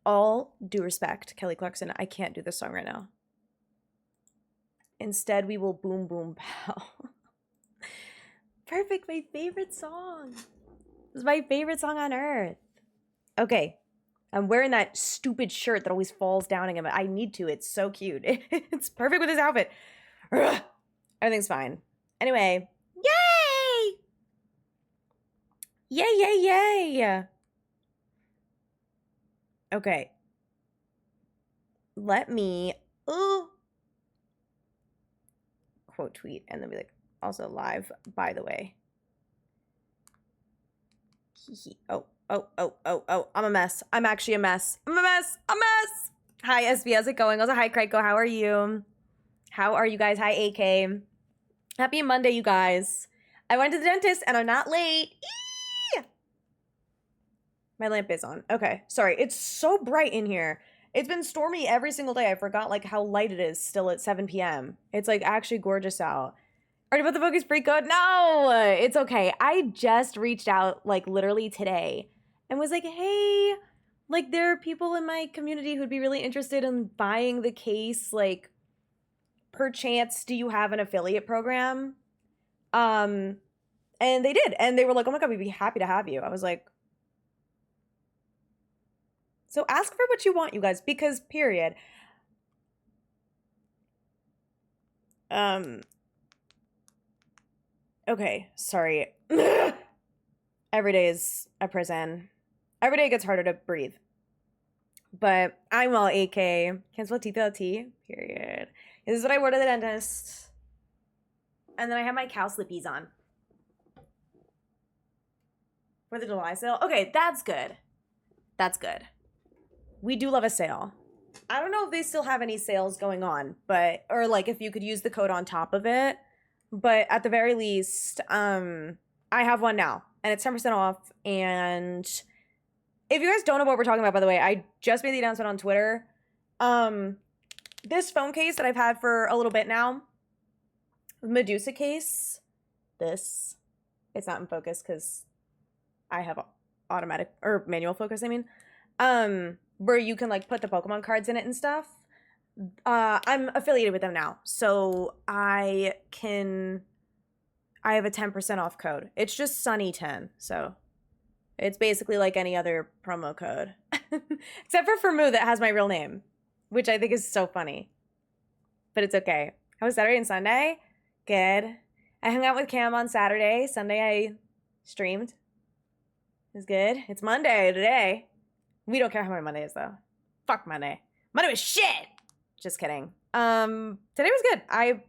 All due respect, Kelly Clarkson, I can't do this song right now. Instead, we will boom boom pow. Perfect, my favorite song. This is my favorite song on earth. Okay, I'm wearing that stupid shirt that always falls down again, but I need to. It's so cute. It's perfect with this outfit. Everything's fine. Anyway, yay! Yay, yay, yay! Okay. Let me quote tweet and then be like, also live, by the way. Oh, I'm a mess. I'm actually a mess. I'm a mess. Hi, SB, how's it going? Also, hi, Kreiko, how are you? How are you guys? Hi, AK. Happy Monday, you guys. I went to the dentist and I'm not late. Eee! My lamp is on. Okay, sorry. It's so bright in here. It's been stormy every single day. I forgot like how light it is still at 7 p.m. It's like actually gorgeous out. Already put the focus pre code? No, it's okay. I just reached out like literally today and was like, hey, like there are people in my community who'd be really interested in buying the case. Like, perchance, do you have an affiliate program? And they did. And they were like, oh my God, we'd be happy to have you. I was like, so ask for what you want, you guys, because period. Okay, sorry. Every day is a prison. Every day gets harder to breathe. But I'm well, AK. Cancel TPLT, period. This is what I wore to the dentist. And then I have my cow slippies on. For the July sale. Okay, that's good. That's good. We do love a sale. I don't know if they still have any sales going on, but, or like if you could use the code on top of it. But at the very least, I have one now and it's 10% off. And if you guys don't know what we're talking about, by the way, I just made the announcement on Twitter. This phone case that I've had for a little bit now, Medusa case, it's not in focus because I have automatic or manual focus, I mean, where you can like put the Pokemon cards in it and stuff. I'm affiliated with them now, so I have a 10% off code. It's just Sunny10, so it's basically like any other promo code. Except for Moo that has my real name, which I think is so funny. But it's okay. How was Saturday and Sunday? Good. I hung out with Cam on Saturday. Sunday I streamed. It was good. It's Monday today. We don't care how many Monday is though. Fuck Monday. Monday was shit! Just kidding. Today was good. I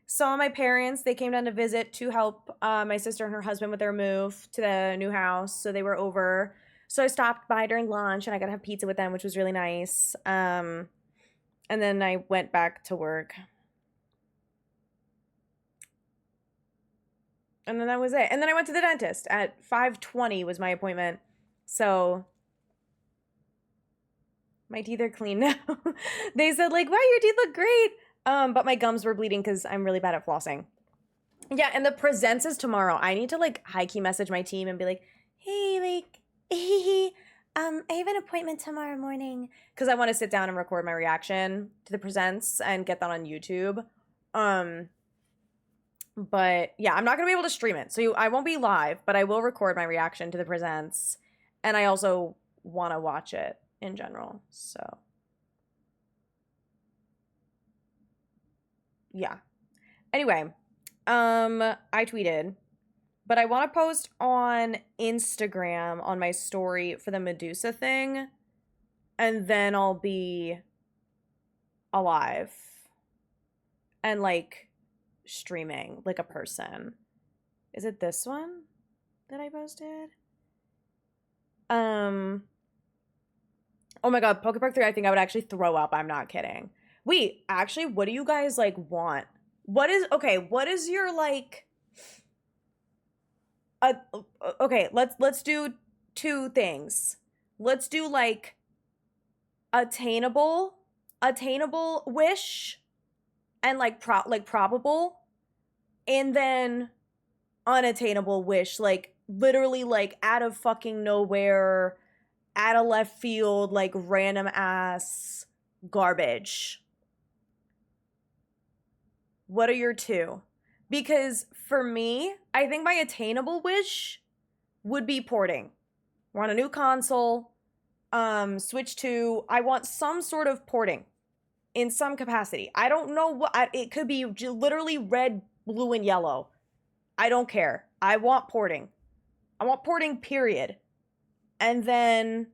saw my parents. They came down to visit to help my sister and her husband with their move to the new house. So they were over. So I stopped by during lunch and I got to have pizza with them, which was really nice. And then I went back to work. And then that was it. And then I went to the dentist at 5:20 was my appointment. So my teeth are clean now. They said like, wow, your teeth look great. But my gums were bleeding because I'm really bad at flossing. Yeah, and the presents is tomorrow. I need to like high-key message my team and be like, hey, like, I have an appointment tomorrow morning. Because I want to sit down and record my reaction to the presents and get that on YouTube. But yeah, I'm not going to be able to stream it. So I won't be live, but I will record my reaction to the presents. And I also want to watch it in general. So yeah. Anyway, I tweeted, but I want to post on Instagram on my story for the Medusa thing. And then I'll be alive and like streaming like a person. Is it this one that I posted? Oh my God, Pokepark 3, I think I would actually throw up. I'm not kidding. Wait, actually, what do you guys like want? What is your like okay, let's do two things. Let's do like attainable wish and like probable. And then unattainable wish, like literally like out of fucking nowhere, out of left field, like random ass garbage. What are your two? Because for me, I think my attainable wish would be porting. We're on a new console. Switch to, I want some sort of porting in some capacity. I don't know what, it could be literally red, blue, and yellow. I don't care. I want porting. I want porting, period. And then,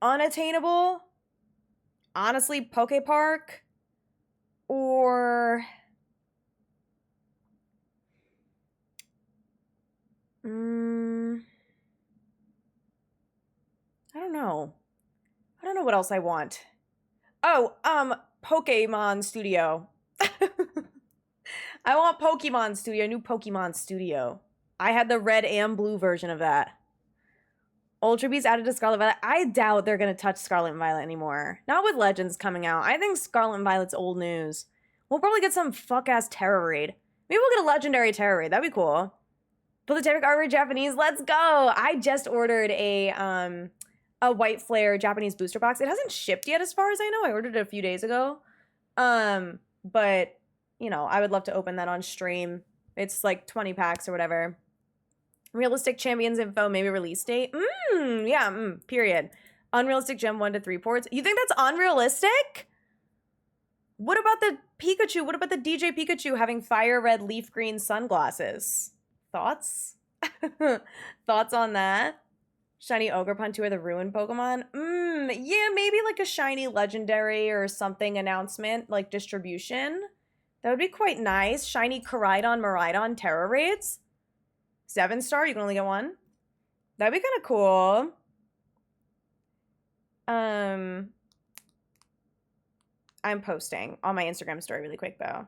unattainable, honestly, Poke Park, or, I don't know. I don't know what else I want. Oh, Pokemon Studio. I want Pokemon Studio, new Pokemon Studio. I had the red and blue version of that. Ultra Beast added to Scarlet Violet. I doubt they're going to touch Scarlet and Violet anymore. Not with Legends coming out. I think Scarlet and Violet's old news. We'll probably get some fuck-ass Terra Raid. Maybe we'll get a Legendary Terra Raid. That'd be cool. Planeteric Armor Japanese. Let's go! I just ordered a White Flare Japanese booster box. It hasn't shipped yet as far as I know. I ordered it a few days ago. But, you know, I would love to open that on stream. It's like 20 packs or whatever. Realistic Champions info, maybe release date. Period. Unrealistic Gem 1 to 3 ports. You think that's unrealistic? What about the Pikachu? What about the DJ Pikachu having fire red leaf green sunglasses? Thoughts? Thoughts on that? Shiny Ogerpon or the Ruined Pokemon? Yeah, maybe like a shiny legendary or something announcement, like distribution. That would be quite nice. Shiny Koraidon, Miraidon, Terra Raids. 7-star, you can only get one. That'd be kind of cool. I'm posting on my Instagram story really quick, though.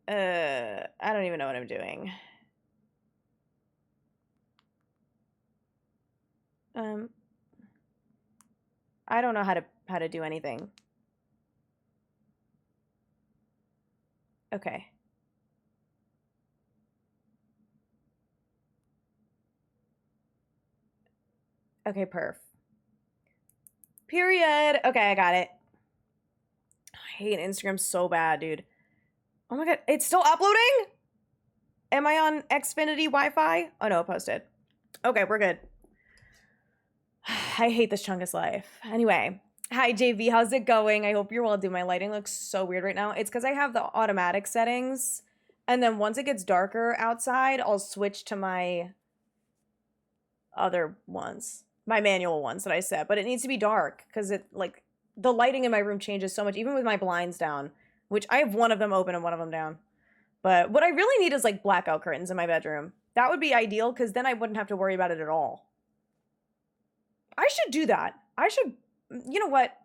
I don't even know what I'm doing. I don't know how to do anything. Okay. Okay, perf. Period. Okay, I got it. I hate Instagram so bad, dude. Oh my god, it's still uploading? Am I on Xfinity Wi-Fi? Oh no, it posted. Okay, we're good. I hate this Chungus life. Anyway, hi JV, how's it going? I hope you're well, dude. My lighting looks so weird right now. It's because I have the automatic settings, and then once it gets darker outside, I'll switch to my other ones, my manual ones that I set. But it needs to be dark because it like the lighting in my room changes so much, even with my blinds down, which I have one of them open and one of them down. But what I really need is like blackout curtains in my bedroom. That would be ideal because then I wouldn't have to worry about it at all. I should do that. I should, you know what?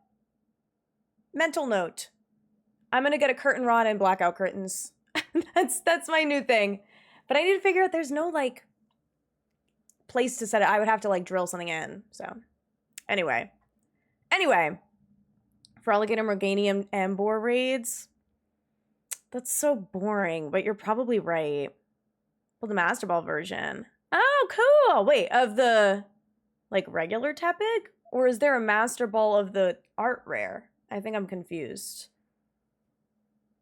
Mental note. I'm going to get a curtain rod and blackout curtains. That's my new thing. But I need to figure out there's no like place to set it. I would have to like drill something in. So anyway. Frolic and Morganium Ambor raids. That's so boring, but you're probably right. Well, the Master Ball version. Oh, cool. Wait, of the like regular Tepig? Or is there a Master Ball of the art rare? I think I'm confused.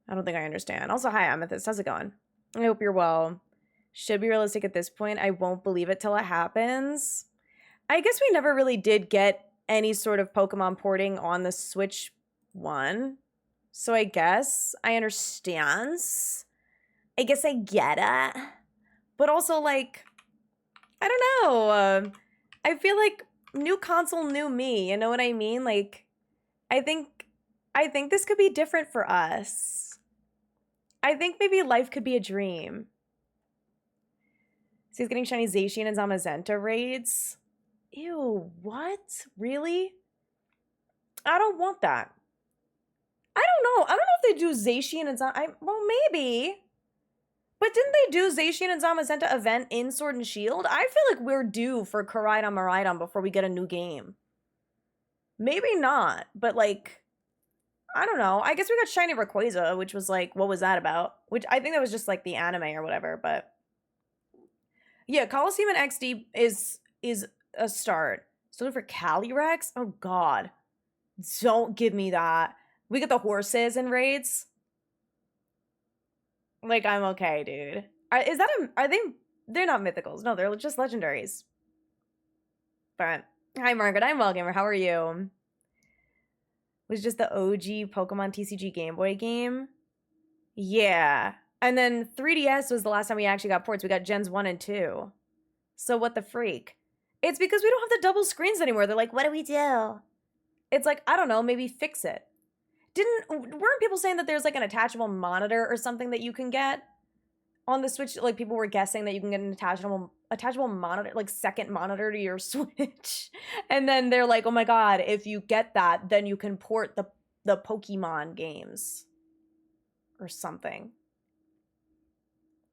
I don't think I understand. Also, hi, Amethyst. How's it going? I hope you're well. Should be realistic at this point. I won't believe it till it happens. I guess we never really did get any sort of Pokemon porting on the Switch one. So I guess I understand. I guess I get it. But also, like, I don't know. I feel like new console, new me. You know what I mean? Like, I think this could be different for us. I think maybe life could be a dream. So he's getting shiny Zacian and Zamazenta raids. Ew, what? Really? I don't want that. I don't know. I don't know if they do Zacian and well, maybe. But didn't they do Zacian and Zamazenta event in Sword and Shield? I feel like we're due for Koraidon Miraidon before we get a new game. Maybe not, but like, I don't know. I guess we got Shiny Rayquaza, which was like, what was that about? Which I think that was just like the anime or whatever, but yeah, Coliseum and XD is a start. Still for Calyrex? Oh god. Don't give me that. We get the horses and raids. Like, I'm okay, dude. They're not mythicals. No, they're just legendaries. But, hi Margaret, I'm well gamer. How are you? Was just the OG Pokemon TCG Game Boy game. Yeah. And then 3DS was the last time we actually got ports. We got Gens 1 and 2. So what the freak? It's because we don't have the double screens anymore. They're like, what do we do? It's like, I don't know, maybe fix it. Weren't people saying that there's like an attachable monitor or something that you can get on the Switch? Like people were guessing that you can get an attachable monitor, like second monitor to your Switch. And then they're like, oh my god, if you get that, then you can port the Pokemon games or something.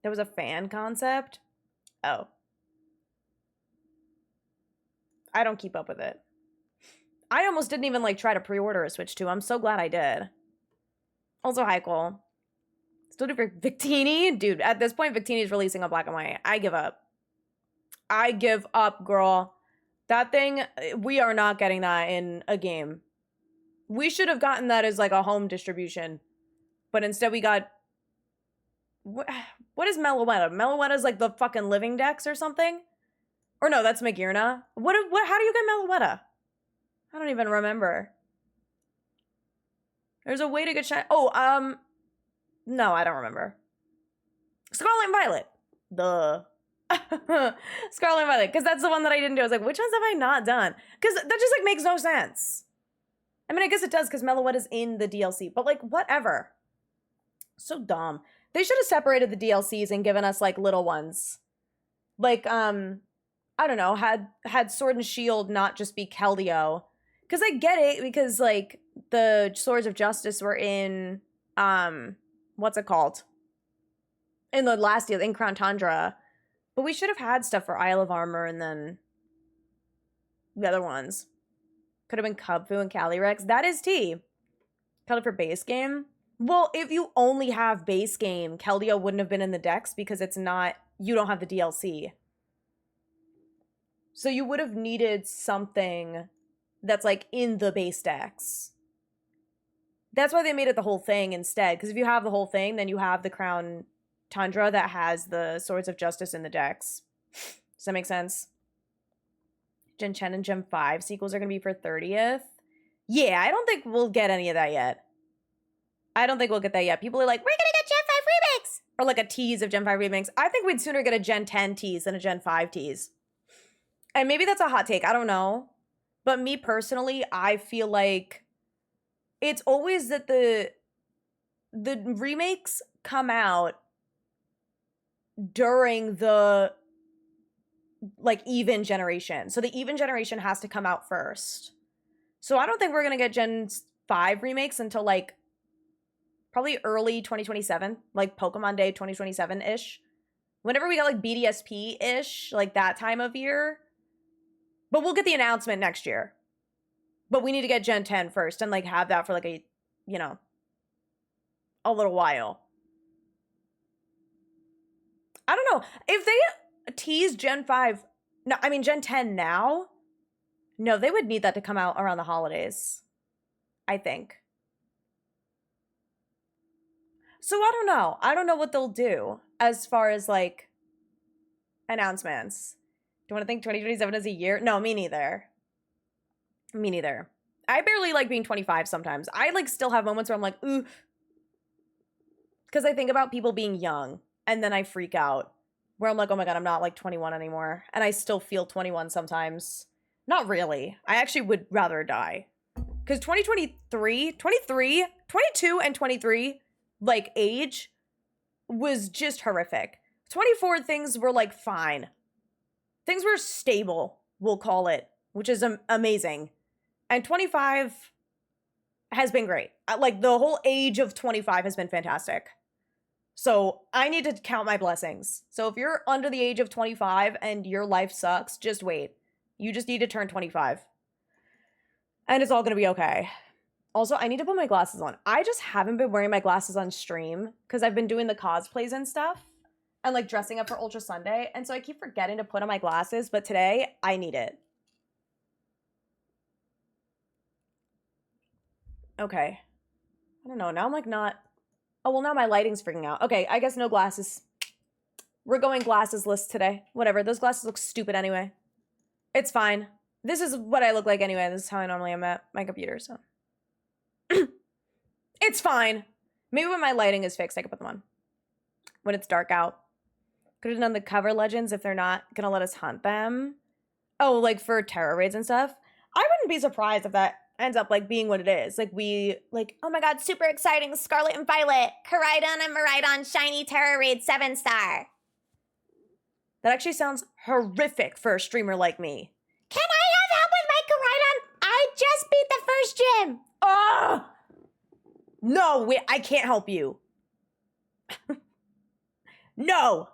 There was a fan concept. Oh. I don't keep up with it. I almost didn't even like try to pre-order a Switch 2. I'm so glad I did. Also, hi, Cole. Still do for Victini? Dude, at this point, Victini is releasing on Black and White. I give up. I give up, girl. That thing, we are not getting that in a game. We should have gotten that as like a home distribution. But instead we got... What is Meloetta? Meloetta's like the fucking living dex or something? Or no, that's Magearna. How do you get Meloetta? I don't even remember. There's a way to get shiny. Oh, no, I don't remember. Scarlet and Violet. Scarlet and Violet, because that's the one that I didn't do. I was like, which ones have I not done? Because that just like makes no sense. I mean, I guess it does because Meloetta's in the DLC, but like, whatever. So dumb. They should have separated the DLCs and given us like little ones. Like, I don't know, had Sword and Shield not just be Keldeo. Because I get it, because, like, the Swords of Justice were in, what's it called? In the last deal, in Crown Tundra. But we should have had stuff for Isle of Armor and then the other ones. Could have been Kubfu and Calyrex. That is T. Keldeo for base game? Well, if you only have base game, Keldeo wouldn't have been in the decks because it's not, you don't have the DLC. So you would have needed something that's like in the base decks. That's why they made it the whole thing instead. Because if you have the whole thing, then you have the Crown Tundra that has the Swords of Justice in the decks. Does that make sense? Gen 10 and Gen 5 sequels are going to be for 30th. Yeah, I don't think we'll get any of that yet. I don't think we'll get that yet. People are like, we're going to get Gen 5 remix! Or like a tease of Gen 5 remix. I think we'd sooner get a Gen 10 tease than a Gen 5 tease. And maybe that's a hot take. I don't know. But me personally, I feel like it's always that the remakes come out during the like even generation. So the even generation has to come out first. So I don't think we're going to get Gen 5 remakes until like probably early 2027, like Pokemon Day 2027-ish. Whenever we got like BDSP-ish, like that time of year. But we'll get the announcement next year. But we need to get Gen 10 first and like have that for like a, you know, a little while. I don't know. If they tease Gen 5, no, I mean Gen 10 now, no, they would need that to come out around the holidays, I think. So I don't know. I don't know what they'll do as far as like announcements. Do you want to think 2027 is a year? No, me neither. Me neither. I barely like being 25 sometimes. I like still have moments where I'm like, ooh. Because I think about people being young and then I freak out. Where I'm like, oh my god, I'm not like 21 anymore. And I still feel 21 sometimes. Not really. I actually would rather die. Because 22 and 23, like age, was just horrific. 24, things were like fine. Things were stable, we'll call it, which is amazing. And 25 has been great. Like, the whole age of 25 has been fantastic. So I need to count my blessings. So if you're under the age of 25 and your life sucks, just wait. You just need to turn 25. And it's all going to be okay. Also, I need to put my glasses on. I just haven't been wearing my glasses on stream because I've been doing the cosplays and stuff and like dressing up for Ultra Sunday. And so I keep forgetting to put on my glasses, but today I need it. Okay. I don't know. Now I'm like not... Oh, well, now my lighting's freaking out. Okay, I guess no glasses. We're going glasses-less today. Whatever. Those glasses look stupid anyway. It's fine. This is what I look like anyway. This is how I normally am at my computer, so... It's fine. Maybe when my lighting is fixed, I can put them on. When it's dark out. Could have done the cover legends if they're not gonna let us hunt them. Oh, like for terror raids and stuff. I wouldn't be surprised if that ends up like being what it is. Like we, like, oh my god, super exciting, Scarlet and Violet, Koraidon and Miraidon, shiny terror raid 7-star. That actually sounds horrific for a streamer like me. Can I have help with my Koraidon? I just beat the first gym. Oh! No, wait, I can't help you. No.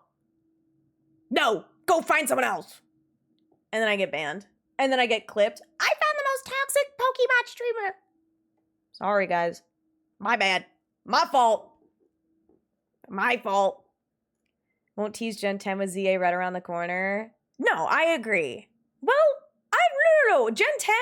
No, go find someone else. And then I get banned. And then I get clipped. I found the most toxic Pokemon streamer. Sorry, guys. My bad. My fault. My fault. Won't tease Gen 10 with ZA right around the corner. No, I agree. Well, no. Gen 10?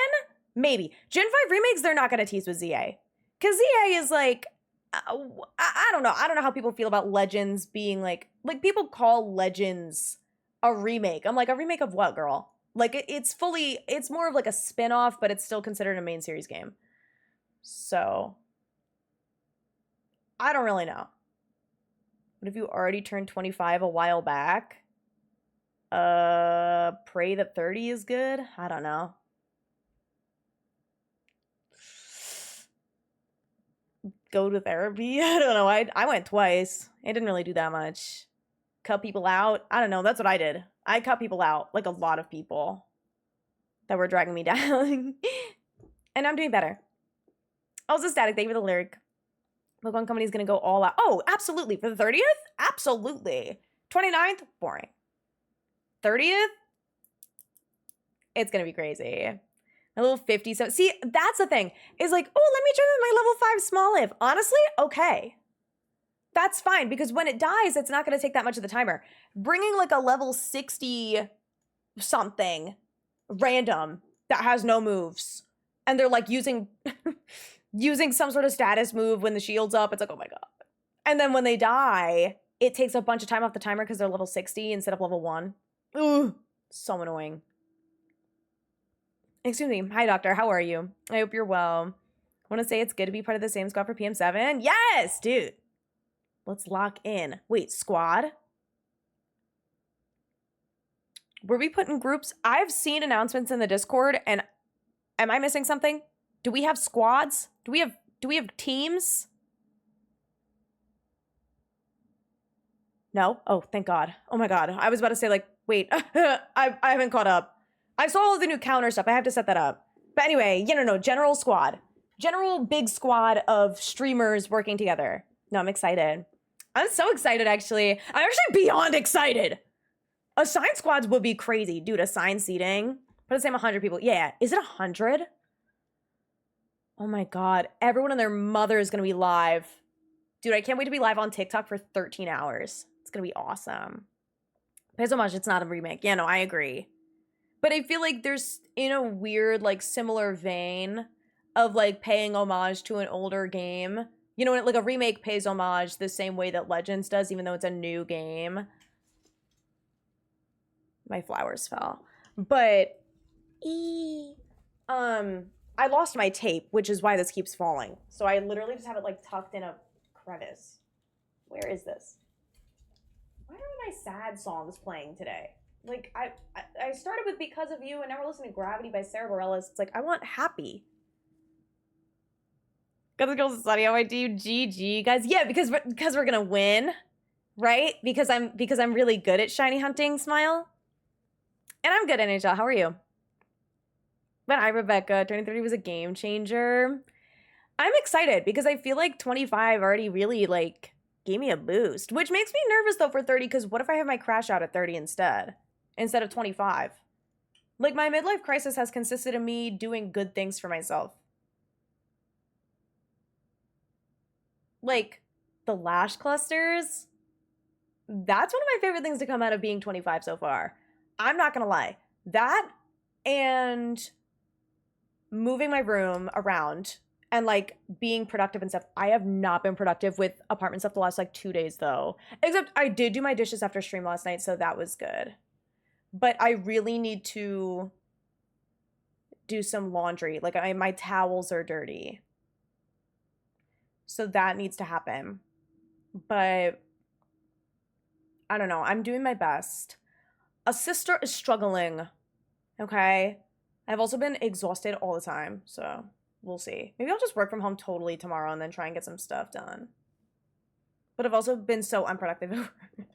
Maybe. Gen 5 remakes, they're not going to tease with ZA. Because ZA is like, I don't know. I don't know how people feel about Legends being like people call Legends a remake. I'm like, a remake of what, girl? Like, it's more of like a spin-off, but it's still considered a main series game. So, I don't really know. What if you already turned 25 a while back? Pray that 30 is good? I don't know. Go to therapy? I don't know. I went twice. It didn't really do that much. Cut people out? I don't know. That's what I did. I cut people out. Like a lot of people that were dragging me down. And I'm doing better. Also, Static, thank you for the lyric. Pokemon Company's gonna go all out. Oh, absolutely. For the 30th? Absolutely. 29th? Boring. 30th? It's gonna be crazy. A little 50. So see, that's the thing. Is like, oh, let me try with my level 5 small live. Honestly, okay. That's fine, because when it dies, it's not going to take that much of the timer. Bringing like a level 60 something random that has no moves, and they're like using some sort of status move when the shield's up, it's like, oh my god. And then when they die, it takes a bunch of time off the timer because they're level 60 instead of level 1. Ugh, so annoying. Excuse me. Hi, doctor. How are you? I hope you're well. Want to say it's good to be part of the same squad for PM7? Yes, dude. Let's lock in. Wait, squad? Were we put in groups? I've seen announcements in the Discord, and am I missing something? Do we have squads? Do we have teams? No? Oh, thank God. Oh my God. I was about to say, like, wait, I haven't caught up. I saw all the new counter stuff. I have to set that up. But anyway, no. General squad. General big squad of streamers working together. No, I'm excited. I'm so excited, actually. I'm actually beyond excited. Assigned squads would be crazy. Dude, assigned seating. Put the same 100 people. Yeah. Is it 100? Oh my God. Everyone and their mother is going to be live. Dude, I can't wait to be live on TikTok for 13 hours. It's going to be awesome. Pay so much. It's not a remake. Yeah, no, I agree. But I feel like there's, in a weird, like, similar vein of, like, paying homage to an older game. You know, like, a remake pays homage the same way that Legends does, even though it's a new game. My flowers fell. But, I lost my tape, which is why this keeps falling. So I literally just have it, like, tucked in a crevice. Where is this? Why are my sad songs playing today? Like, I started with Because of You, and now we're listening to Gravity by Sarah Bareilles. It's like, I want happy. Got the girls study on my team. GG, guys. Yeah, because we're gonna win, right? Because I'm really good at shiny hunting. Smile. And I'm good at NHL. How are you? But Rebecca, turning 30 was a game changer. I'm excited because I feel like 25 already really like gave me a boost, which makes me nervous though for 30 because what if I have my crash out at 30 instead of 25? Like my midlife crisis has consisted of me doing good things for myself. Like the lash clusters, that's one of my favorite things to come out of being 25 so far. I'm not gonna lie. That and moving my room around and like being productive and stuff. I have not been productive with apartment stuff the last like 2 days though. Except I did do my dishes after stream last night, so that was good. But I really need to do some laundry. Like my towels are dirty. So that needs to happen. But I don't know. I'm doing my best. A sister is struggling. Okay. I've also been exhausted all the time. So we'll see. Maybe I'll just work from home totally tomorrow and then try and get some stuff done. But I've also been so unproductive at work.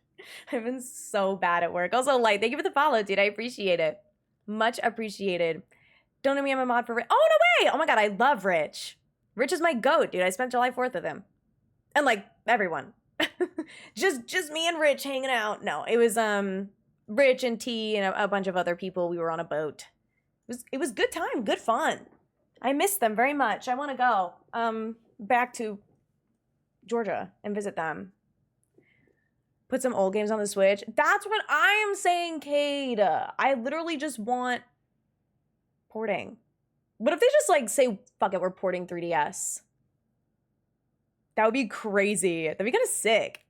I've been so bad at work. Also, Light, thank you for the follow, dude. I appreciate it. Much appreciated. Don't know me, I'm a mod for Rich. Oh, no way! Oh my god, I love Rich. Rich is my goat, dude. I spent July 4th with him. And like, everyone. just me and Rich hanging out. No, it was Rich and T and a bunch of other people. We were on a boat. It was good time, good fun. I miss them very much. I want to go back to Georgia and visit them. Put some old games on the Switch. That's what I am saying, Cade. I literally just want porting. What if they just like say, fuck it, we're porting 3DS? That would be crazy. That'd be kind of sick.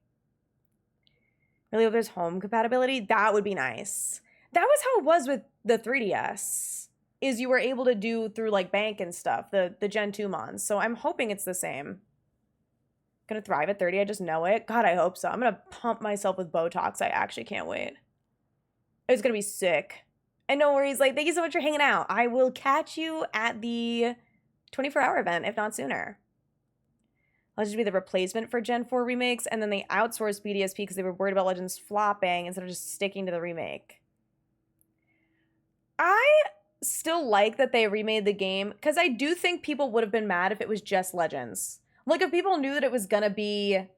Really hope there's home compatibility. That would be nice. That was how it was with the 3DS. Is you were able to do through like bank and stuff, the Gen 2 mons. So I'm hoping it's the same. Gonna thrive at 30, I just know it. God, I hope so. I'm gonna pump myself with Botox. I actually can't wait. It's gonna be sick. And no worries, like, thank you so much for hanging out. I will catch you at the 24-hour event, if not sooner. I'll just be the replacement for Gen 4 remakes, and then they outsourced BDSP because they were worried about Legends flopping instead of just sticking to the remake. I still like that they remade the game, because I do think people would have been mad if it was just Legends. Like, if people knew that it was gonna be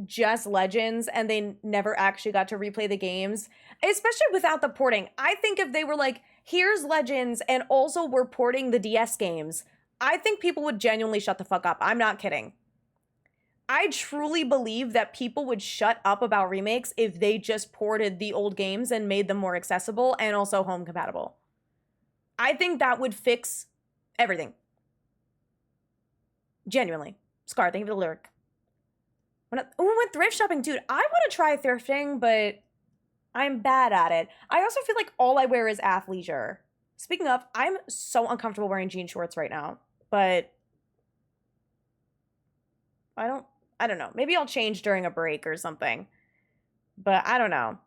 just Legends and they never actually got to replay the games, especially without the porting. I think if they were like, here's Legends and also we're porting the DS games, I think people would genuinely shut the fuck up. I'm not kidding. I truly believe that people would shut up about remakes if they just ported the old games and made them more accessible and also home compatible. I think that would fix everything. Genuinely. Scar, thank you for the lyric. We went thrift shopping, dude. I want to try thrifting, but I'm bad at it. I also feel like all I wear is athleisure. Speaking of, I'm so uncomfortable wearing jean shorts right now, but I don't know. Maybe I'll change during a break or something, but I don't know.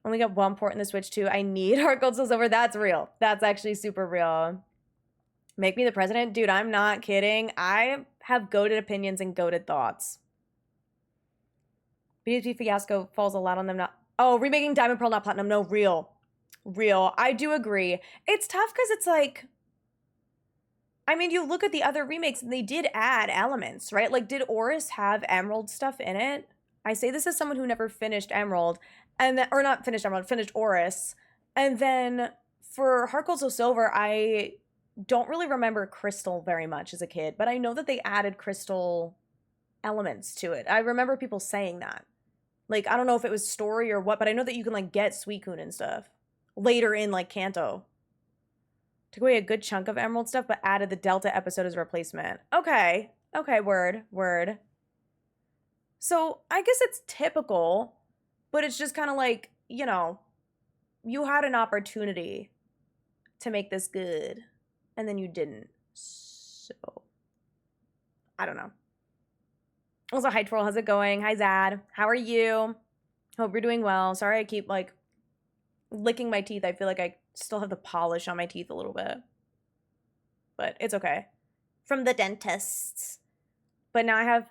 Only got one port in the Switch too. I need Heart Gold Soul Silver. That's real. That's actually super real. Make me the president? Dude, I'm not kidding. I have goated opinions and goated thoughts. BDSP fiasco falls a lot on them. Not remaking Diamond Pearl, not Platinum. No, real. I do agree. It's tough because it's like, I mean, you look at the other remakes and they did add elements, right? Like, did Oris have Emerald stuff in it? I say this as someone who never finished Emerald, or not finished Emerald, finished Oris. And then for Heart Gold Soul Silver, I don't really remember Crystal very much as a kid, but I know that they added Crystal elements to it. I remember people saying that. Like, I don't know if it was story or what, but I know that you can, like, get Suicune and stuff later in, like, Kanto. Took away a good chunk of Emerald stuff, but added the Delta episode as a replacement. Okay, word. So, I guess it's typical, but it's just kind of like, you know, you had an opportunity to make this good, and then you didn't. So, I don't know. Also, hi Troll, how's it going? Hi Zad, how are you? Hope you're doing well. Sorry I keep like licking my teeth. I feel like I still have the polish on my teeth a little bit. But it's okay. From the dentists. But now I have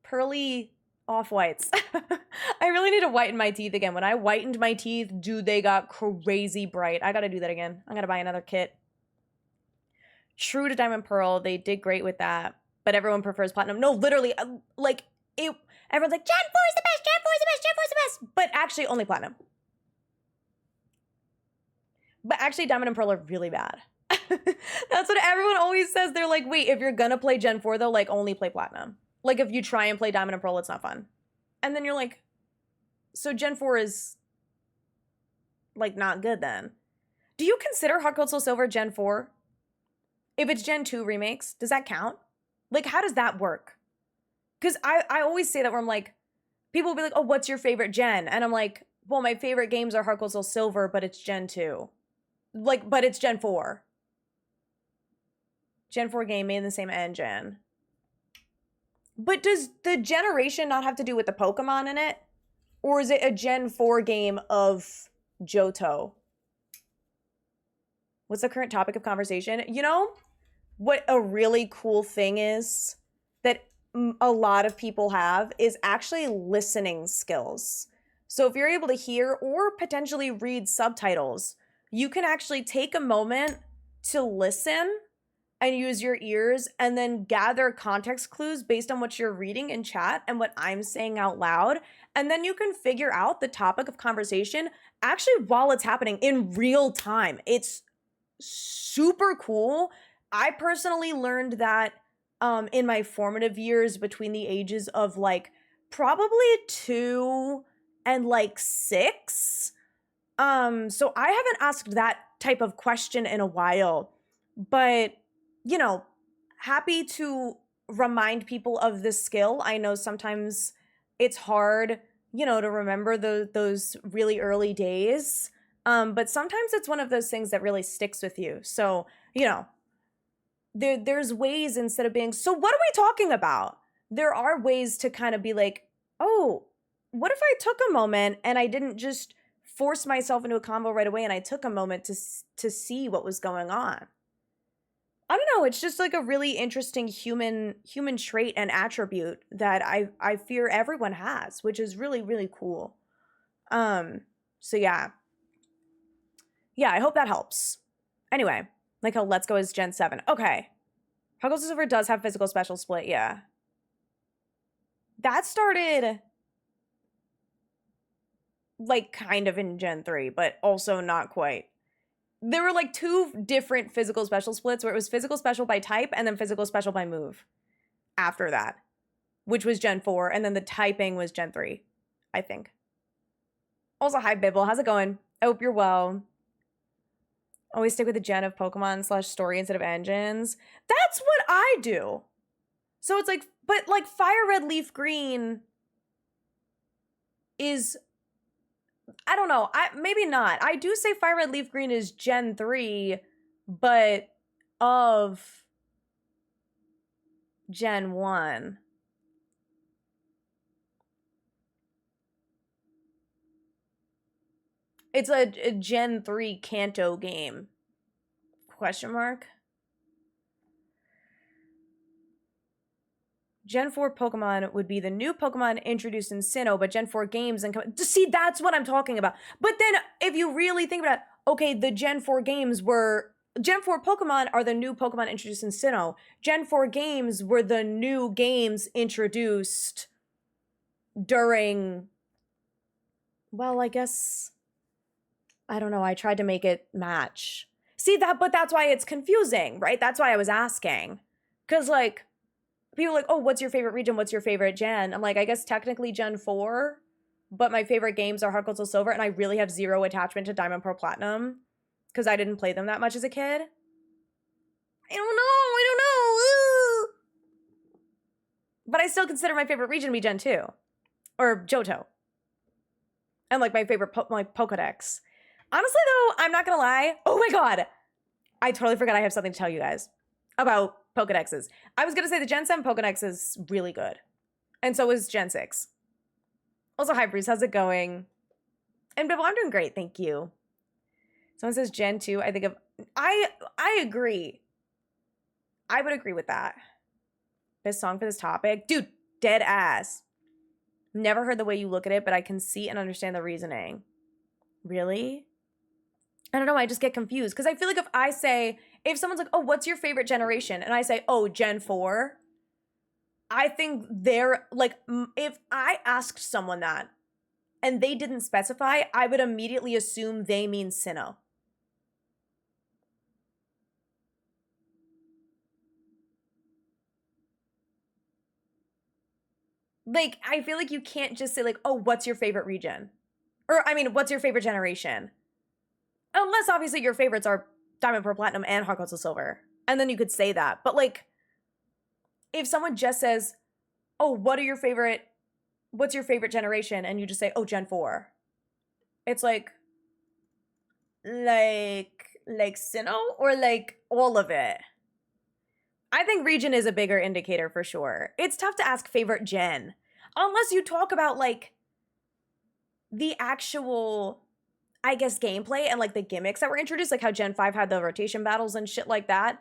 pearly off-whites. I really need to whiten my teeth again. When I whitened my teeth, dude, they got crazy bright. I gotta do that again. I gotta buy another kit. True to Diamond Pearl, they did great with that, but everyone prefers Platinum. No, literally, like, everyone's like, Gen 4 is the best, Gen 4 is the best, Gen 4 is the best, but actually only Platinum. But actually, Diamond and Pearl are really bad. That's what everyone always says. They're like, wait, if you're gonna play Gen 4, though, like, only play Platinum. Like, if you try and play Diamond and Pearl, it's not fun. And then you're like, so Gen 4 is, like, not good then. Do you consider Heart Gold Soul Silver Gen 4? If it's Gen 2 remakes, does that count? Like, how does that work? Because I always say that where I'm like, people will be like, oh, what's your favorite gen? And I'm like, well, my favorite games are Heart Gold Soul Silver, but it's Gen 2. Like, but it's Gen 4. Gen 4 game made in the same engine. But does the generation not have to do with the Pokemon in it? Or is it a Gen 4 game of Johto? What's the current topic of conversation? You know what a really cool thing is that a lot of people have is actually listening skills. So if you're able to hear or potentially read subtitles, you can actually take a moment to listen and use your ears and then gather context clues based on what you're reading in chat and what I'm saying out loud. And then you can figure out the topic of conversation actually while it's happening in real time. It's super cool. I personally learned that in my formative years between the ages of like probably 2 and like 6. So I haven't asked that type of question in a while, but you know, happy to remind people of this skill. I know sometimes it's hard, you know, to remember those really early days. But sometimes it's one of those things that really sticks with you. So, you know, there's ways instead of being, so what are we talking about? There are ways to kind of be like, oh, what if I took a moment and I didn't just force myself into a combo right away and I took a moment to see what was going on? I don't know, it's just like a really interesting human trait and attribute that I fear everyone has, which is really, really cool. So yeah. Yeah, I hope that helps. Anyway, like how Let's Go is Gen 7. Okay. Heart Gold Silver does have physical special split, yeah. That started like kind of in Gen 3, but also not quite. There were like 2 different physical special splits where it was physical special by type and then physical special by move after that, which was Gen 4, and then the typing was Gen 3, I think. Also, hi Bibble, how's it going? I hope you're well. Always stick with the gen of Pokemon / story instead of engines. That's what I do. So it's like, but like Fire Red Leaf Green is, I don't know, maybe not. I do say Fire Red Leaf Green is Gen 3, but of Gen 1. It's a Gen 3 Kanto game. Question mark? Gen 4 Pokemon would be the new Pokemon introduced in Sinnoh, but Gen 4 games and see, that's what I'm talking about. But then if you really think about it, okay, the Gen 4 games were Gen 4 Pokemon are the new Pokemon introduced in Sinnoh. Gen 4 games were the new games introduced during, well, I guess, I don't know, I tried to make it match. See that, but that's why it's confusing, right? That's why I was asking. Because like, people are like, oh, what's your favorite region? What's your favorite gen? I'm like, I guess technically Gen 4, but my favorite games are Heart Gold Soul Silver, and I really have zero attachment to Diamond Pearl Platinum because I didn't play them that much as a kid. I don't know. But I still consider my favorite region to be Gen 2. Or Johto. And like my favorite Pokedex. Honestly though, I'm not gonna lie. Oh my god. I totally forgot I have something to tell you guys about Pokedexes. I was gonna say the Gen 7 Pokedex is really good. And so is Gen 6. Also, hi Bruce, how's it going? And Bibble, I'm doing great, thank you. Someone says Gen 2, I think of, I agree. I would agree with that. Best song for this topic? Dude, dead ass. Never heard the way you look at it, but I can see and understand the reasoning. Really? I don't know, I just get confused. Because I feel like if I say if someone's like, oh, what's your favorite generation? And I say, oh, Gen 4. I think they're like, if I asked someone that and they didn't specify, I would immediately assume they mean Sinnoh. Like, I feel like you can't just say like, oh, what's your favorite region? Or, I mean, what's your favorite generation? Unless, obviously, your favorites are Diamond, Pearl, Platinum, and Heart Gold, Soul, Silver. And then you could say that. But, like, if someone just says, oh, what's your favorite generation? And you just say, oh, Gen 4. It's like Sinnoh or, like, all of it? I think region is a bigger indicator for sure. It's tough to ask favorite gen. Unless you talk about, like, the actual, I guess, gameplay and, like, the gimmicks that were introduced. Like how Gen 5 had the rotation battles and shit like that.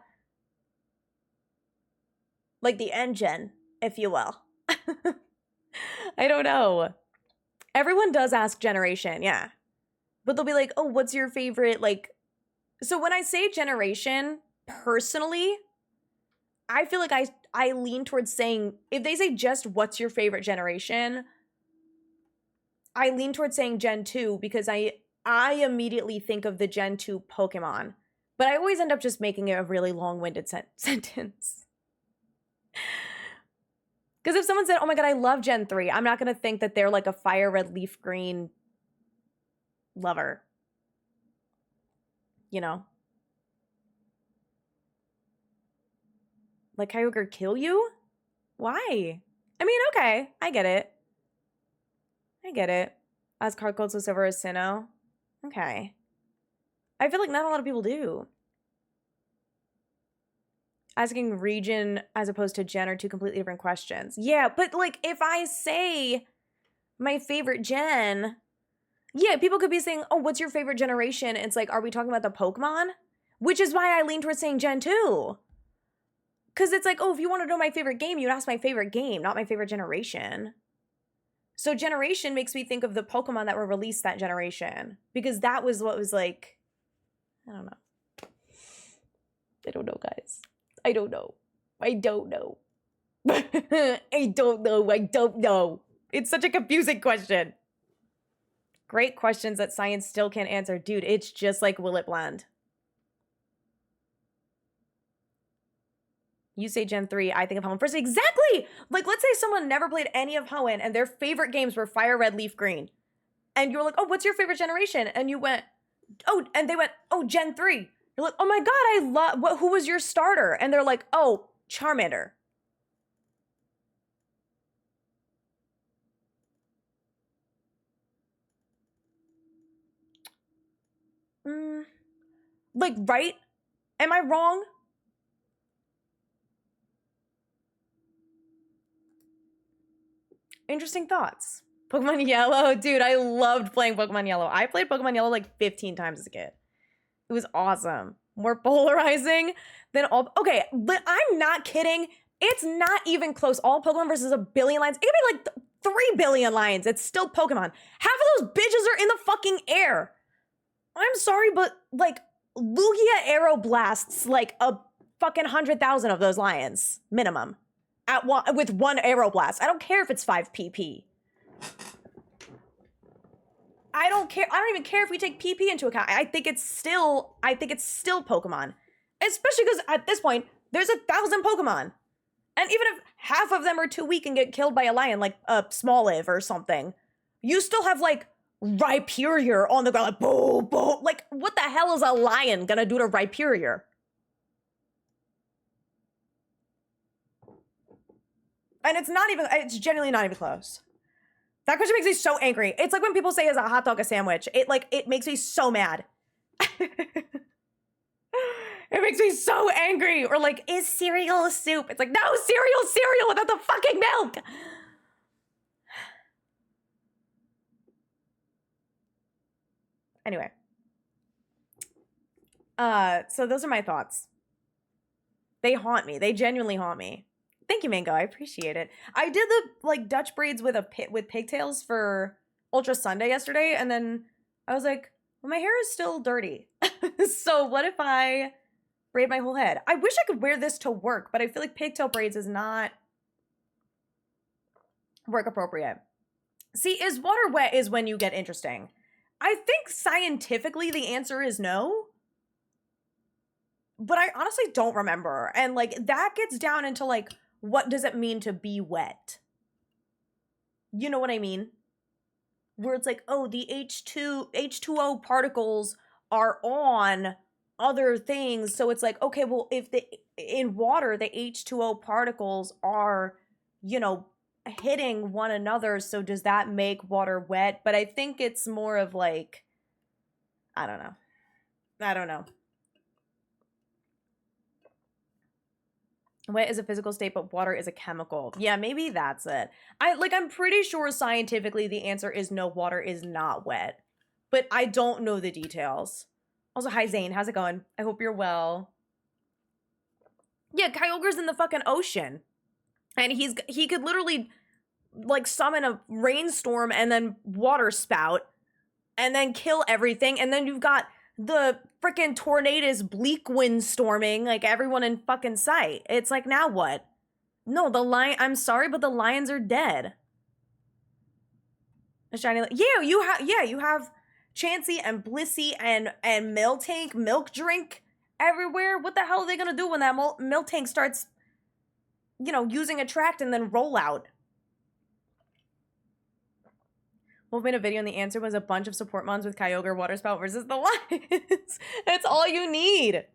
Like the end gen, if you will. I don't know. Everyone does ask generation, yeah. But they'll be like, oh, what's your favorite, like... So when I say generation, personally, I feel like I lean towards saying, if they say just what's your favorite generation, I lean towards saying Gen 2 because I immediately think of the Gen 2 Pokemon. But I always end up just making it a really long-winded sentence. Because if someone said, oh my god, I love Gen 3, I'm not going to think that they're like a fire red leaf green lover. You know? Like Kyogre kill you? Why? I mean, okay. I get it. As Heart Gold, Soul Silver as Sinnoh. Okay. I feel like not a lot of people do. Asking region as opposed to gen are two completely different questions. Yeah, but like if I say my favorite gen, yeah, people could be saying, oh, what's your favorite generation? It's like, are we talking about the Pokemon? Which is why I lean towards saying Gen 2. Because it's like, oh, if you want to know my favorite game, you'd ask my favorite game, not my favorite generation. So generation makes me think of the Pokemon that were released that generation. Because that was what was like, I don't know. I don't know, guys. I don't know. I don't know. I don't know. It's such a confusing question. Great questions that science still can't answer. Dude, it's just like, will it blend? You say Gen 3, I think of Hoenn first. Exactly! Like, let's say someone never played any of Hoenn and their favorite games were Fire Red, Leaf Green. And you were like, oh, what's your favorite generation? And you went, oh, and they went, oh, Gen 3. You're like, oh my god, I love, who was your starter? And they're like, oh, Charmander. Like, right? Am I wrong? Interesting thoughts. Pokemon Yellow. Dude, I loved playing Pokemon Yellow. I played Pokemon Yellow like 15 times as a kid. It was awesome. More polarizing than all... Okay, but I'm not kidding. It's not even close. All Pokemon versus a billion lines. It could be like 3 billion lines. It's still Pokemon. Half of those bitches are in the fucking air. I'm sorry, but like Lugia Aeroblasts like a fucking 100,000 of those lions minimum with one Aeroblast. I don't care if it's 5 PP. I don't care. I don't even care if we take PP into account. I think it's still Pokemon. Especially because at this point, there's 1,000 Pokemon. And even if half of them are too weak and get killed by a lion, like a Smoliv or something, you still have like Rhyperior on the ground, like boo, boo. Like, what the hell is a lion gonna do to Rhyperior? And it's genuinely not even close. That question makes me so angry. It's like when people say, is a hot dog a sandwich? It makes me so mad. It makes me so angry. Or like, is cereal a soup? It's like, no, cereal without the fucking milk. Anyway. So those are my thoughts. They haunt me. They genuinely haunt me. Thank you, Mango. I appreciate it. I did the like Dutch braids with pigtails for Ultra Sunday yesterday, and then I was like, well, my hair is still dirty. So what if I Braid my whole head. I wish I could wear this to work, but I feel like pigtail braids is not work appropriate. See, is water wet is when you get interesting. I think scientifically the answer is no. But I honestly don't remember. And like that gets down into like, what does it mean to be wet? You know what I mean? Where it's like, oh, the H2O particles are on other things. So it's like, okay, well, if in water, the H2O particles are, you know, hitting one another. So does that make water wet? But I think it's more of like, I don't know. Wet is a physical state, but water is a chemical. Yeah, maybe that's it. I'm pretty sure scientifically the answer is no, water is not wet. But I don't know the details. Also, hi Zane, how's it going? I hope you're well. Yeah, Kyogre's in the fucking ocean. And he could literally like summon a rainstorm and then water spout and then kill everything. And then you've got the freaking tornadoes, bleak wind storming, like everyone in fucking sight. It's like, now what? No, I'm sorry, but the lions are dead. A shiny, you have Chansey and Blissey and Miltank, Milk Drink everywhere. What the hell are they gonna do when that Miltank starts, you know, using Attract and then roll out? Wolf made a video and the answer was a bunch of support mons with Kyogre Water Spout versus the lions. It's all you need.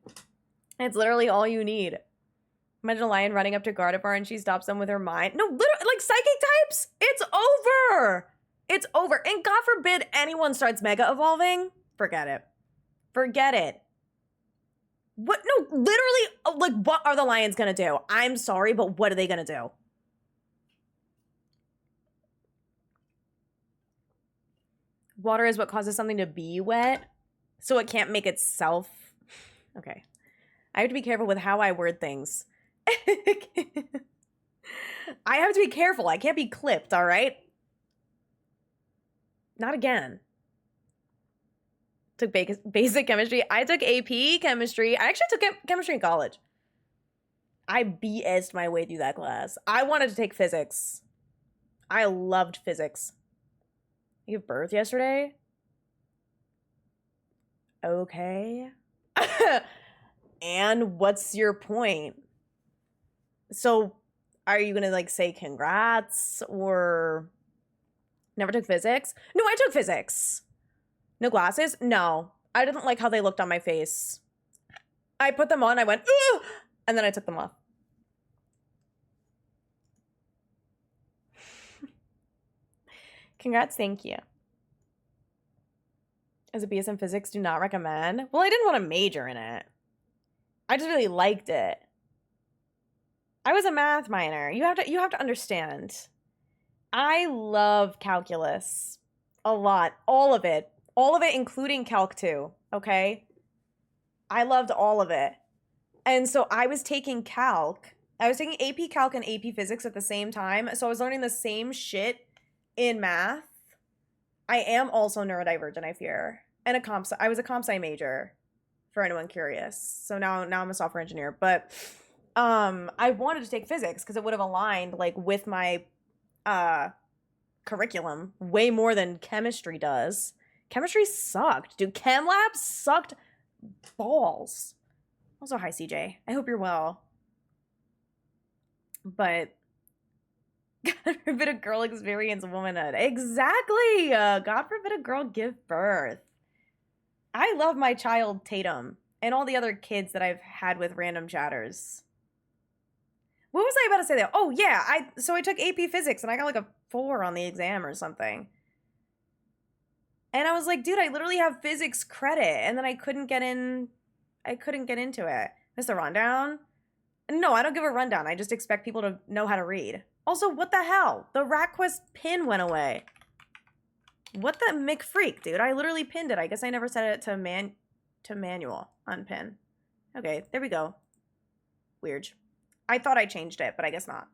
It's literally all you need. Imagine a lion running up to Gardevoir and she stops them with her mind. No, literally, like psychic types, it's over. It's over. And God forbid anyone starts mega evolving. Forget it. Forget it. What? No, literally, like, what are the lions gonna do? I'm sorry, but what are they gonna do? Water is what causes something to be wet, so it can't make itself. Okay. I have to be careful with how I word things. I have to be careful. I can't be clipped, all right? Not again. Took basic chemistry. I took AP chemistry. I actually took chemistry in college. I BS'd my way through that class. I wanted to take physics. I loved physics. You gave birth yesterday? Okay. And what's your point? So, are you gonna like say congrats or never took physics? No, I took physics. No glasses? No. I didn't like how they looked on my face. I put them on, I went, ugh! And then I took them off. Congrats, thank you. As a BS in physics, do not recommend. Well, I didn't want to major in it. I just really liked it. I was a math minor. You have to understand. I love calculus a lot. All of it. All of it, including Calc 2, okay? I loved all of it. And so I was taking Calc. I was taking AP Calc and AP Physics at the same time. So I was learning the same shit in math. I am also neurodivergent, I fear. And I was a comp sci major, for anyone curious. So now I'm a software engineer. But I wanted to take physics because it would have aligned like with my curriculum way more than chemistry does. Chemistry sucked, dude. Chem lab sucked balls. Also, hi CJ. I hope you're well. But God forbid a girl experience womanhood. Exactly. God forbid a girl give birth. I love my child Tatum and all the other kids that I've had with random chatters. What was I about to say there? Oh yeah, I took AP Physics and I got like a 4 on the exam or something. And I was like, dude, I literally have physics credit, and then I couldn't get into it. Missed the rundown? No, I don't give a rundown. I just expect people to know how to read. Also, what the hell? The RatQuest pin went away. What the McFreak, dude? I literally pinned it. I guess I never set it to manual unpin. Okay, there we go. Weird. I thought I changed it, but I guess not.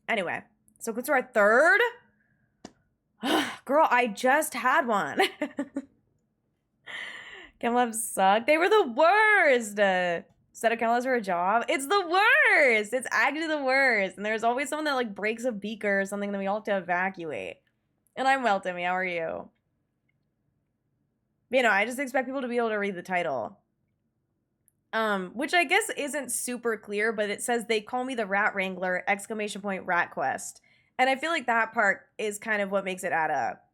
Anyway, so what's our third? Girl, I just had one. Chem labs suck. They were the worst. Set of chem labs for a job. It's the worst. It's actually the worst. And there's always someone that like breaks a beaker or something that we all have to evacuate. And I'm well, Timmy. How are you? You know, I just expect people to be able to read the title. Which I guess isn't super clear, but it says they call me the Rat Wrangler, ! Rat Quest. And I feel like that part is kind of what makes it add up.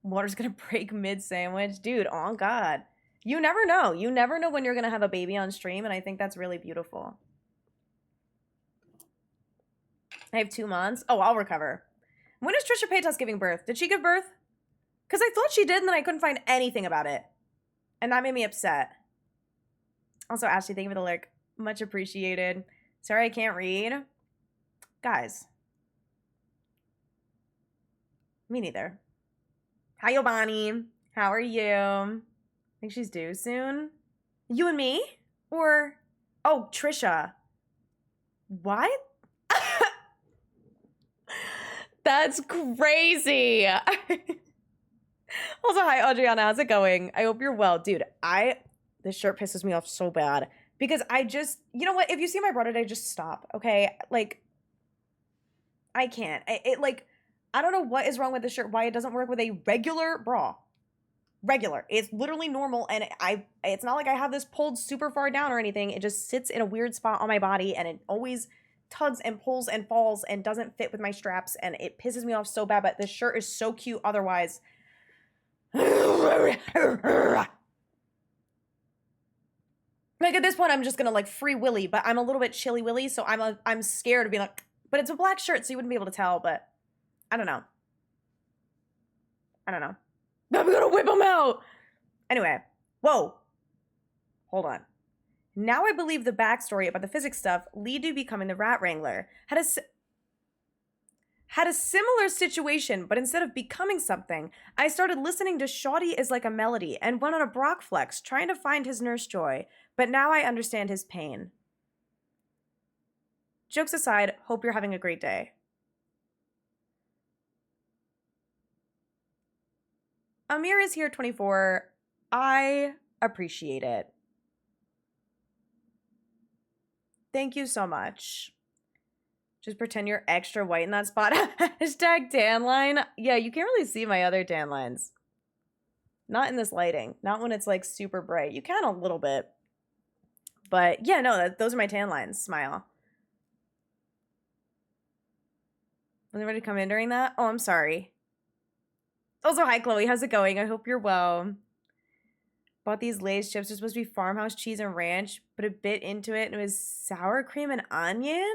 Water's gonna break mid-sandwich. Dude, oh God. You never know. You never know when you're gonna have a baby on stream, and I think that's really beautiful. I have 2 months. Oh, I'll recover. When is Trisha Paytas giving birth? Did she give birth? Because I thought she did, and then I couldn't find anything about it. And that made me upset. Also, Ashley, thank you for the lyric. Much appreciated. Sorry I can't read. Guys. Me neither. Hi, Yobani. How are you? I think she's due soon. You and me? Or, oh, Trisha. What? That's crazy. Also, hi, Adriana. How's it going? I hope you're well. Dude, this shirt pisses me off so bad. Because I just, you know what? If you see my bra today, just stop, okay? Like, I can't. I don't know what is wrong with this shirt, why it doesn't work with a regular bra. Regular. It's literally normal, and it's not like I have this pulled super far down or anything. It just sits in a weird spot on my body, and it always tugs and pulls and falls and doesn't fit with my straps, and it pisses me off so bad, but this shirt is so cute otherwise. Like, at this point, I'm just gonna, like, free willy, but I'm a little bit chilly willy, so I'm scared of being like, but it's a black shirt, so you wouldn't be able to tell, but I don't know. I'm gonna whip him out. Anyway, whoa. Hold on. Now I believe the backstory about the physics stuff lead to becoming the Rat Wrangler. Had a similar situation, but instead of becoming something, I started listening to Shoddy is Like a Melody and went on a Brock flex trying to find his nurse joy, but now I understand his pain. Jokes aside, hope you're having a great day. Amir is here 24. I appreciate it. Thank you so much. Just pretend you're extra white in that spot. Hashtag tan line. Yeah, you can't really see my other tan lines. Not in this lighting. Not when it's like super bright. You can a little bit. But yeah, no, those are my tan lines. Smile. Was anybody come in during that? Oh, I'm sorry. Also, hi, Chloe. How's it going? I hope you're well. Bought these Lay's chips. They're supposed to be farmhouse cheese and ranch. Put a bit into it, and it was sour cream and onion?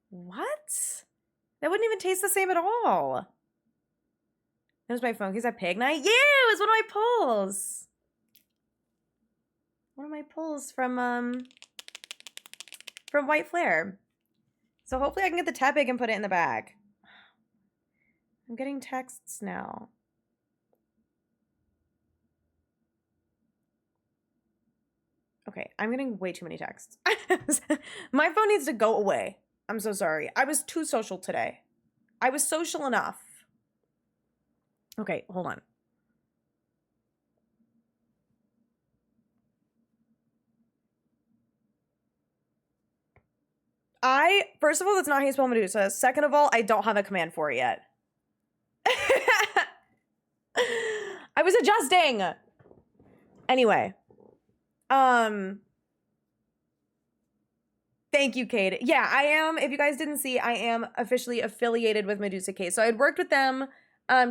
What? That wouldn't even taste the same at all. There's my phone case at Pig Night. Yeah, it was one of my pulls. One of my pulls from White Flare. So hopefully I can get the Tepig and put it in the bag. I'm getting texts now. Okay, I'm getting way too many texts. My phone needs to go away. I'm so sorry. I was too social today. I was social enough. Okay, hold on. First of all, that's not how you spell Medusa. Second of all, I don't have a command for it yet. I was adjusting. Anyway. Thank you, Kate. Yeah, I am. If you guys didn't see, I am officially affiliated with Medusa K. So I had worked with them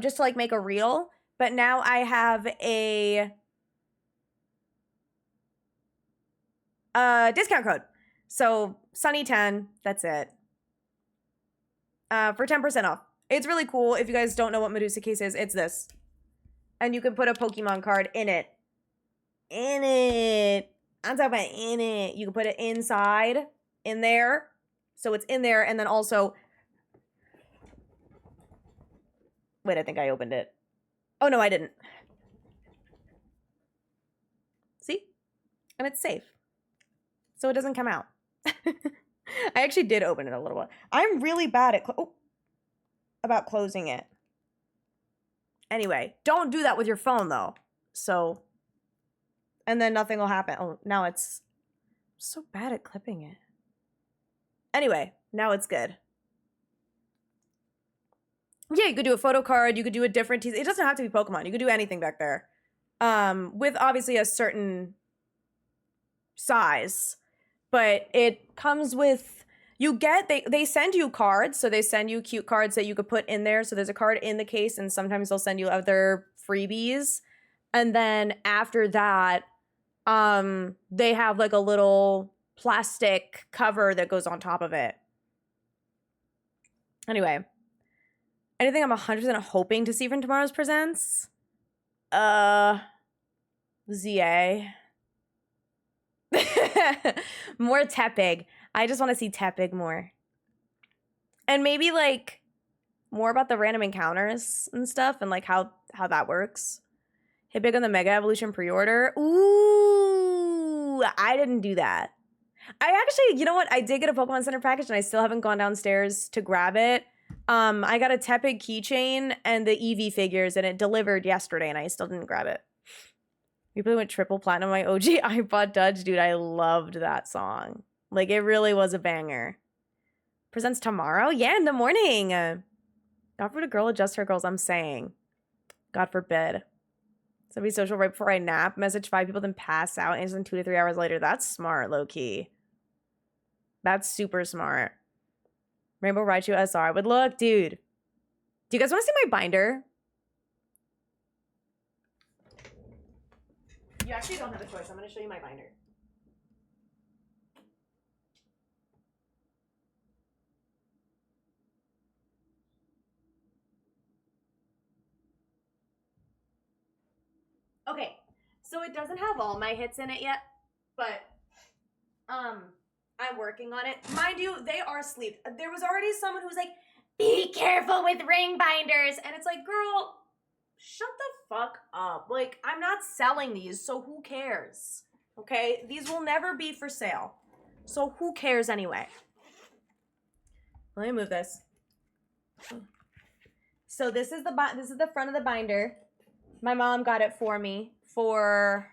just to like make a reel, but now I have a discount code. So Sunny10, that's it. For 10% off. It's really cool. If you guys don't know what Medusa Case is, it's this. And you can put a Pokemon card in it. In it. I'm talking about in it. You can put it inside, in there. So it's in there, and then also... Wait, I think I opened it. Oh, no, I didn't. See? And it's safe. So it doesn't come out. I actually did open it a little bit. I'm really bad at... about closing it. Anyway, don't do that with your phone, though. So, and then nothing will happen. Oh, now it's so bad at clipping it. Anyway, now it's good. Yeah, you could do a photo card. You could do a different teaser. It doesn't have to be Pokemon. You could do anything back there. With obviously a certain size. But it comes with, you get, they send you cards. So they send you cute cards that you could put in there. So there's a card in the case, and sometimes they'll send you other freebies. And then after that, they have like a little plastic cover that goes on top of it. Anyway, anything I'm 100% hoping to see from tomorrow's presents? ZA. More Tepig. I just want to see Tepig more. And maybe like more about the random encounters and stuff, and like how that works. Hit big on the Mega Evolution pre-order. Ooh, I didn't do that. I actually, you know what? I did get a Pokemon Center package, and I still haven't gone downstairs to grab it. I got a Tepig keychain and the Eevee figures, and it delivered yesterday, and I still didn't grab it. We really went triple platinum on my OG iPod Touch. Dude, I loved that song. Like, it really was a banger. Presents tomorrow? Yeah, in the morning. God forbid a girl adjust her girls, I'm saying. God forbid. So be social right before I nap, message 5 people, then pass out, and then 2 to 3 hours later. That's smart, low-key. That's super smart. Rainbow Raichu SR. Would look, dude. Do you guys want to see my binder? You actually don't have a choice. I'm going to show you my binder. Okay, so it doesn't have all my hits in it yet, but I'm working on it. Mind you, they are sleeved. There was already someone who was like, be careful with ring binders. And it's like, girl, shut the fuck up. Like, I'm not selling these, so who cares? Okay, these will never be for sale. So who cares anyway? Let me move this. So this is the front of the binder. My mom got it for me for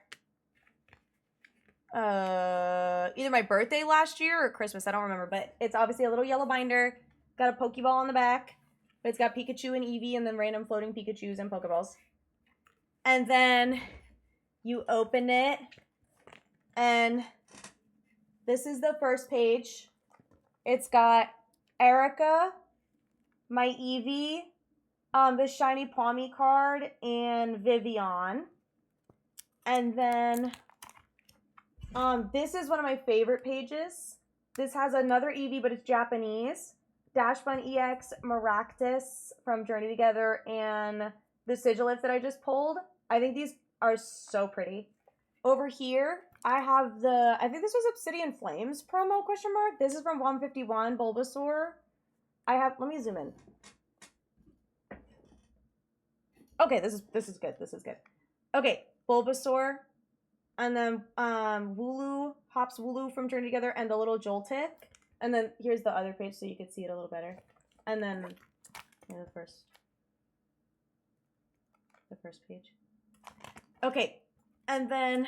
either my birthday last year or Christmas. I don't remember, but it's obviously a little yellow binder. Got a Pokeball on the back. But it's got Pikachu and Eevee and then random floating Pikachus and Pokeballs. And then you open it, and this is the first page. It's got Erica, my Eevee, the shiny Pawmi card, and Vivian. And then this is one of my favorite pages. This has another Eevee, but it's Japanese. Dash Fun EX, Maractus from Journey Together, and the Sigilif that I just pulled. I think these are so pretty. Over here, I have I think this was Obsidian Flames promo, question mark. This is from 151, Bulbasaur. let me zoom in. Okay, this is good. This is good. Okay, Bulbasaur, and then Wooloo, Hops Wooloo from Journey Together, and the little Joltik. And then here's the other page so you can see it a little better. And then the first page. Okay, and then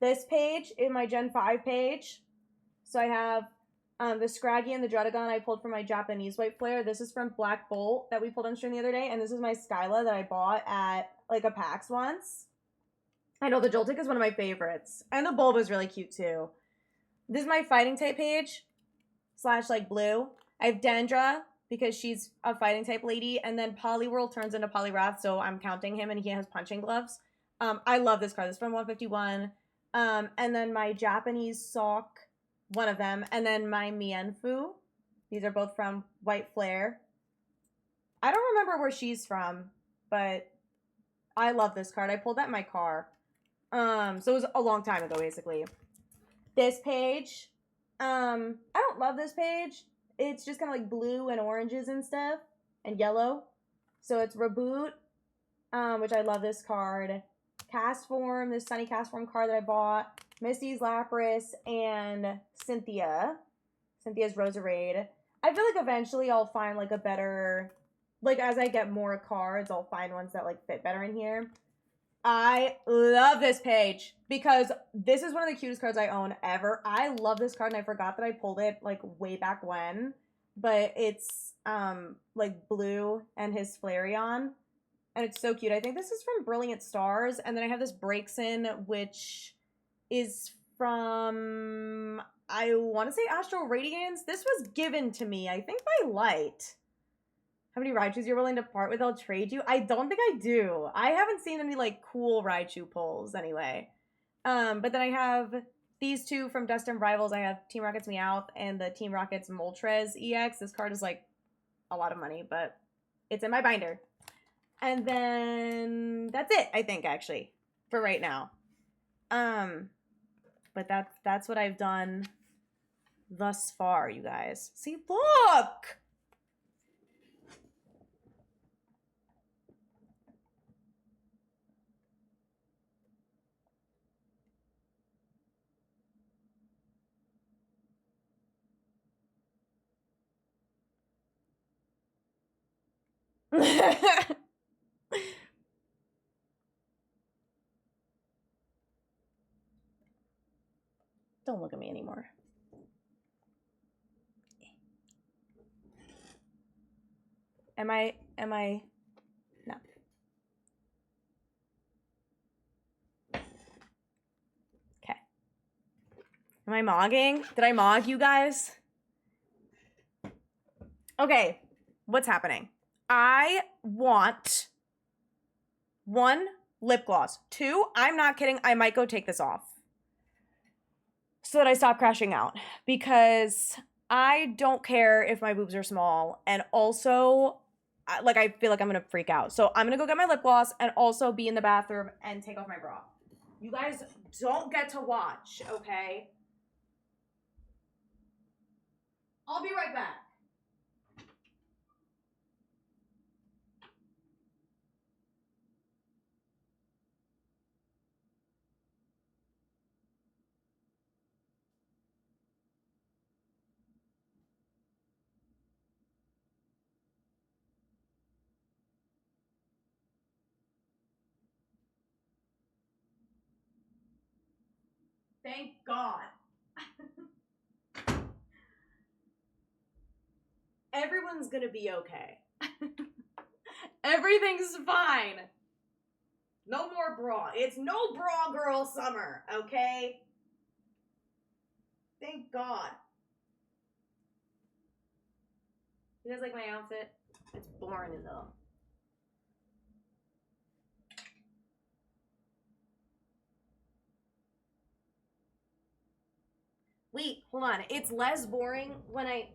this page is my Gen 5 page. So I have the Scraggy and the Druddigon I pulled from my Japanese White Flare. This is from Black Bolt that we pulled on stream the other day. And this is my Skyla that I bought at like a PAX once. I know the Joltik is one of my favorites. And the Bulb is really cute too. This is my fighting type page / like blue. I have Dendra because she's a fighting type lady. And then Poliwhirl turns into Poliwrath, so I'm counting him and he has punching gloves. I love this card. This is from 151. And then my Japanese Sock, one of them. And then my Mienfoo. These are both from White Flare. I don't remember where she's from, but I love this card. I pulled that in my car. So it was a long time ago, basically. This page, I don't love this page. It's just kind of like blue and oranges and stuff, and yellow. So it's Reboot, which I love this card. Castform, this Sunny Castform card that I bought. Misty's Lapras, and Cynthia. Cynthia's Roserade. I feel like eventually I'll find like a better like, as I get more cards, I'll find ones that, like, fit better in here. I love this page because this is one of the cutest cards I own ever. I love this card, and I forgot that I pulled it, like, way back when. But it's, like, blue and his Flareon. And it's so cute. I think this is from Brilliant Stars. And then I have this Breaks In, which is from, I want to say Astral Radiance. This was given to me, I think, by Light. How many Raichus you're willing to part with? I'll trade you. I don't think I do. I haven't seen any, like, cool Raichu pulls anyway. But then I have these two from Destined Rivals. I have Team Rocket's Meowth and the Team Rocket's Moltres EX. This card is, like, a lot of money, but it's in my binder. And then that's it, I think, actually, for right now. But that's what I've done thus far, you guys. See, look! Don't look at me anymore. Am I, no. Okay. Am I mogging? Did I mog you guys? Okay, what's happening? I want 1, lip gloss. 2, I'm not kidding, I might go take this off so that I stop crashing out, because I don't care if my boobs are small, and also, like, I feel like I'm gonna freak out. So I'm gonna go get my lip gloss and also be in the bathroom and take off my bra. You guys don't get to watch, okay? I'll be right back. Thank God. Everyone's gonna be okay. Everything's fine. No more bra. It's no bra girl summer, okay? Thank God. You guys like my outfit? It's boring though. Wait, hold on. It's less boring when I...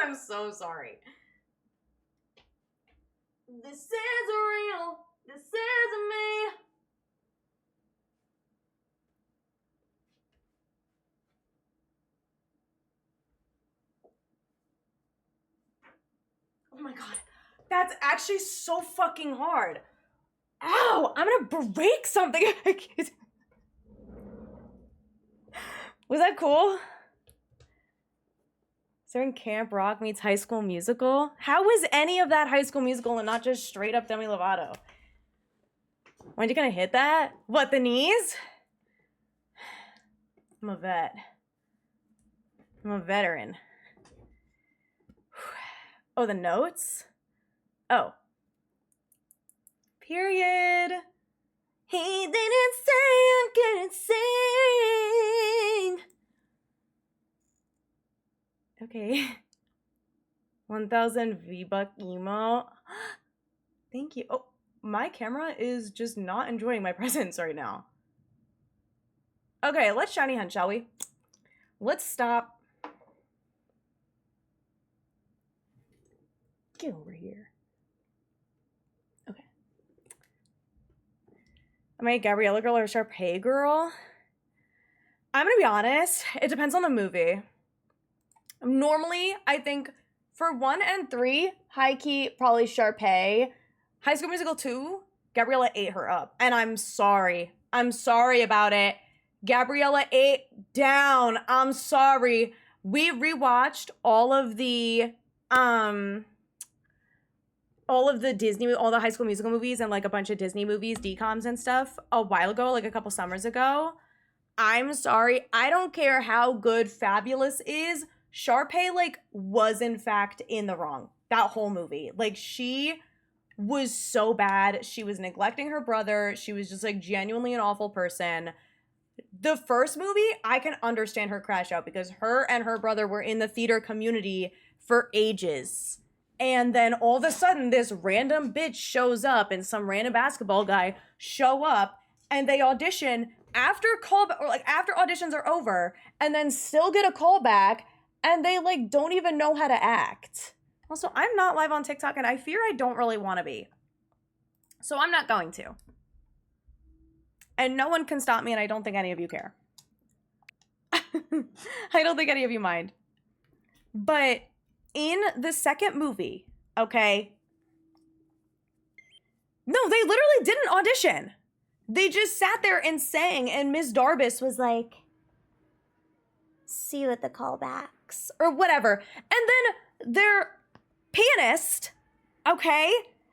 I'm so sorry. This is real. This is me. Oh my God. That's actually so fucking hard. Ow! I'm gonna break something. Was that cool? Certain Camp Rock meets High School Musical? How was any of that High School Musical and not just straight up Demi Lovato? When you gonna hit that? What, the knees? I'm a vet. I'm a veteran. Oh, the notes? Oh. Period. He didn't say I couldn't sing. Okay. 1000 V-Buck emo. Thank you. Oh, my camera is just not enjoying my presence right now. Okay, let's shiny hunt, shall we? Let's stop. Get over here. Okay. Am I a Gabriella girl or a Sharpay girl? I'm gonna be honest, it depends on the movie. Normally, I think for 1 and 3, high key, probably Sharpay. High School Musical 2, Gabriella ate her up. And I'm sorry. I'm sorry about it. Gabriella ate down. I'm sorry. We rewatched all of the Disney, all the High School Musical movies and like a bunch of Disney movies, DComs and stuff a while ago, like a couple summers ago. I'm sorry. I don't care how good Fabulous is. Sharpay, like, was in fact in the wrong. That whole movie. Like, she was so bad. She was neglecting her brother. She was just, like, genuinely an awful person. The first movie, I can understand her crash out because her and her brother were in the theater community for ages. And then all of a sudden, this random bitch shows up and some random basketball guy show up and they audition after after auditions are over and then still get a call back and they like don't even know how to act. Also, I'm not live on TikTok and I fear I don't really want to be. So I'm not going to. And no one can stop me and I don't think any of you care. I don't think any of you mind. But in the second movie, okay? No, they literally didn't audition. They just sat there and sang and Ms. Darbus was like, see you at the callbacks or whatever. And then their pianist, okay,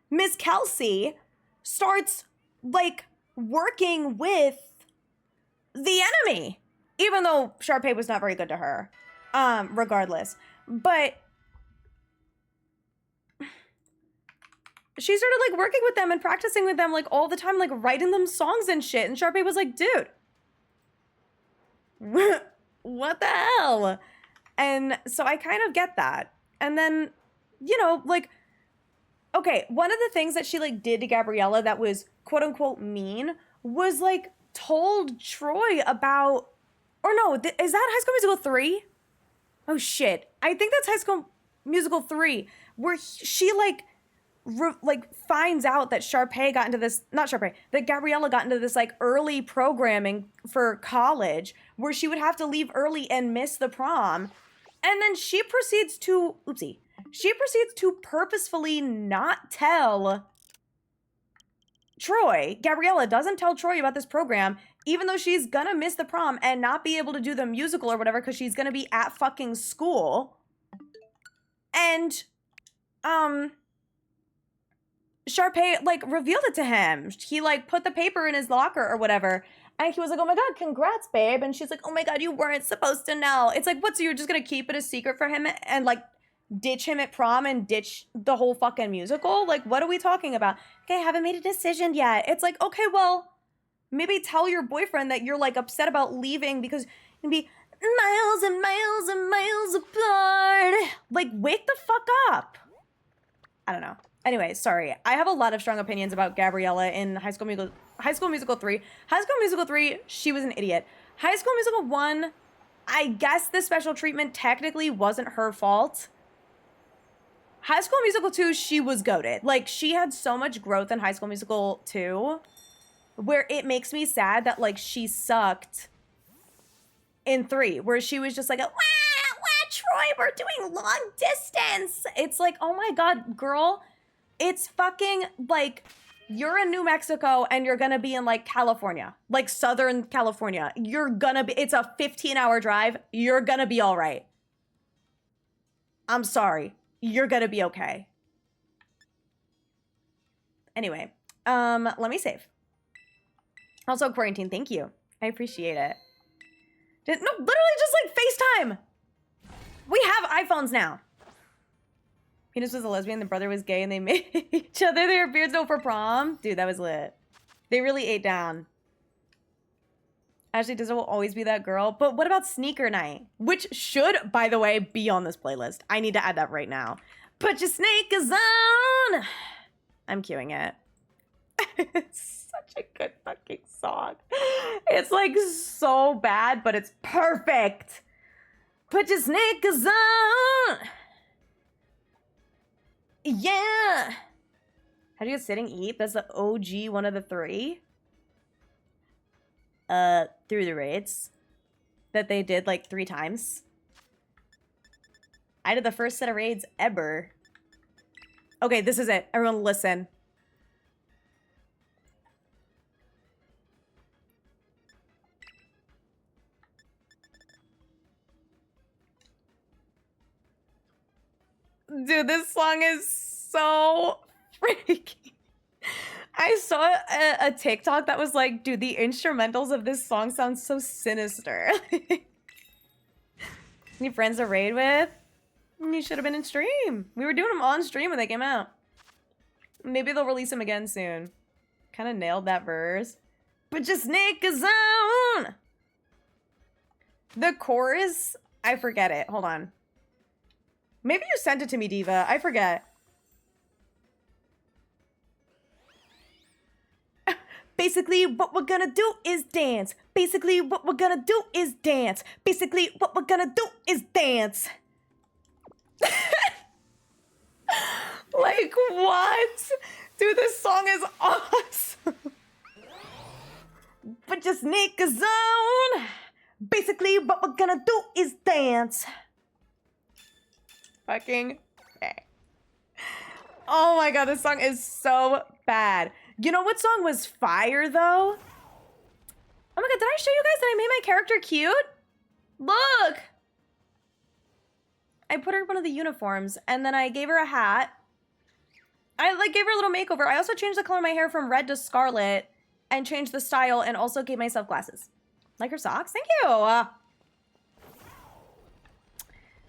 Miss Kelsey, starts like working with the enemy, even though Sharpay was not very good to her, regardless. But she started like working with them and practicing with them like all the time, like writing them songs and shit. And Sharpay was like, dude, what the hell? And so I kind of get that. And then, you know, like, okay, one of the things that she like did to Gabriella that was quote unquote mean was like told Troy about, or no, is that High School Musical 3? Oh shit. I think that's High School Musical 3, where she like finds out that Sharpay got into this, not Sharpay, that Gabriella got into this like early programming for college where she would have to leave early and miss the prom. And then she proceeds to purposefully not tell Troy. Gabriella doesn't tell Troy about this program, even though she's gonna miss the prom and not be able to do the musical or whatever because she's gonna be at fucking school. And, Sharpay, like, revealed it to him. He, like, put the paper in his locker or whatever. And he was like, oh my God, congrats, babe. And she's like, oh my God, you weren't supposed to know. It's like, what, so you're just gonna keep it a secret for him and, like, ditch him at prom and ditch the whole fucking musical? Like, what are we talking about? Okay, I haven't made a decision yet. It's like, okay, well, maybe tell your boyfriend that you're, like, upset about leaving because you'd be miles and miles and miles apart. Like, wake the fuck up. I don't know. Anyway, sorry. I have a lot of strong opinions about Gabriella in High School Musical 3. High School Musical 3, she was an idiot. High School Musical 1, I guess the special treatment technically wasn't her fault. High School Musical 2, she was goated. Like, she had so much growth in High School Musical 2 where it makes me sad that, like, she sucked in 3, where she was just like, wah, Troy, we're doing long distance. It's like, oh my God, girl. It's fucking, like, you're in New Mexico and you're gonna be in, like, California. Like, Southern California. You're gonna be, it's a 15-hour drive. You're gonna be all right. I'm sorry. You're gonna be okay. Anyway, let me save. Also, quarantine, thank you. I appreciate it. No, literally just, like, FaceTime. We have iPhones now. Penis was a lesbian, the brother was gay, and they made each other their beards out for prom. Dude, that was lit. They really ate down. Ashley Dizzle will always be that girl. But what about Sneaker Night? Which should, by the way, be on this playlist. I need to add that right now. Put your sneakers on. I'm queuing it. It's such a good fucking song. It's like so bad, but it's perfect. Put your sneakers on. Yeah. How do you sitting eat? That's the OG one of the 3. Through the raids. that they did like 3 times. I did the first set of raids ever. Okay, this is it. Everyone listen. Dude, this song is so freaky. I saw a TikTok that was like, dude, the instrumentals of this song sound so sinister. Any friends to raid with? You should have been in stream. We were doing them on stream when they came out. Maybe they'll release them again soon. Kind of nailed that verse. But just sneak a zone. The chorus, I forget it. Hold on. Maybe you sent it to me, Diva. I forget. Basically, what we're gonna do is dance. Basically, what we're gonna do is dance. Basically, what we're gonna do is dance. Like, what? Dude, this song is awesome. But just sneak a zone. Basically, what we're gonna do is dance. Fucking okay. Oh my god, this song is so bad. You know what song was fire, though? Oh my god, did I show you guys that I made my character cute? Look! I put her in one of the uniforms, and then I gave her a hat. I, like, gave her a little makeover. I also changed the color of my hair from red to scarlet, and changed the style, and also gave myself glasses. Like her socks? Thank you!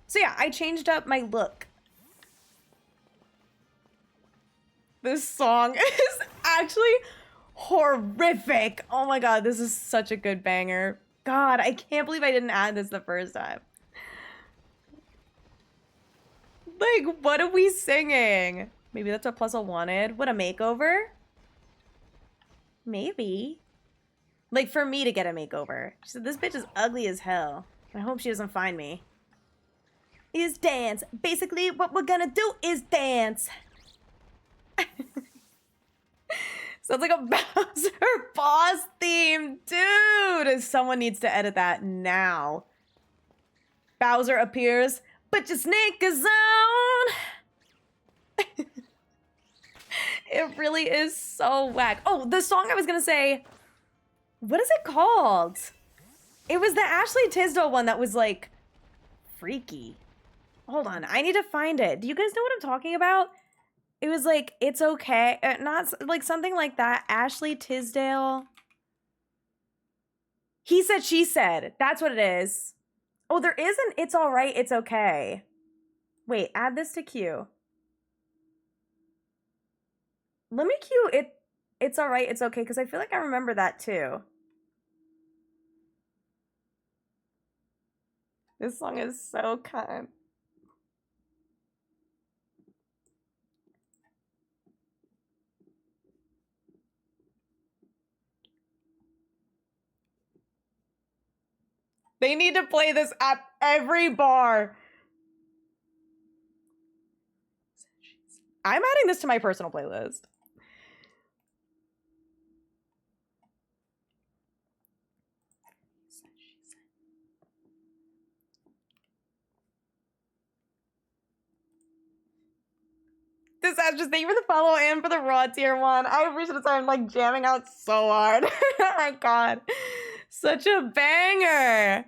So yeah, I changed up my look. This song is actually horrific. Oh my god, this is such a good banger. God, I can't believe I didn't add this the first time. Like, what are we singing? Maybe that's what Puzzle wanted. What, a makeover? Maybe. Like, for me to get a makeover. She said, this bitch is ugly as hell. I hope she doesn't find me. Is dance. Basically, what we're gonna do is dance. Sounds like a Bowser boss theme, dude. Someone needs to edit that now. Bowser appears, but just sneak a zone. It really is so whack. Oh, the song I was gonna say, what is it called? It was the Ashley Tisdale one that was like freaky. Hold on, I need to find it. Do you guys know what I'm talking about? It was like, it's okay. Not like something like that. Ashley Tisdale. He said, she said. That's what it is. Oh, there isn't. It's all right. It's okay. Wait, add this to queue. Let me queue it. It's all right. It's okay. Because I feel like I remember that too. This song is so kind. They need to play this at every bar. I'm adding this to my personal playlist. This is just thank you for the follow and for the raw tier 1. I appreciate it. I'm like jamming out so hard. Oh my god. Such a banger.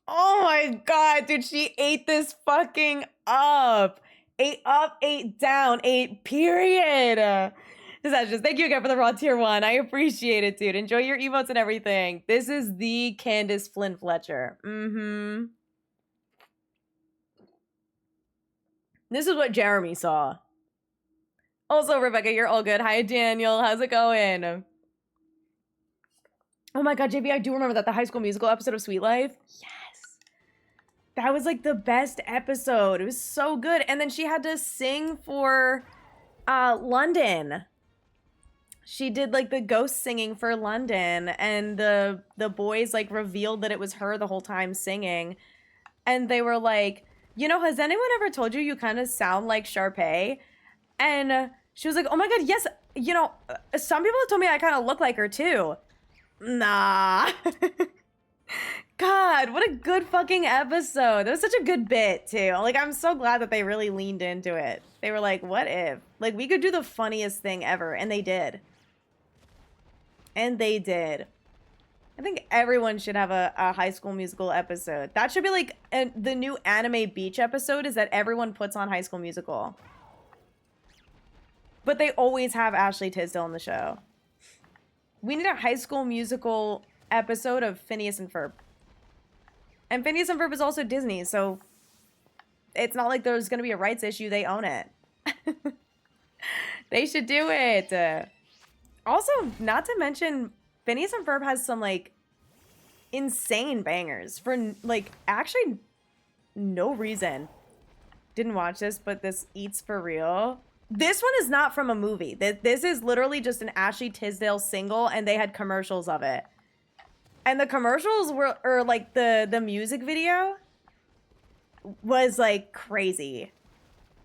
Oh my god, dude, she ate this fucking up. 8 up, 8 down, 8 period. Just thank you again for the raw tier 1. I appreciate it, dude. Enjoy your emotes and everything. This is the Candace Flynn Fletcher. Mm-hmm. This is what Jeremy saw. Also, Rebecca, you're all good. Hi, Daniel. How's it going? Oh my god, JB, I do remember that. The High School Musical episode of Sweet Life. Yes. That was like the best episode. It was so good. And then she had to sing for London. She did like the ghost singing for London. And the boys like revealed that it was her the whole time singing. And they were like, you know, has anyone ever told you you kind of sound like Sharpay? And she was like, oh my god, yes, you know, some people have told me I kind of look like her too. Nah. God, what a good fucking episode. That was such a good bit too. Like, I'm so glad that they really leaned into it. They were like, what if? Like, we could do the funniest thing ever. And they did. And they did. I think everyone should have a High School Musical episode. That should be like the new anime beach episode, is that everyone puts on High School Musical. But they always have Ashley Tisdale in the show. We need a High School Musical episode of Phineas and Ferb. And Phineas and Ferb is also Disney, so it's not like there's going to be a rights issue. They own it. They should do it. Also, not to mention, Phineas and Ferb has some, like, insane bangers for, like, actually no reason. Didn't watch this, but this Eats for Real. This one is not from a movie. This is literally just an Ashley Tisdale single, and they had commercials of it. And the commercials were, or like the music video was like crazy.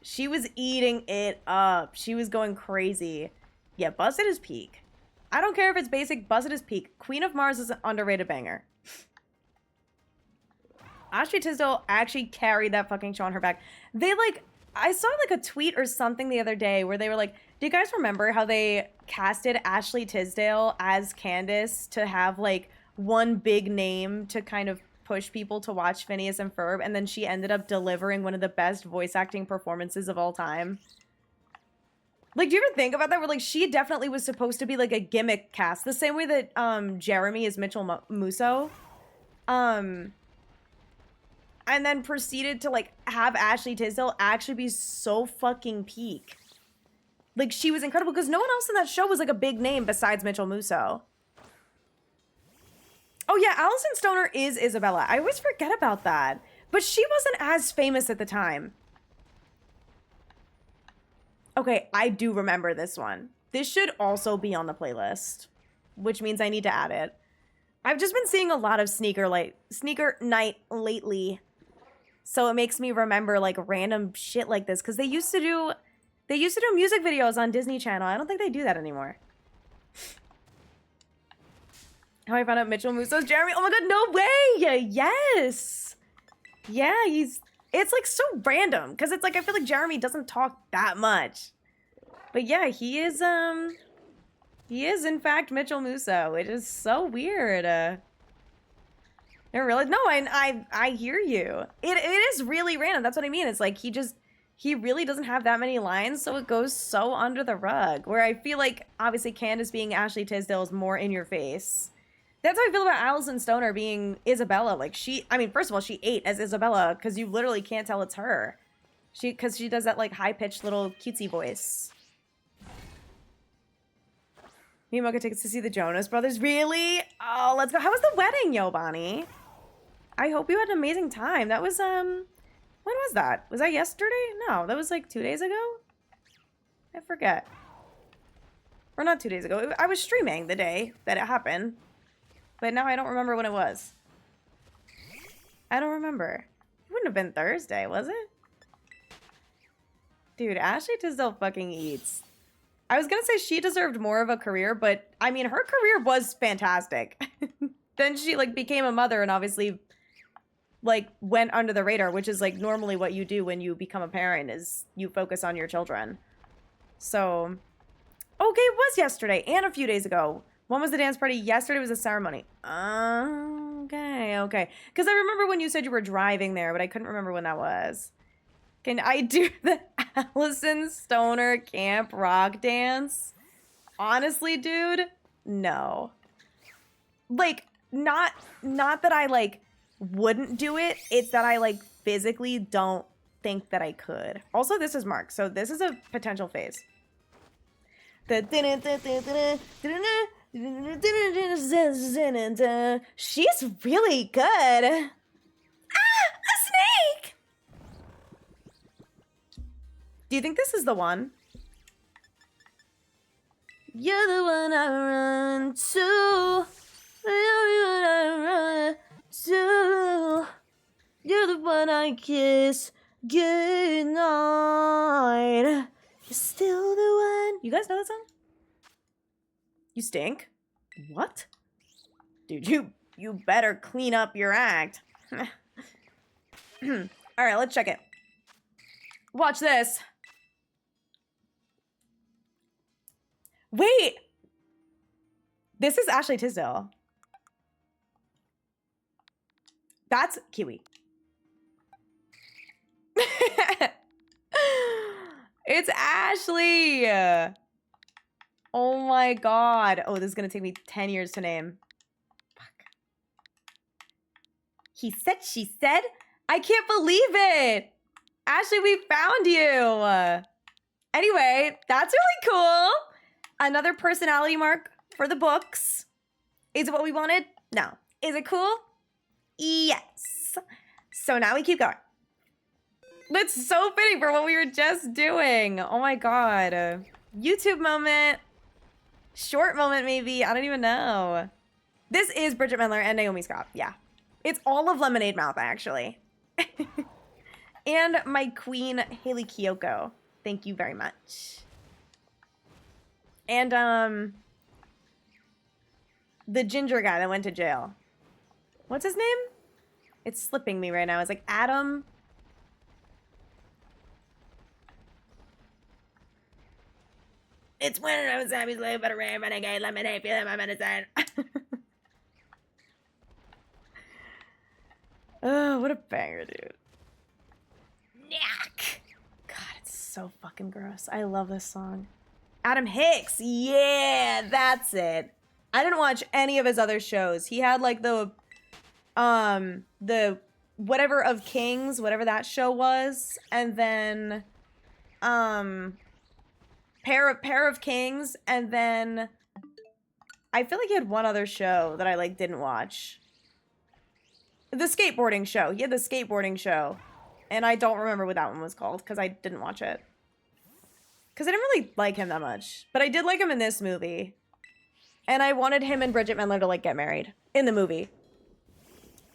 She was eating it up. She was going crazy. Yeah, Buzz at his peak. I don't care if it's basic, Buzz at his peak. Queen of Mars is an underrated banger. Ashley Tisdale actually carried that fucking show on her back. They like, I saw like a tweet or something the other day where they were like, do you guys remember how they casted Ashley Tisdale as Candace to have like one big name to kind of push people to watch Phineas and Ferb, and then she ended up delivering one of the best voice acting performances of all time? Like, do you ever think about that? Where like she definitely was supposed to be like a gimmick cast, the same way that Jeremy is Mitchell Musso, and then proceeded to like have Ashley Tisdale actually be so fucking peak. Like, she was incredible because no one else in that show was like a big name besides Mitchell Musso. Oh yeah, Allison Stoner is Isabella. I always forget about that. But she wasn't as famous at the time. Okay, I do remember this one. This should also be on the playlist, which means I need to add it. I've just been seeing a lot of sneaker night lately. So it makes me remember like random shit like this, because they used to do music videos on Disney Channel. I don't think they do that anymore. How I found out Mitchell Musso's Jeremy. Oh my god, no way! Yes! Yeah, it's like so random, because it's like I feel like Jeremy doesn't talk that much. But yeah, he is in fact Mitchell Musso. It is so weird. I realized, no, I hear you. It is really random. That's what I mean. It's like he really doesn't have that many lines, so it goes so under the rug. Where I feel like obviously Candace being Ashley Tisdale is more in your face. That's how I feel about Allison Stoner being Isabella. Like, first of all, she ate as Isabella because you literally can't tell it's her. Because she does that, like, high-pitched little cutesy voice. Me and Mocha tickets to see the Jonas Brothers. Really? Oh, let's go. How was the wedding, Yo Bonnie? I hope you had an amazing time. That was, when was that? Was that yesterday? No, that was, like, 2 days ago? I forget. Or not 2 days ago. I was streaming the day that it happened. But now I don't remember when it was. I don't remember. It wouldn't have been Thursday, was it? Dude, Ashley Tisdale fucking eats. I was gonna say she deserved more of a career, but I mean, her career was fantastic. Then she like became a mother and obviously like went under the radar, which is like normally what you do when you become a parent, is you focus on your children. So, okay, it was yesterday and a few days ago. When was the dance party? Yesterday was a ceremony. Okay. Because I remember when you said you were driving there, but I couldn't remember when that was. Can I do the Allison Stoner Camp Rock dance? Honestly, dude, no. Like, not that I, like, wouldn't do it. It's that I, like, physically don't think that I could. Also, this is Mark, so this is a potential phase. She's really good. Ah, a snake! Do you think this is the one? You're the one I run to. You're the one I run to. You're the one I kiss goodnight. You're still the one. You guys know that song? You stink? What? Dude, you better clean up your act. All right, let's check it. Watch this. Wait. This is Ashley Tisdale. That's Kiwi. It's Ashley. Oh my god. Oh, this is gonna take me 10 years to name. Fuck. He said, she said? I can't believe it. Ashley, we found you. Anyway, that's really cool. Another personality mark for the books. Is it what we wanted? No. Is it cool? Yes. So now we keep going. That's so fitting for what we were just doing. Oh my god. YouTube moment. Short moment, maybe. I don't even know. This is Bridget Mendler and Naomi Scott. Yeah. It's all of Lemonade Mouth, actually. And my queen, Haley Kiyoko. Thank you very much. And, the ginger guy that went to jail. What's his name? It's slipping me right now. It's like Adam. It's when I was happy, slave, but a rare renegade, lemonade, feeling my medicine. Oh, what a banger, dude. Yuck. God, it's so fucking gross. I love this song. Adam Hicks. Yeah, that's it. I didn't watch any of his other shows. He had like the whatever of Kings, whatever that show was, and then Pair of Kings, and then I feel like he had one other show that I like didn't watch. The skateboarding show. He had the skateboarding show. And I don't remember what that one was called because I didn't watch it. Because I didn't really like him that much. But I did like him in this movie. And I wanted him and Bridget Mendler to like get married in the movie.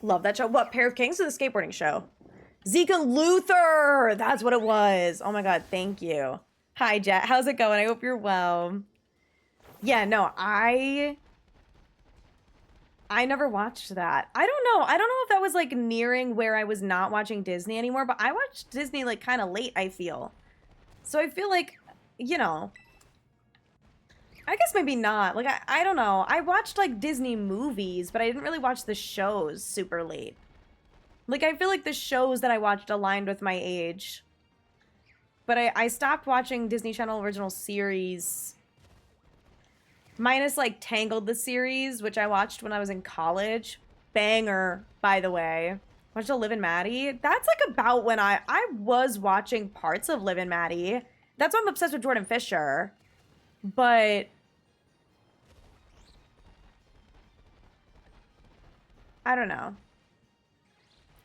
Love that show. What, Pair of Kings or the skateboarding show? Zeke and Luther! That's what it was. Oh my god, thank you. Hi, Jet. How's it going? I hope you're well. Yeah, no, I never watched that. I don't know. I don't know if that was like nearing where I was not watching Disney anymore, but I watched Disney like kind of late, I feel. So I feel like, you know, I guess maybe not. Like, I don't know. I watched like Disney movies, but I didn't really watch the shows super late. Like, I feel like the shows that I watched aligned with my age. But I stopped watching Disney Channel original series. Minus, like, Tangled the series, which I watched when I was in college. Banger, by the way. Watched Liv and Maddie. That's, like, about when I was watching parts of Liv and Maddie. That's why I'm obsessed with Jordan Fisher. But I don't know.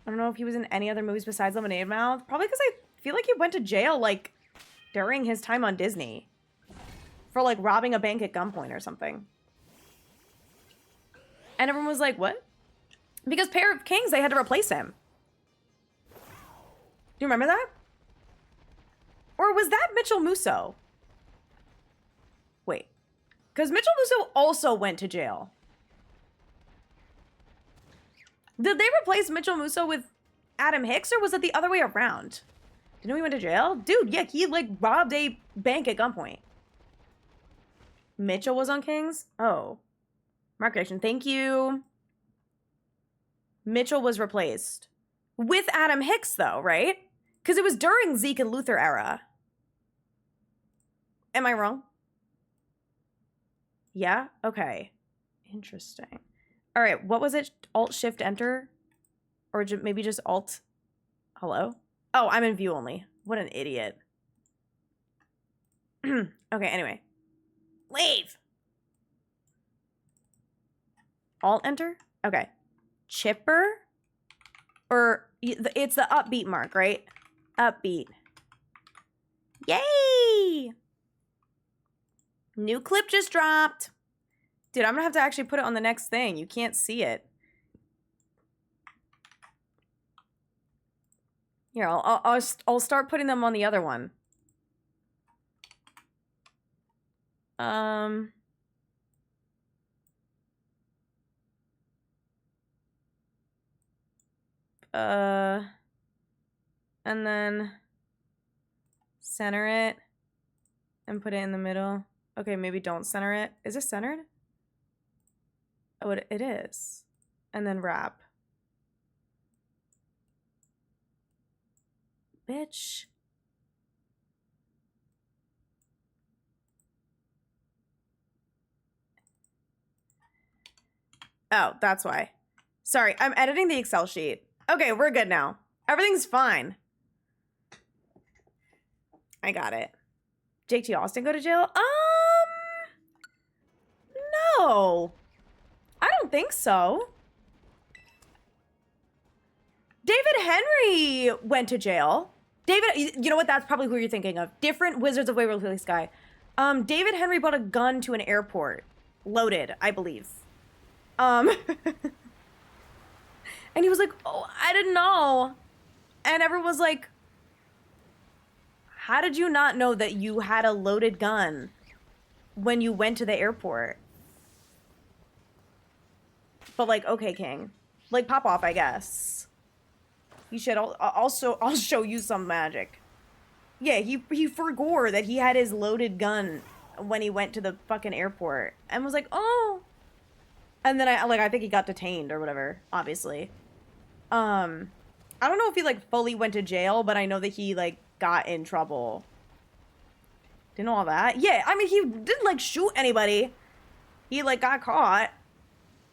I don't know if he was in any other movies besides Lemonade Mouth. Probably because I feel like he went to jail, like, during his time on Disney. For, like, robbing a bank at gunpoint or something. And everyone was like, what? Because Pair of Kings, they had to replace him. Do you remember that? Or was that Mitchell Musso? Wait. Because Mitchell Musso also went to jail. Did they replace Mitchell Musso with Adam Hicks, or was it the other way around? Did you know he went to jail? Dude, yeah, he, like, robbed a bank at gunpoint. Mitchell was on Kings? Oh. Mark prediction. Thank you. Mitchell was replaced. With Adam Hicks, though, right? Because it was during Zeke and Luther era. Am I wrong? Yeah? Okay. Interesting. All right, what was it? Alt-Shift-Enter? Or maybe just Alt... Hello? Oh, I'm in view only. What an idiot. Okay, anyway. Leave! Alt-Enter? Okay. Chipper? Or... It's the upbeat mark, right? Upbeat. Yay! New clip just dropped. Dude, I'm gonna have to actually put it on the next thing. You can't see it. Here, I'll start putting them on the other one. And then center it and put it in the middle. Okay, maybe don't center it. Is it centered? Oh, it is. And then wrap. Bitch. Oh, that's why. Sorry, I'm editing the Excel sheet. Okay, we're good now. Everything's fine. I got it. Jake T. Austin go to jail? No. I don't think so. David Henry went to jail. David, you know what? That's probably who you're thinking of. Different Wizards of Waverly Place guy. David Henry brought a gun to an airport. Loaded, I believe. And he was like, oh, I didn't know. And everyone was like, how did you not know that you had a loaded gun when you went to the airport? But like, okay, King. Like, pop off, I guess. You should also, I'll show you some magic. Yeah, he forgot that he had his loaded gun when he went to the fucking airport. And was like, oh. And then I think he got detained or whatever, obviously. I don't know if he, like, fully went to jail, but I know that he, like, got in trouble. Didn't know all that? Yeah, I mean, he didn't, like, shoot anybody. He, like, got caught.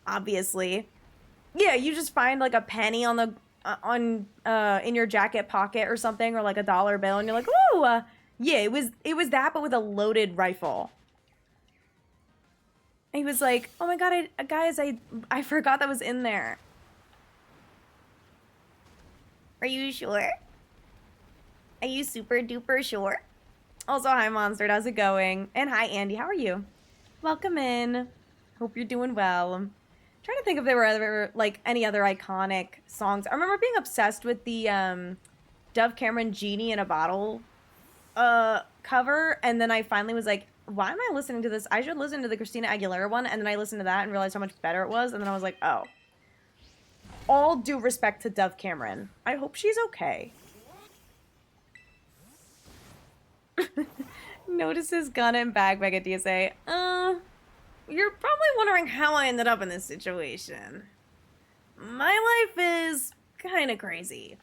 Obviously. Yeah, you just find, like, a penny on the, in your jacket pocket or something, or, like, a dollar bill, and you're like, ooh! Yeah, it was that, but with a loaded rifle. And he was like, oh my god, guys, I forgot that was in there. Are you sure? Are you super duper sure? Also, hi Monster, how's it going? And hi Andy, how are you? Welcome in. Hope you're doing well. I'm trying to think if there were ever, like, any other iconic songs. I remember being obsessed with the Dove Cameron Genie in a Bottle cover, and then I finally was like, why am I listening to this? I should listen to the Christina Aguilera one, and then I listened to that and realized how much better it was, and then I was like, oh. All due respect to Dove Cameron. I hope she's okay. Notices gun and bag at DSA. You're probably wondering how I ended up in this situation. My life is kind of crazy.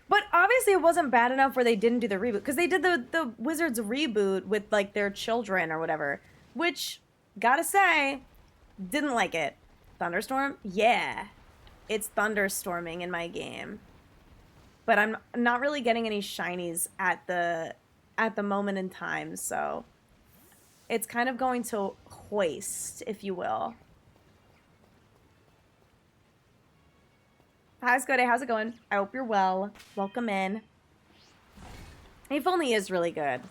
But obviously it wasn't bad enough where they didn't do the reboot. Because they did the Wizards reboot with, like, their children or whatever. Which, gotta say, didn't like it. Thunderstorm? Yeah. It's thunderstorming in my game. But I'm not really getting any shinies at the moment in time, so it's kind of going to hoist, if you will. Hi, Scotty. How's it going? I hope you're well. Welcome in. If Only is really good.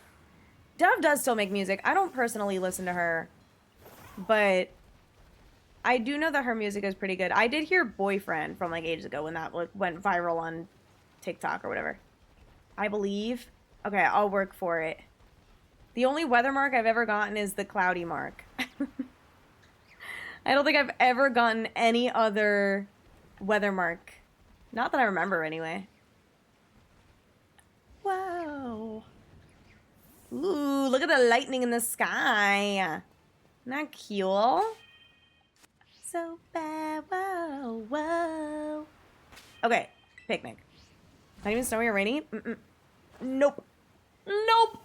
Dove does still make music. I don't personally listen to her, but I do know that her music is pretty good. I did hear Boyfriend from, like, ages ago when that went viral on TikTok or whatever. I believe. Okay, I'll work for it. The only weather mark I've ever gotten is the cloudy mark. I don't think I've ever gotten any other weather mark. Not that I remember, anyway. Wow. Ooh, look at the lightning in the sky. Isn't that cool? So bad, whoa, whoa. Okay, picnic. Not even snowy or rainy? Nope. Nope.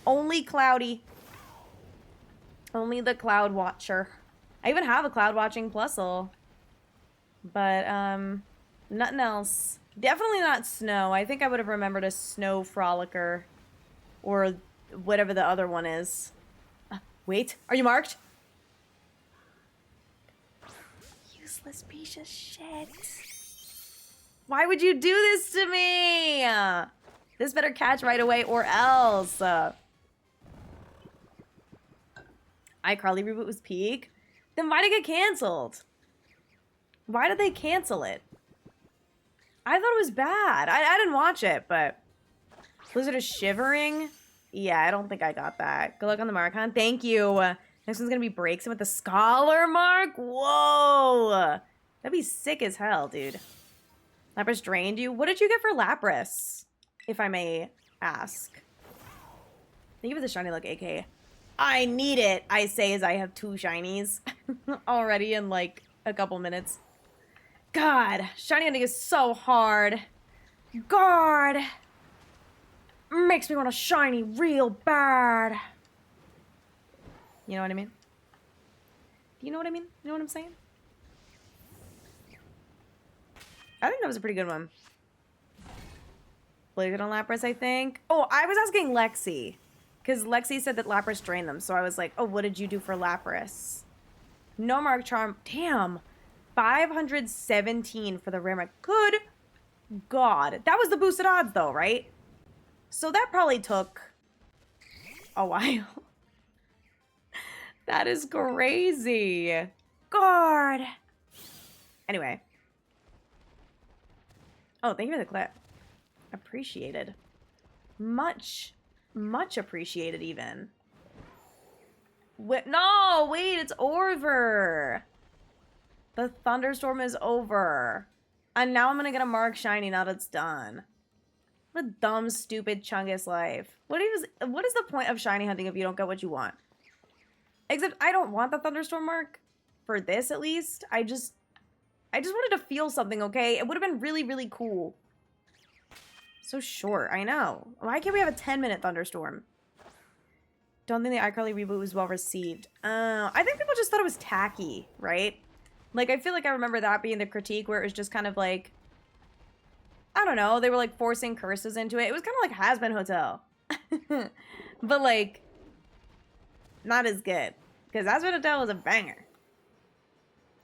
Only cloudy. Only the cloud watcher. I even have a cloud watching plusle. But, nothing else. Definitely not snow. I think I would have remembered a snow frolicker. Or whatever the other one is. Wait, are you marked? Useless piece of shit. Why would you do this to me? This better catch right away or else. iCarly reboot was peak. Then why did it get canceled? Why did they cancel it? I thought it was bad. I didn't watch it, but Blizzard is shivering. Yeah, I don't think I got that. Good luck on the Marcon. Thank you. Next one's gonna be Breaks with the Scholar Mark. Whoa. That'd be sick as hell, dude. Lapras drained you? What did you get for Lapras? If I may ask. Thank you for the shiny look, AK. I need it, I say as I have 2 shinies already in like a couple minutes. God, shiny hunting is so hard. God. Makes me want a shiny real bad. You know what I mean? Do you know what I mean? You know what I'm saying? I think that was a pretty good one. Blaze on Lapras, I think. Oh, I was asking Lexi. Because Lexi said that Lapras drained them. So I was like, oh, what did you do for Lapras? No Mark Charm. Damn. 517 for the rare mark. Good God. That was the boosted odds, though, right? So that probably took a while. That is crazy. God. Anyway. Oh, thank you for the clip. Appreciated. Much appreciated, even. No, wait, it's over. The thunderstorm is over. And now I'm gonna get a Mark Shiny now that it's done. What a dumb, stupid, chungus life. What is the point of shiny hunting if you don't get what you want? Except I don't want the thunderstorm mark. For this, at least. I just wanted to feel something, okay? It would have been really, really cool. So short, I know. Why can't we have a 10-minute thunderstorm? Don't think the iCarly reboot was well received. I think people just thought it was tacky, right? Like, I feel like I remember that being the critique where it was just kind of like, I don't know, they were like forcing curses into it. It was kind of like Has-Been Hotel. But like, not as good. Because Has-Been Hotel was a banger.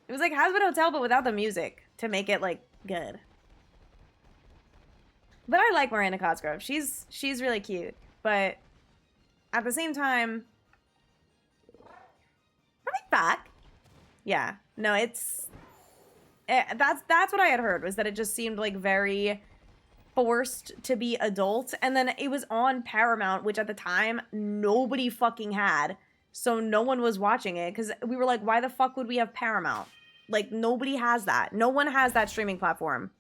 It was like Has-Been Hotel, but without the music to make it like good. But I like Miranda Cosgrove. She's really cute. But at the same time, are they back? Yeah. No, that's what I had heard, was that it just seemed like very forced to be adult. And then it was on Paramount, which at the time nobody fucking had. So no one was watching it because we were like, why the fuck would we have Paramount? Like, nobody has that. No one has that streaming platform.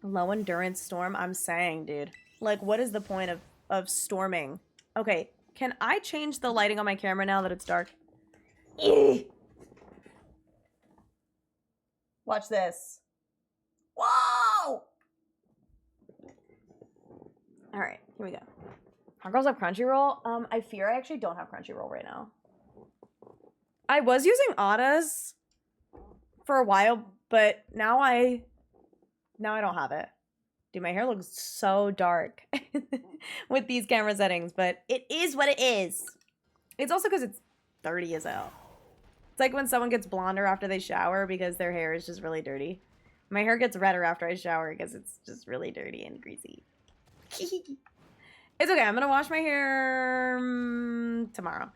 Low endurance storm, I'm saying, dude. Like, what is the point of storming? Okay, can I change the lighting on my camera now that it's dark? Eee! Watch this. Whoa! Alright, here we go. Our girls have Crunchyroll? I fear I actually don't have Crunchyroll right now. I was using Otta's for a while, but now I don't have it. Dude, my hair looks so dark with these camera settings, but it is what it is. It's also because it's 30 as hell. It's like when someone gets blonder after they shower because their hair is just really dirty. My hair gets redder after I shower because it's just really dirty and greasy. It's okay. I'm going to wash my hair tomorrow.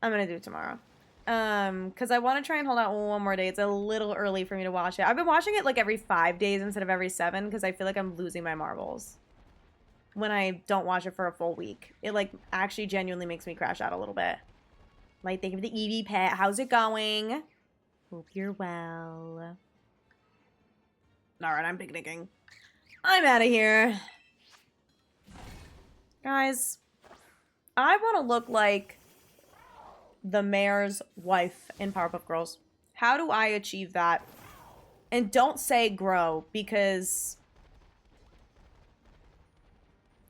I'm going to do it tomorrow. Because I want to try and hold out one more day. It's a little early for me to wash it. I've been washing it like every 5 days instead of every 7 because I feel like I'm losing my marbles when I don't wash it for a full week. It like actually genuinely makes me crash out a little bit. Like, thank you for the Eevee pet. How's it going? Hope you're well. Alright, I'm picnicking. I'm out of here. Guys, I want to look like the mayor's wife in Powerpuff Girls. How do I achieve that? And don't say grow, because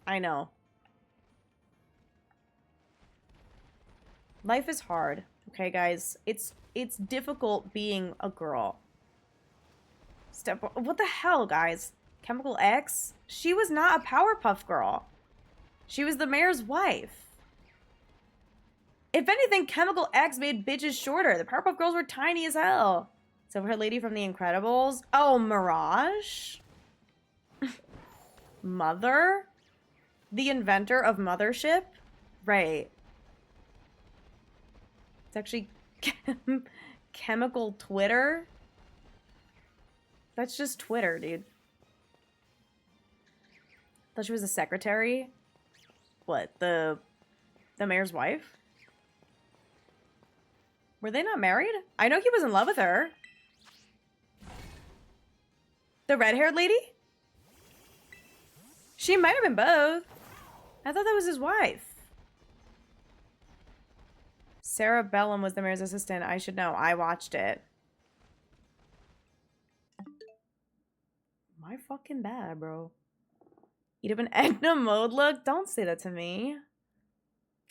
I know. Life is hard, okay, guys? It's difficult being a girl. What the hell, guys? Chemical X? She was not a Powerpuff Girl. She was the mayor's wife. If anything, Chemical X made bitches shorter. The Powerpuff Girls were tiny as hell. So her lady from The Incredibles. Oh, Mirage? Mother? The inventor of Mothership? Right. It's actually Chemical Twitter. That's just Twitter, dude. Thought she was a secretary. What, the mayor's wife? Were they not married? I know he was in love with her. The red-haired lady? She might have been both. I thought that was his wife. Sarah Bellum was the mayor's assistant. I should know. I watched it. My fucking bad, bro. Eat up an Edna mode look? Don't say that to me.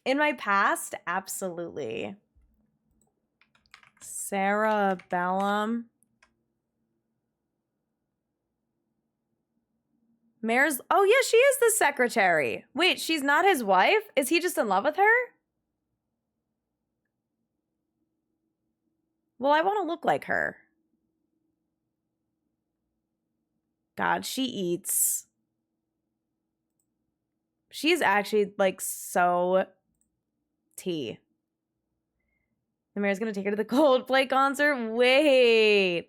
In my past, absolutely. Sarah Bellum. Mayor's... Oh, yeah, she is the secretary. Wait, she's not his wife? Is he just in love with her? Well, I want to look like her. God, she eats. She's actually, like, so tea. The mayor's gonna take her to the Coldplay concert? Wait.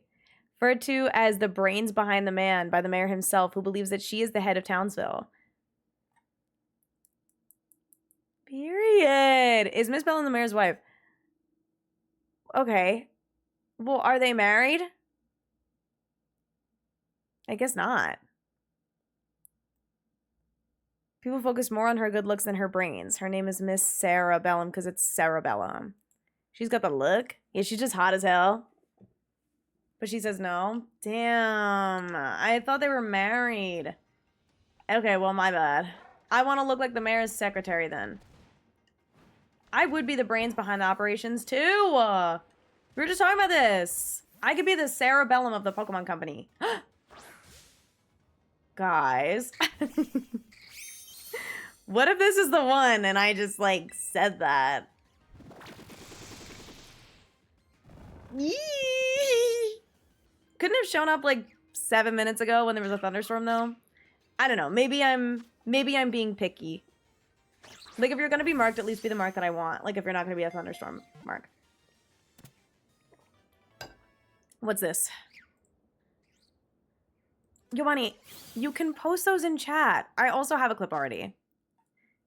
Referred to as the brains behind the man by the mayor himself, who believes that she is the head of Townsville. Period. Is Miss Bellum the mayor's wife? Okay. Well, are they married? I guess not. People focus more on her good looks than her brains. Her name is Miss Sarah Bellum because it's Sarah Bellum. She's got the look. Yeah, she's just hot as hell. But she says no. Damn. I thought they were married. Okay, well, my bad. I want to look like the mayor's secretary then. I would be the brains behind the operations too. We were just talking about this. I could be the Sarah Bellum of the Pokemon Company. Guys. What if this is the one and I just, like, said that? Yee! Couldn't have shown up, like, 7 minutes ago when there was a thunderstorm, though. I don't know. Maybe I'm being picky. Like, if you're gonna be marked, at least be the mark that I want. Like, if you're not gonna be a thunderstorm mark. What's this? Giovanni, you can post those in chat. I also have a clip already.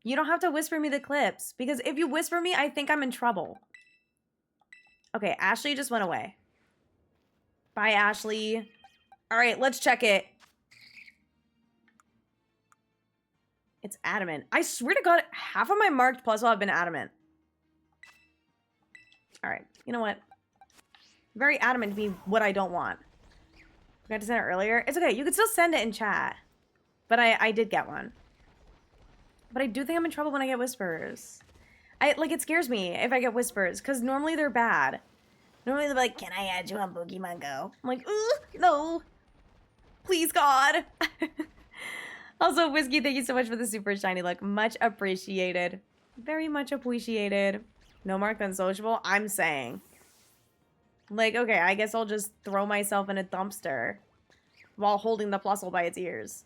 You don't have to whisper me the clips, because if you whisper me, I think I'm in trouble. Okay, Ashley just went away. Bye, Ashley. All right, let's check it. It's adamant. I swear to God, half of my marked plus will have been adamant. All right, you know what? Very adamant to be what I don't want. I got to send it earlier. It's okay. You can still send it in chat. But I did get one. But I do think I'm in trouble when I get whispers. Like, it scares me if I get whispers, because normally they're bad. Normally they're like, can I add you on Pokemon Go? I'm like, ooh, no. Please, God. Also, Whiskey, thank you so much for the super shiny look. Much appreciated. Very much appreciated. No mark then sociable? I'm saying. Like, okay, I guess I'll just throw myself in a dumpster while holding the Plusle by its ears.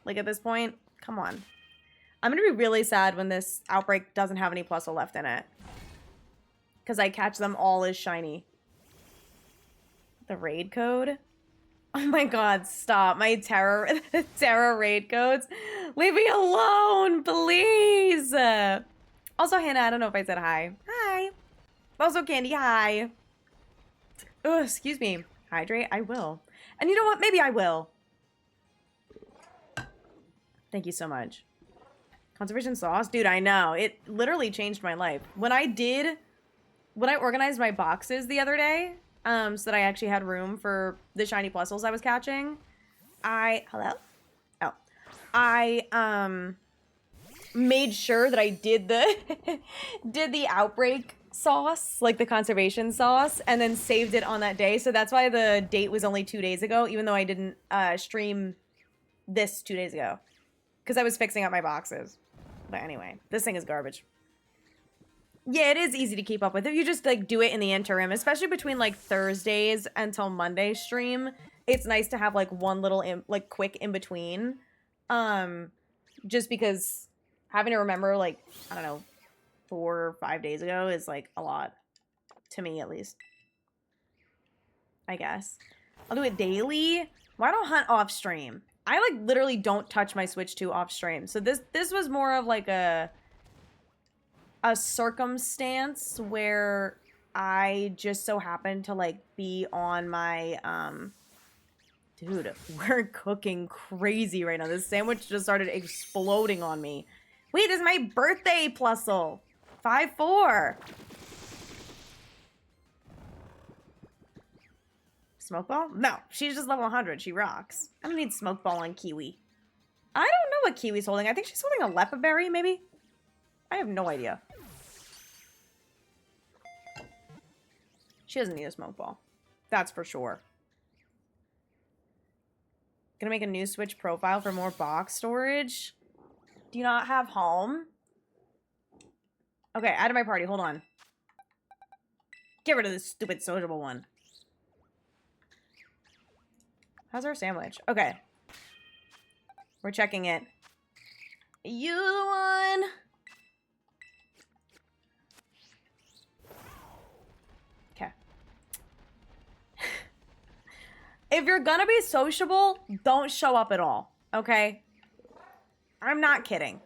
Like, at this point, come on. I'm going to be really sad when this outbreak doesn't have any Plusle left in it. Because I catch them all as shiny. The raid code? Oh my God, stop. My terror raid codes. Leave me alone, please. Also, Hannah, I don't know if I said hi. Hi. Also, Candy, hi. Oh, excuse me. Hydrate? I will. And you know what? Maybe I will. Thank you so much. Conservation sauce? Dude, I know. It literally changed my life. When I organized my boxes the other day, so that I actually had room for the shiny Plusles I was catching, hello? Oh. I made sure that I did the outbreak sauce, like the conservation sauce, and then saved it on that day. So that's why the date was only 2 days ago, even though I didn't stream this 2 days ago. Because I was fixing up my boxes. But anyway, this thing is garbage. Yeah, it is easy to keep up with. If you just, like, do it in the interim, especially between, like, Thursdays until Monday stream, it's nice to have, like, one little, quick in-between. Just because having to remember, like, I don't know, 4 or 5 days ago is, like, a lot. To me, at least. I guess. I'll do it daily. Why don't hunt off stream? I, like, literally don't touch my Switch 2 off stream. So this was more of, like, a circumstance where I just so happened to like be on my dude, we're cooking crazy right now. This sandwich just started exploding on me. Wait, this is my birthday plusle. 5-4. Smoke ball? No, she's just level 100. She rocks. I don't need smoke ball on Kiwi. I don't know what Kiwi's holding. I think she's holding a lepa berry, maybe? I have no idea. She doesn't need a smoke ball. That's for sure. Gonna make a new Switch profile for more box storage. Do you not have home? Okay, add to my party. Hold on. Get rid of this stupid sociable one. How's our sandwich? Okay. We're checking it. You the one. Okay. If you're gonna be sociable, don't show up at all. Okay? I'm not kidding.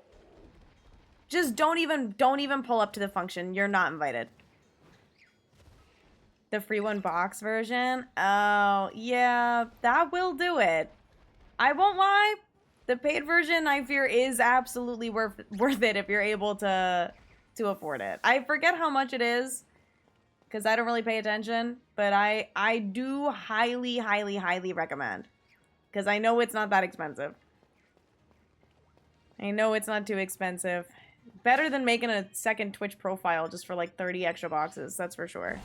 Just don't even pull up to the function. You're not invited. The free one box version? Oh, yeah, that will do it. I won't lie. The paid version, I fear, is absolutely worth it if you're able to afford it. I forget how much it is because I don't really pay attention, but I do highly, highly, highly recommend because I know it's not that expensive. I know it's not too expensive. Better than making a second Twitch profile just for like 30 extra boxes, that's for sure.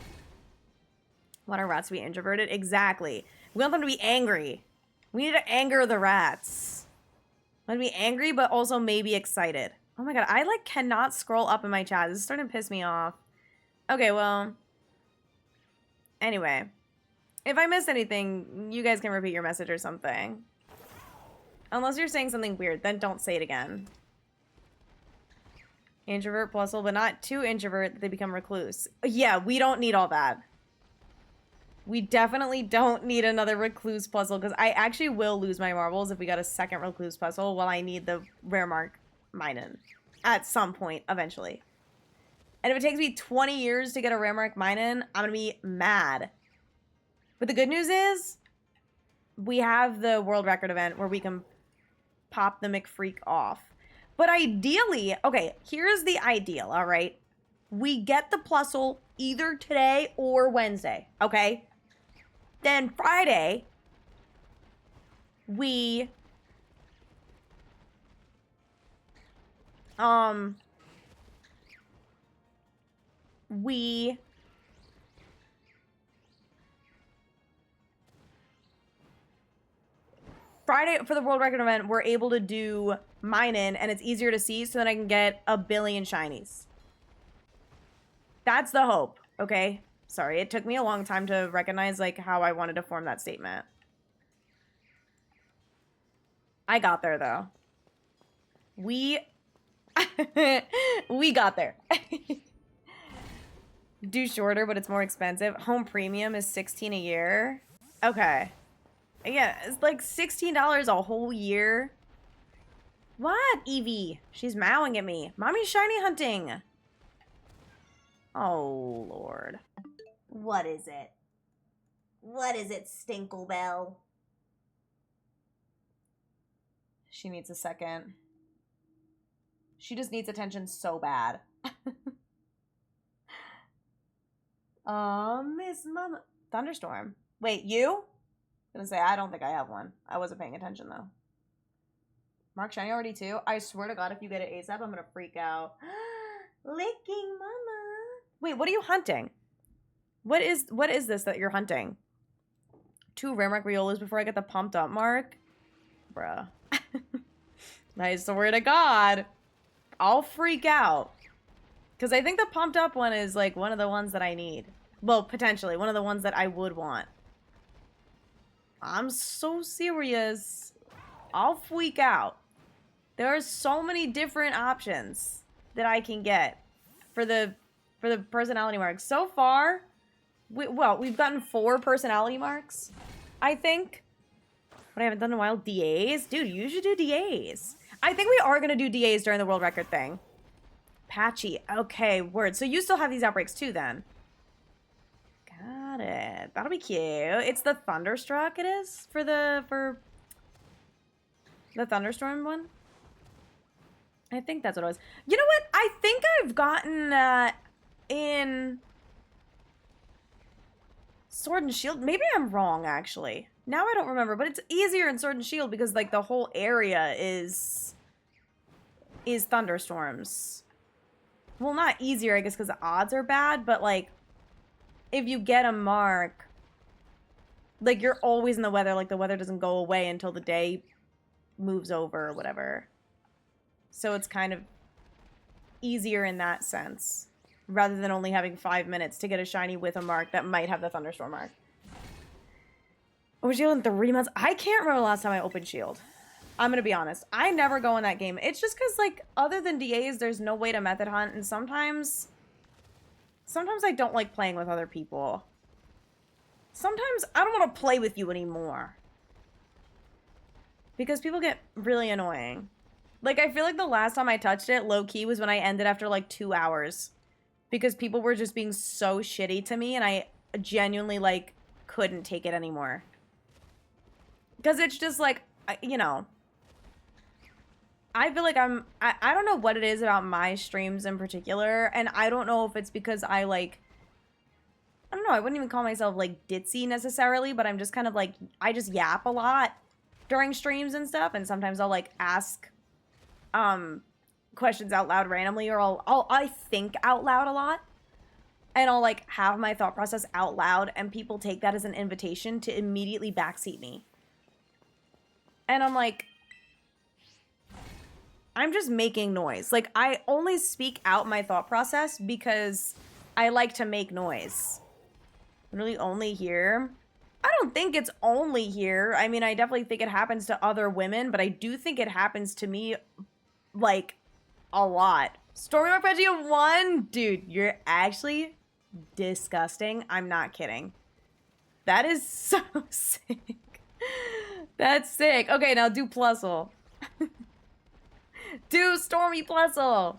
Want our rats to be introverted? Exactly. We want them to be angry. We need to anger the rats. We want to be angry, but also maybe excited. Oh my god, I like cannot scroll up in my chat. This is starting to piss me off. Okay, well. Anyway. If I missed anything, you guys can repeat your message or something. Unless you're saying something weird, then don't say it again. Introvert plusle, but not too introvert that they become recluse. Yeah, we don't need all that. We definitely don't need another recluse puzzle because I actually will lose my marbles if we got a second recluse puzzle while I need the rare mark mine-in at some point eventually. And if it takes me 20 years to get a rare mark mine-in, I'm going to be mad. But the good news is we have the world record event where we can pop the McFreak off. But ideally, okay, here's the ideal, all right? We get the plusle either today or Wednesday, okay? Then Friday, we Friday for the world record event, we're able to do mine-in and it's easier to see so that I can get 1 billion shinies. That's the hope, okay? Sorry, it took me a long time to recognize like how I wanted to form that statement. I got there though. We got there. Do shorter, but it's more expensive. Home premium is $16 a year. Okay. Yeah, it's like $16 a whole year. What, Evie? She's mowing at me. Mommy's shiny hunting. Oh, Lord. What is it? What is it, Stinklebell? She needs a second. She just needs attention so bad. Miss Mama. Thunderstorm. Wait, you? I was gonna say, I don't think I have one. I wasn't paying attention, though. Mark Shiny already, too? I swear to God, if you get it ASAP, I'm gonna freak out. Licking Mama. Wait, what are you hunting? What is this that you're hunting? 2 rare mark Riolas before I get the pumped up mark? Bruh. I swear to God. I'll freak out. Because I think the pumped up one is like one of the ones that I need. Well, potentially. One of the ones that I would want. I'm so serious. I'll freak out. There are so many different options that I can get for the personality marks. So far, we've gotten 4 personality marks, I think. But I haven't done in a while. DAs? Dude, you should do DAs. I think we are going to do DAs during the world record thing. Patchy. Okay, word. So you still have these outbreaks too, then? Got it. That'll be cute. It's the Thunderstruck it is for the Thunderstorm one. I think that's what it was. You know what? I think I've gotten in Sword and Shield. Maybe I'm wrong, actually. Now I don't remember, but it's easier in Sword and Shield because, like, the whole area is thunderstorms. Well, not easier, I guess, because the odds are bad, but, like, if you get a mark, like, you're always in the weather. Like, the weather doesn't go away until the day moves over or whatever. So it's kind of easier in that sense, rather than only having 5 minutes to get a shiny with a mark that might have the Thunderstorm mark. Open Shield in 3 months? I can't remember the last time I opened Shield. I'm gonna be honest. I never go in that game. It's just because, like, other than DAs, there's no way to method hunt, and sometimes I don't like playing with other people. Sometimes I don't want to play with you anymore. Because people get really annoying. Like, I feel like the last time I touched it, low-key, was when I ended after, like, 2 hours. Because people were just being so shitty to me, and I genuinely, like, couldn't take it anymore. Because it's just, like, you know. I feel like I don't know what it is about my streams in particular, and I don't know if it's because I, like, I don't know, I wouldn't even call myself, like, ditzy necessarily, but I'm just kind of, like, I just yap a lot during streams and stuff, and sometimes I'll, like, ask questions out loud randomly, or I think out loud a lot, and I'll, like, have my thought process out loud, and people take that as an invitation to immediately backseat me. And I'm like, I'm just making noise. Like, I only speak out my thought process because I like to make noise. Really only here? I don't think it's only here. I mean, I definitely think it happens to other women, but I do think it happens to me, like, a lot. Stormy Arpeggio 1? Dude, you're actually disgusting. I'm not kidding. That is so sick. That's sick. Okay, now do Plusle. Do Stormy Plusle.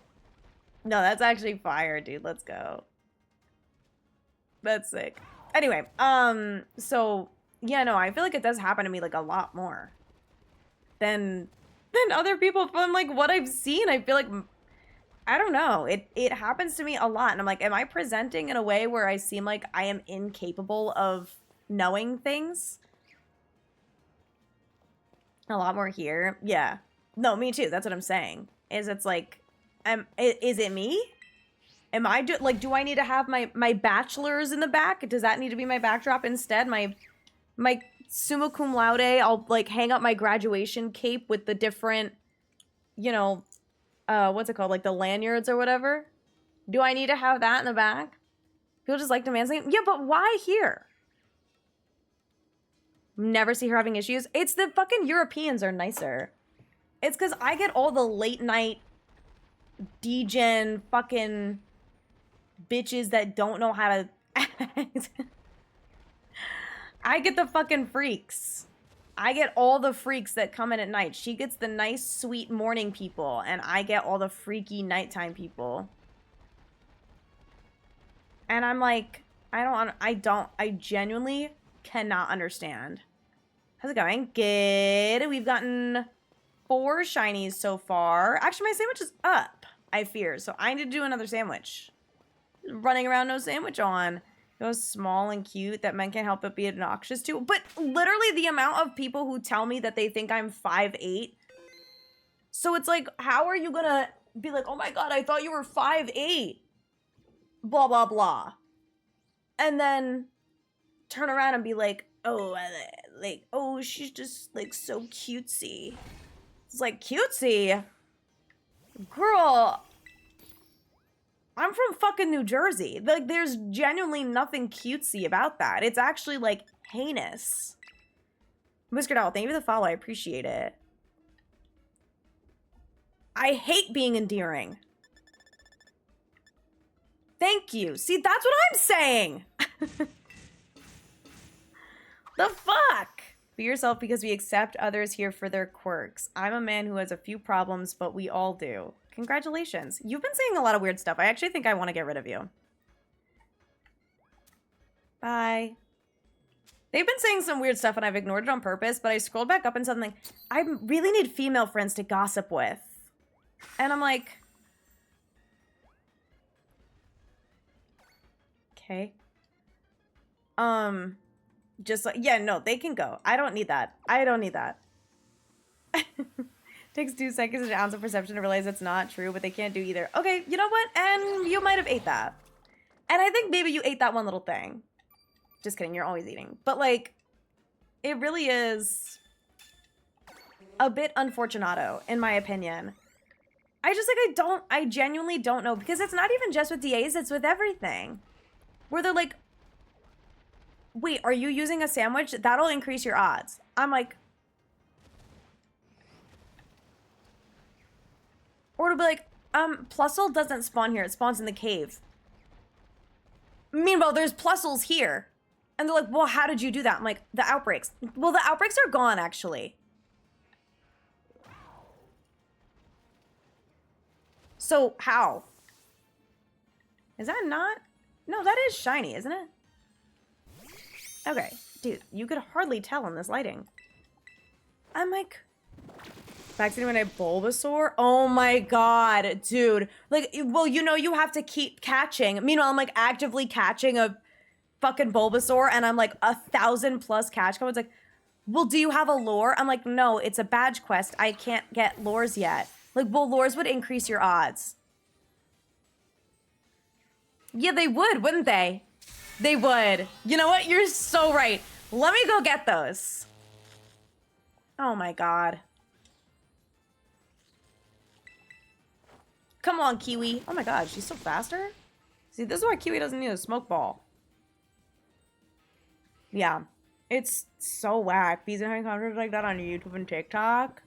No, that's actually fire, dude. Let's go. That's sick. Anyway, so, yeah, no, I feel like it does happen to me, like, a lot more than other people from, like, what I've seen. I feel like, I don't know, it happens to me a lot, and I'm like, am I presenting in a way where I seem like I am incapable of knowing things? A lot more here. Yeah. No, me too. That's what I'm saying. It's like, is it me? Am I do I need to have my bachelor's in the back? Does that need to be my backdrop instead? My summa cum laude, I'll, like, hang up my graduation cape with the different, you know, what's it called? Like, the lanyards or whatever. Do I need to have that in the back? People just like to mansplain. Yeah, but why here? Never see her having issues. It's the fucking Europeans are nicer. It's because I get all the late night degen fucking bitches that don't know how to act. I get the fucking freaks. I get all the freaks that come in at night. She gets the nice, sweet morning people, and I get all the freaky nighttime people. And I'm like, I genuinely cannot understand. How's it going? Good. We've gotten 4 shinies so far. Actually, my sandwich is up, I fear. So I need to do another sandwich. Running around no sandwich on. It was small and cute that men can't help but be obnoxious to. But literally the amount of people who tell me that they think I'm 5'8". So it's like, how are you gonna be like, oh my god, I thought you were 5'8". Blah, blah, blah. And then turn around and be like, oh, oh, she's just, like, so cutesy. It's like, cutesy? Girl, I'm from fucking New Jersey. Like, there's genuinely nothing cutesy about that. It's actually, like, heinous. Whiskered Owl, thank you for the follow. I appreciate it. I hate being endearing. Thank you. See, that's what I'm saying. The fuck? Be yourself because we accept others here for their quirks. I'm a man who has a few problems, but we all do. Congratulations. You've been saying a lot of weird stuff. I actually think I want to get rid of you. Bye. They've been saying some weird stuff and I've ignored it on purpose, but I scrolled back up and something. I really need female friends to gossip with. And I'm like... Okay. Just like... Yeah, no, they can go. I don't need that. I don't need that. Takes 2 seconds and an ounce of perception to realize it's not true, but they can't do either. Okay, you know what? And you might have ate that. And I think maybe you ate that one little thing. Just kidding, you're always eating. But like, it really is a bit unfortunato, in my opinion. I just like, I genuinely don't know, because it's not even just with DAs, it's with everything. Where they're like, wait, are you using a sandwich? That'll increase your odds. I'm like, or to be like, Plusle doesn't spawn here, it spawns in the cave. Meanwhile, there's Plusles here. And they're like, well, how did you do that? I'm like, the outbreaks. Well, the outbreaks are gone, actually. So, how? Is that not? No, that is shiny, isn't it? Okay. Dude, you could hardly tell in this lighting. I'm like... Vaccinated when I Bulbasaur? Oh my god, dude. Like, well, you know you have to keep catching. Meanwhile, I'm like actively catching a fucking Bulbasaur and I'm like 1,000+ catch codes. Like, well, do you have a lure? I'm like, no, it's a badge quest. I can't get lures yet. Like, well, lures would increase your odds. Yeah, they would, wouldn't they? They would. You know what? You're so right. Let me go get those. Oh my god. Come on, Kiwi. Oh my god, she's so faster? See, this is why Kiwi doesn't need a smoke ball. Yeah. It's so whack. Bees and having content like that on YouTube and TikTok.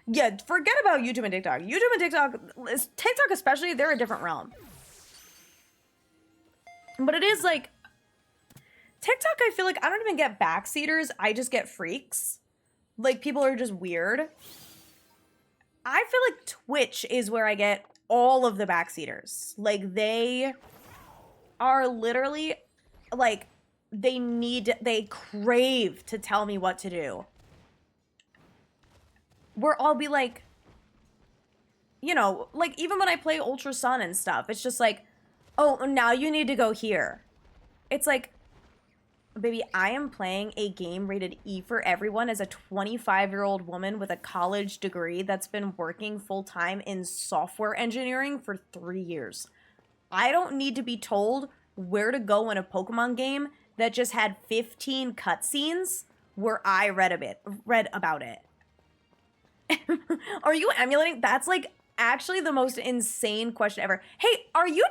Yeah, forget about YouTube and TikTok. YouTube and TikTok especially, they're a different realm. But it is like... TikTok, I feel like I don't even get backseaters. I just get freaks. Like, people are just weird. I feel like Twitch is where I get all of the backseaters. Like, they are literally, like, they crave to tell me what to do. Where I'll be like, you know, like, even when I play Ultra Sun and stuff, it's just like, oh, now you need to go here. It's like, baby, I am playing a game rated E for everyone as a 25-year-old woman with a college degree that's been working full-time in software engineering for 3 years. I don't need to be told where to go in a Pokemon game that just had 15 cutscenes where I read about it. Are you emulating? That's like actually the most insane question ever. Hey, are you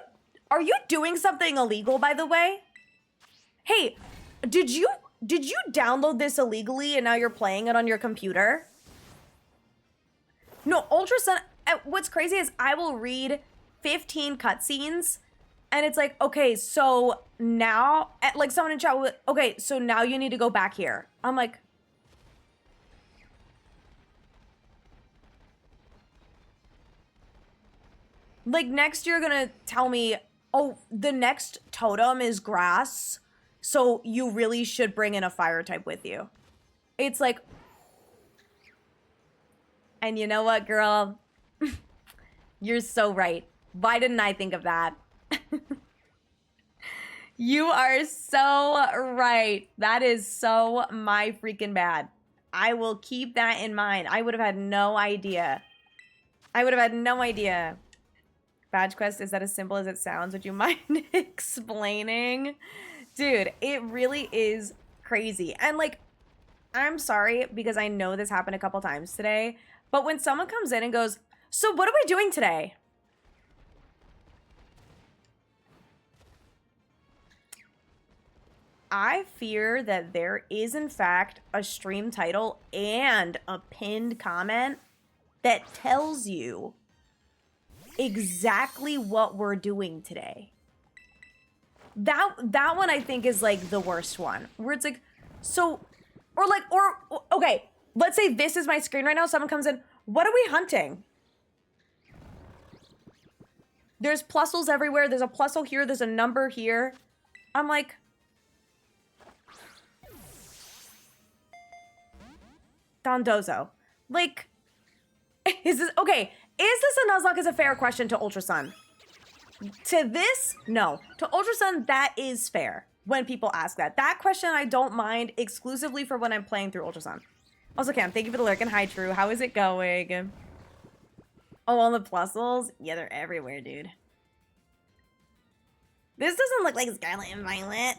doing something illegal, by the way? Hey, did you download this illegally and now you're playing it on your computer? No, Ultra Sun, what's crazy is I will read 15 cutscenes and it's like, okay, so now, like someone in chat will, okay, so now you need to go back here. I'm like, next you're gonna tell me, oh, the next totem is grass, so you really should bring in a fire type with you. It's like, and you know what, girl? You're so right. Why didn't I think of that? You are so right. That is so my freaking bad. I will keep that in mind. I would have had no idea. I would have had no idea. Badge quest, is that as simple as it sounds? Would you mind explaining? Dude, it really is crazy. And like, I'm sorry because I know this happened a couple times today, but when someone comes in and goes, so what are we doing today? I fear that there is in fact a stream title and a pinned comment that tells you exactly what we're doing today. That one I think is like the worst one, where it's like, so, or okay, let's say this is my screen right now, someone comes in, what are we hunting? There's Plusles everywhere, there's a Plusle here, there's a number here. I'm like, Dondozo. Like, is this okay? Is this a Nuzlocke is a fair question to Ultra Sun? To this, no. To Ultra Sun, that is fair when people ask that. That question I don't mind exclusively for when I'm playing through Ultra Sun. Also, Cam, thank you for the lurk, and hi, True. How is it going? Oh, all the plusles? Yeah, they're everywhere, dude. This doesn't look like Scarlet and Violet.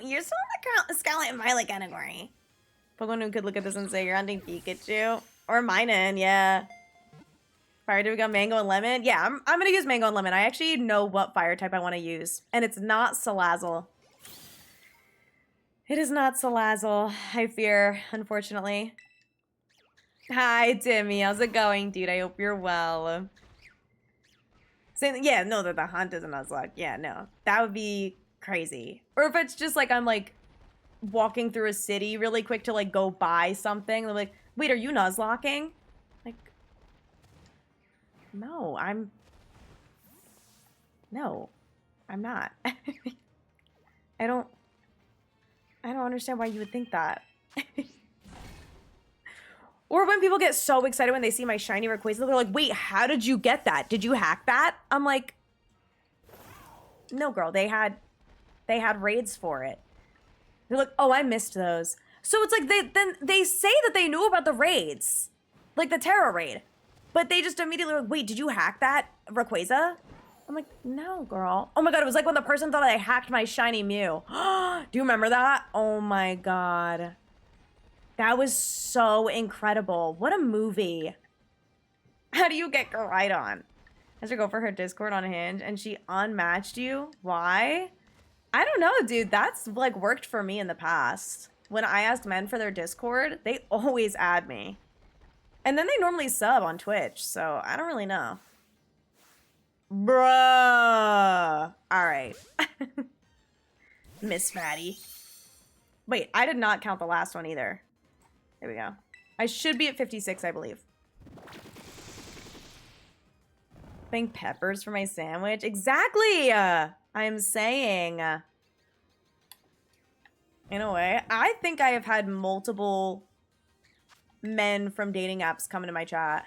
You're still in the Scarlet and Violet category. Pokemon who could look at this and say you're hunting Pikachu. Or Minun, yeah. Fire type, we got Mango and Lemon. Yeah, I'm gonna use Mango and Lemon. I actually know what fire type I want to use. And it's not Salazzle. It is not Salazzle, I fear, unfortunately. Hi, Timmy. How's it going, dude? I hope you're well. Yeah, no, that the hunt is a Nuzlocke. Yeah, no. That would be crazy. Or if it's just like I'm like walking through a city really quick to like go buy something. I'm like, wait, are you Nuzlocking? Like, no, I'm not. I don't understand why you would think that. Or when people get so excited when they see my shiny Rayquaza, they're like, wait, how did you get that? Did you hack that? I'm like, no, girl, they had raids for it. They're like, oh, I missed those. So it's like they say that they knew about the raids, like the Terra raid, but they just immediately like, wait, did you hack that Rayquaza? I'm like, no, girl. Oh my God, it was like when the person thought I hacked my shiny Mew. Do you remember that? Oh my God. That was so incredible. What a movie. How do you get Groudon? Has her go for her Discord on Hinge and she unmatched you? Why? I don't know, dude. That's like worked for me in the past. When I asked men for their Discord, they always add me. And then they normally sub on Twitch, so I don't really know. Bruh. All right. Miss Fatty. Wait, I did not count the last one either. There we go. I should be at 56, I believe. Buying peppers for my sandwich? Exactly! I'm saying. In a way. I think I have had multiple men from dating apps come into my chat.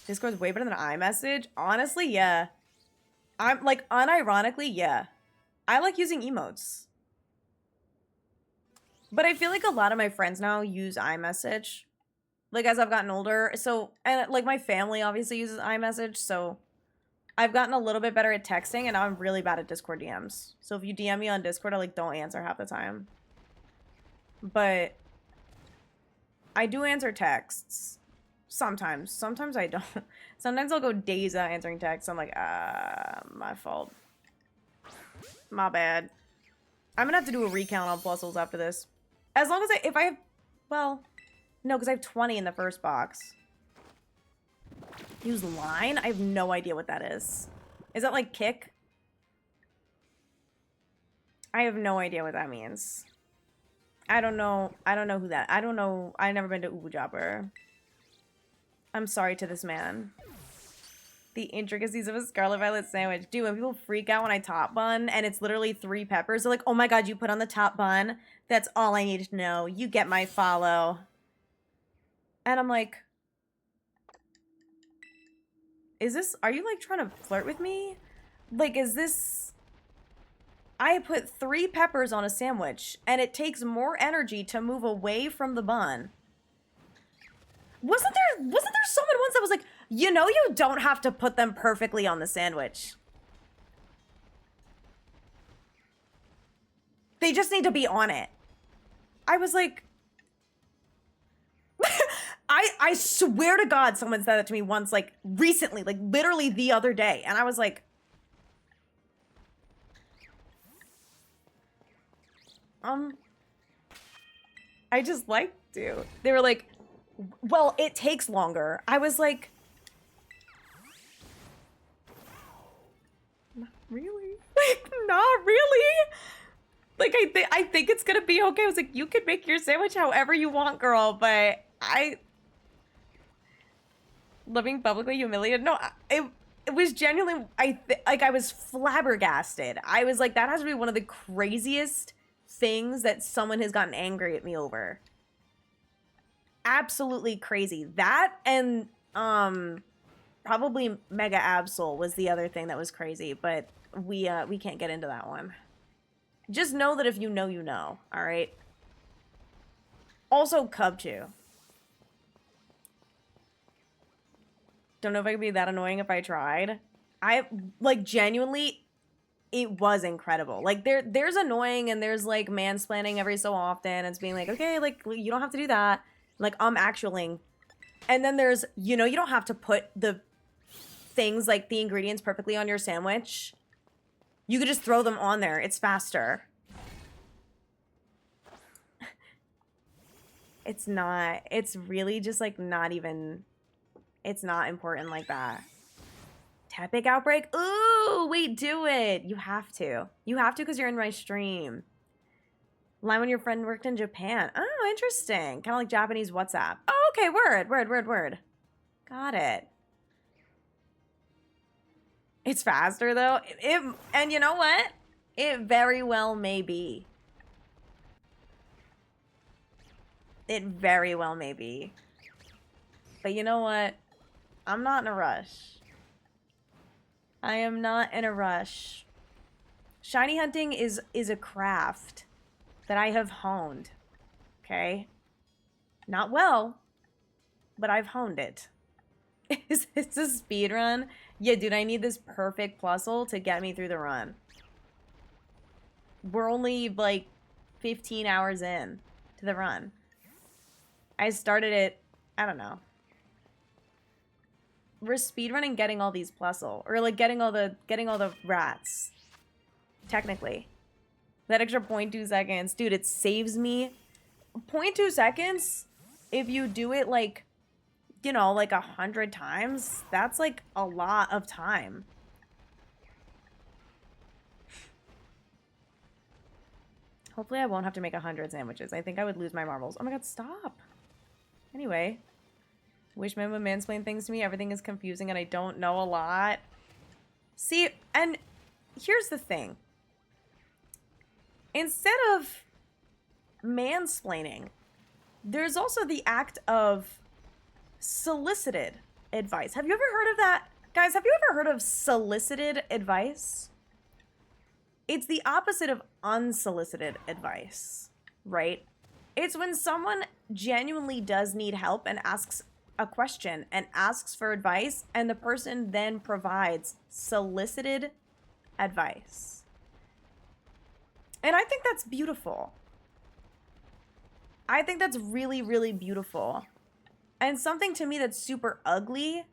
Discord's way better than iMessage? Honestly, yeah. I'm like, unironically, yeah. I like using emotes. But I feel like a lot of my friends now use iMessage, like as I've gotten older. So, and like my family obviously uses iMessage, so I've gotten a little bit better at texting, and now I'm really bad at Discord DMs. So if you DM me on Discord, I like don't answer half the time. But I do answer texts sometimes. Sometimes I don't. Sometimes I'll go days without answering texts. I'm like, my fault. My bad. I'm gonna have to do a recount on Plusles after this. As long as if I have, well, no, because I have 20 in the first box. Use line? I have no idea what that is. Is that like kick? I have no idea what that means. I don't know. I don't know who that. I don't know. I've never been to Ubu Jobber. I'm sorry to this man. The intricacies of a Scarlet Violet sandwich. Dude, when people freak out when I top bun and it's literally 3 peppers, they're like, oh my God, you put on the top bun. That's all I need to know. You get my follow. And I'm like, are you like trying to flirt with me? Like, is this, I put 3 peppers on a sandwich and it takes more energy to move away from the bun. Wasn't there someone once that was like, you know, you don't have to put them perfectly on the sandwich. They just need to be on it. I was like, I swear to God, someone said that to me once, like recently, like literally the other day. And I was like, I just like to. They were like, well, it takes longer. I was like, not really? Like, not really? Like, I think it's gonna be okay. I was like, you can make your sandwich however you want, girl, but living publicly humiliated? No, it was genuinely, I was flabbergasted. I was like, that has to be one of the craziest things that someone has gotten angry at me over. absolutely crazy. That and probably Mega Absol was the other thing that was crazy, but we can't get into that one. Just know that if you know, you know. All right. Also, Cubchoo. Don't know if I could be that annoying if I tried. I like genuinely, it was incredible. Like there's annoying and there's like mansplaining every so often. It's being like, okay, like you don't have to do that. Like actualing. And then there's, you know, you don't have to put the things like the ingredients perfectly on your sandwich. You could just throw them on there. It's faster. It's not. It's really just like not even. It's not important like that. Tepic outbreak? Ooh, wait, do it. You have to. You have to because you're in my stream. Line when your friend worked in Japan. Oh, interesting. Kind of like Japanese WhatsApp. Oh, okay. Word. Got it. It's faster though. And you know what? It very well may be. It very well may be. But you know what? I'm not in a rush. I am not in a rush. Shiny hunting is a craft that I have honed. Okay? Not well, but I've honed it. Is this a speed run? Yeah, dude, I need this perfect plusle to get me through the run. We're only like 15 hours in to the run. I started it, I don't know. We're speedrunning getting all these plusle, or like getting all the rats. Technically. That extra 0.2 seconds, dude, it saves me 0.2 seconds if you do it like, you know, like 100 times. That's like a lot of time. Hopefully I won't have to make 100 sandwiches. I think I would lose my marbles. Oh my god, stop. Anyway. Wishman would mansplain things to me. Everything is confusing and I don't know a lot. See, and here's the thing. Instead of mansplaining, there's also the act of solicited advice. Have you ever heard of that? Guys, have you ever heard of solicited advice? It's the opposite of unsolicited advice, right? It's when someone genuinely does need help and asks a question and asks for advice, and the person then provides solicited advice. And I think that's beautiful. I think that's really, really beautiful. And something to me that's super ugly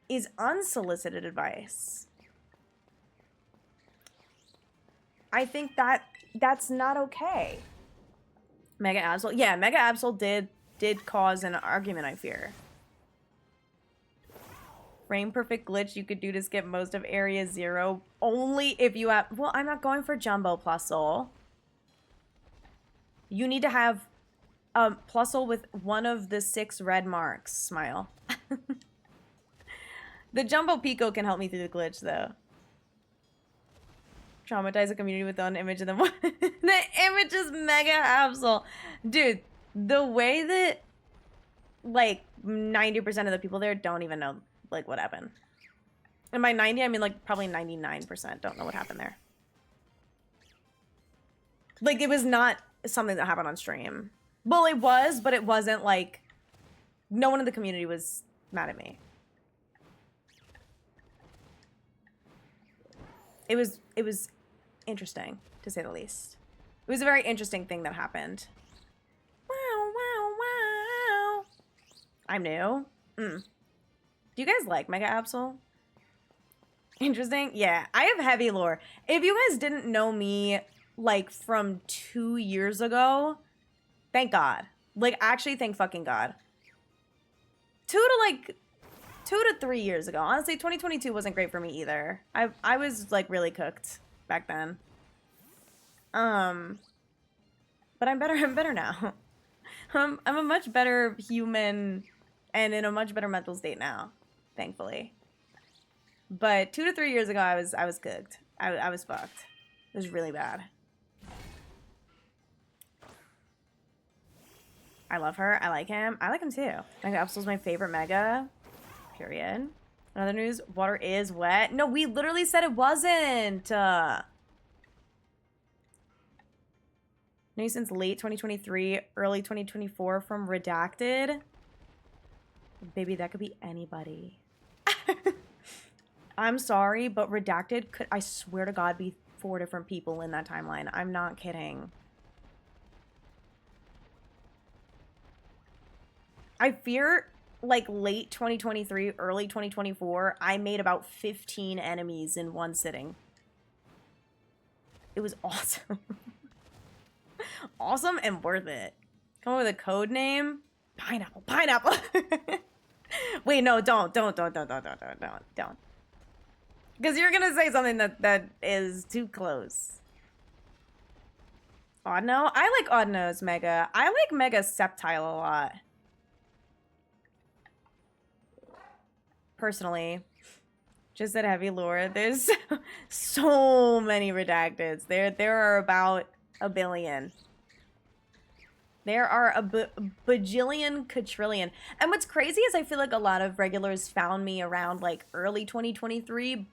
is unsolicited advice. I think that's not okay. Mega Absol. Yeah, Mega Absol did cause an argument, I fear. Frame perfect glitch you could do to skip most of area 0 only if you have... Well, I'm not going for Jumbo Plusle. You need to have Plusle with one of the 6 red marks. Smile. The Jumbo Pico can help me through the glitch, though. Traumatize a community with one image and then one. The image is Mega Absol. Dude, the way that like 90% of the people there don't even know like what happened. And by 90, I mean like probably 99% don't know what happened there. Like it was not something that happened on stream. Well, it was, but it wasn't like no one in the community was mad at me. It was interesting, to say the least. It was a very interesting thing that happened. Wow. I'm new. Do you guys like Mega Absol? Interesting? Yeah, I have heavy lore. If you guys didn't know me, like, from 2 years ago, thank God. Like, actually, thank fucking God. 2 to 3 years ago. Honestly, 2022 wasn't great for me either. I was, like, really cooked back then. But I'm better now. I'm a much better human and in a much better mental state now, thankfully. But 2 to 3 years ago, I was cooked. I was fucked. It was really bad. I love her. I like him. I like him too. Mega Absol's my favorite Mega. Period. Another news, water is wet. No, we literally said it wasn't. New since late 2023, early 2024 from Redacted. Baby, that could be anybody. I'm sorry, but Redacted could, I swear to God, be 4 different people in that timeline. I'm not kidding. I fear, like, late 2023, early 2024, I made about 15 enemies in one sitting. It was awesome. Awesome and worth it. Come up with a code name? Pineapple. Pineapple! Wait, no, don't. Because you're gonna say something that is too close. Oddno? I like Oddno's Mega. I like Mega Sceptile a lot. Personally. Just at Heavy Lore, there's so many redacteds. There are about a billion. There are a bajillion quadrillion. And what's crazy is I feel like a lot of regulars found me around like early 2023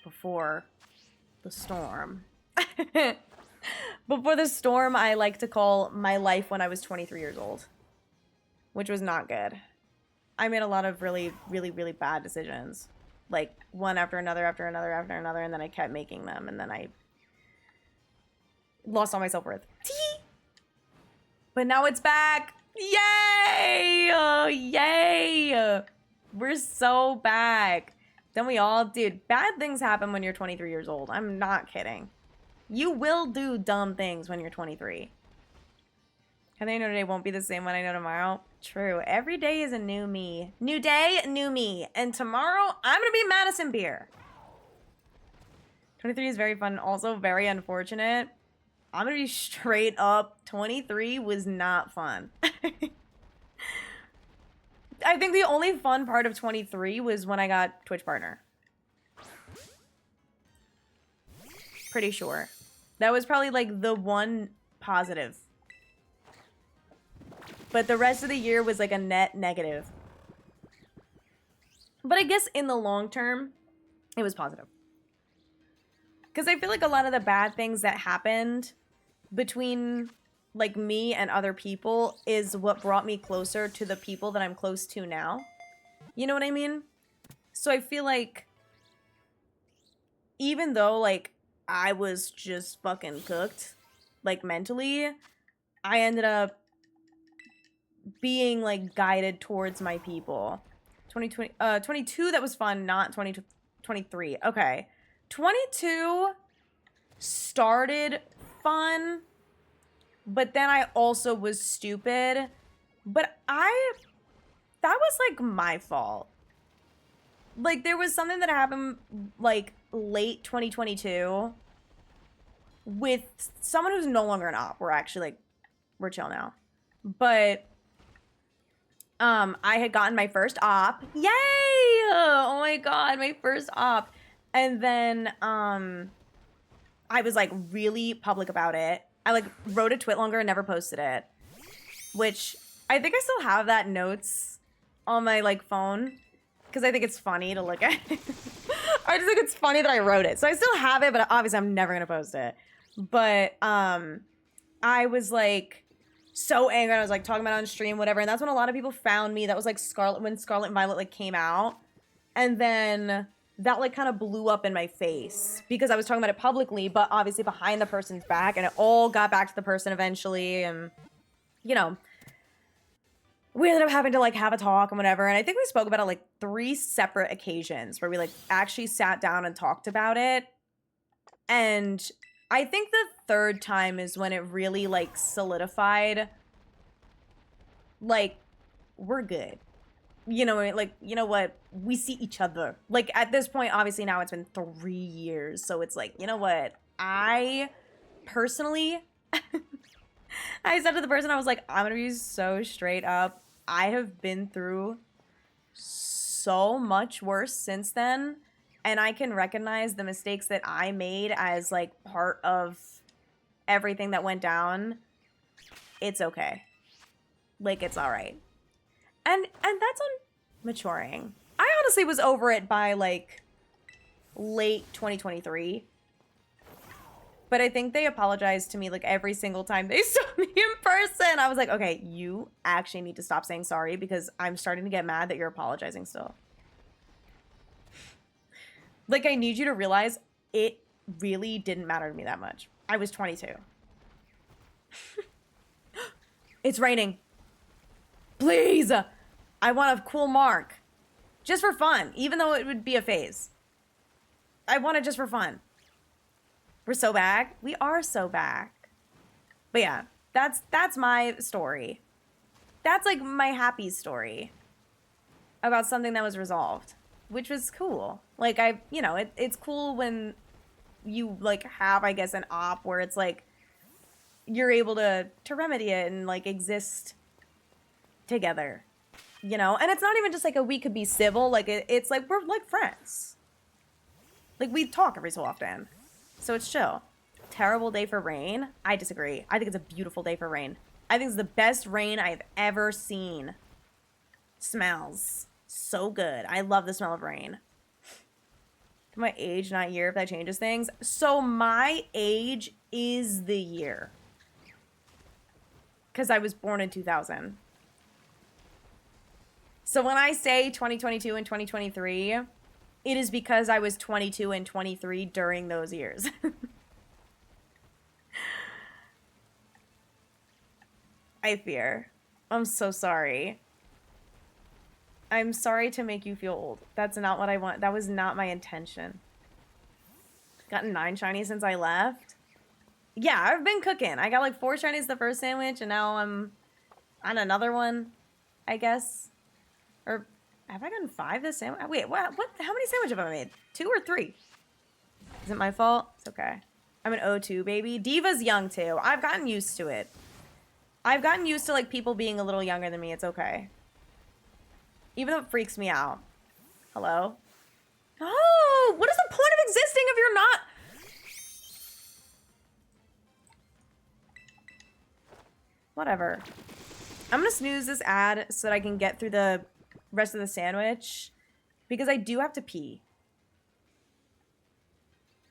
before the storm. Before the storm, I like to call my life when I was 23 years old, which was not good. I made a lot of really bad decisions. Like one after another, and then I kept making them, and then I lost all my self-worth. But now it's back. Yay! Oh, yay! We're so back. Then we all, dude, bad things happen when you're 23 years old. I'm not kidding. You will do dumb things when you're 23. How do I know today won't be the same when I know tomorrow? True. Every day is a new me. New day, new me. And tomorrow, I'm going to be Madison Beer. 23 is very fun. Also very unfortunate. I'm going to be straight up. 23 was not fun. I think the only fun part of 23 was when I got Twitch partner. Pretty sure. That was probably like the one positive. But the rest of the year was like a net negative. But I guess in the long term, it was positive. Because I feel like a lot of the bad things that happened between like me and other people is what brought me closer to the people that I'm close to now. You know what I mean? So I feel like even though like I was just fucking cooked, like mentally, I ended up being like guided towards my people. 22, that was fun, not 23. Okay. 22 started fun, but then I also was stupid. But that was like my fault. Like there was something that happened like late 2022 with someone who's no longer an op. We're actually like, we're chill now. But I had gotten my first op. Yay! Oh my god, my first op. And then I was like really public about it. I like wrote a twit longer and never posted it. Which I think I still have that notes on my like phone. Because I think it's funny to look at. I just think it's funny that I wrote it. So I still have it, but obviously I'm never gonna post it. But I was like so angry. I was like talking about it on stream, whatever. And that's when a lot of people found me. That was like when Scarlet and Violet like came out. And then that like kind of blew up in my face because I was talking about it publicly, but obviously behind the person's back, and it all got back to the person eventually. And you know, we ended up having to like have a talk and whatever. And I think we spoke about it like 3 separate occasions where we like actually sat down and talked about it. And I think the 3rd time is when it really like solidified, like, we're good. You know, like, you know what? We see each other. Like, at this point, obviously now it's been 3 years. So it's like, you know what? I personally, I said to the person, I was like, I'm going to be so straight up. I have been through so much worse since then. And I can recognize the mistakes that I made as like part of everything that went down. it's okay. Like, it's all right. And that's on maturing. I honestly was over it by like late 2023. But I think they apologized to me like every single time they saw me in person. I was like, okay, you actually need to stop saying sorry because I'm starting to get mad that you're apologizing still. Like, I need you to realize it really didn't matter to me that much. I was 22. It's raining. Please. I want a cool mark. Just for fun, even though it would be a phase. I want it just for fun. We're so back. We are so back. But yeah, that's my story. That's like my happy story about something that was resolved, which was cool. Like it's cool when you like have, I guess, an op where it's like you're able to remedy it and like exist together, you know? And it's not even just like we could be civil. Like it's like we're like friends. Like we talk every so often. So it's chill. Terrible day for rain. I disagree. I think it's a beautiful day for rain. I think it's the best rain I've ever seen. Smells so good. I love the smell of rain. My age, not year, if that changes things. So my age is the year. Because I was born in 2000. So when I say 2022 and 2023... it is because I was 22 and 23 during those years. I fear. I'm so sorry. I'm sorry to make you feel old. That's not what I want. That was not my intention. Gotten 9 shinies since I left. Yeah, I've been cooking. I got like 4 shinies the first sandwich, and now I'm on another one, I guess. Or... have I gotten 5 this sandwich? Wait, what? How many sandwiches have I made? 2 or 3? Is it my fault? It's okay. I'm an O2 baby. Diva's young too. I've gotten used to it. I've gotten used to like people being a little younger than me. It's okay. Even though it freaks me out. Hello? Oh, what is the point of existing if you're not? Whatever. I'm gonna snooze this ad so that I can get through the rest of the sandwich because I do have to pee.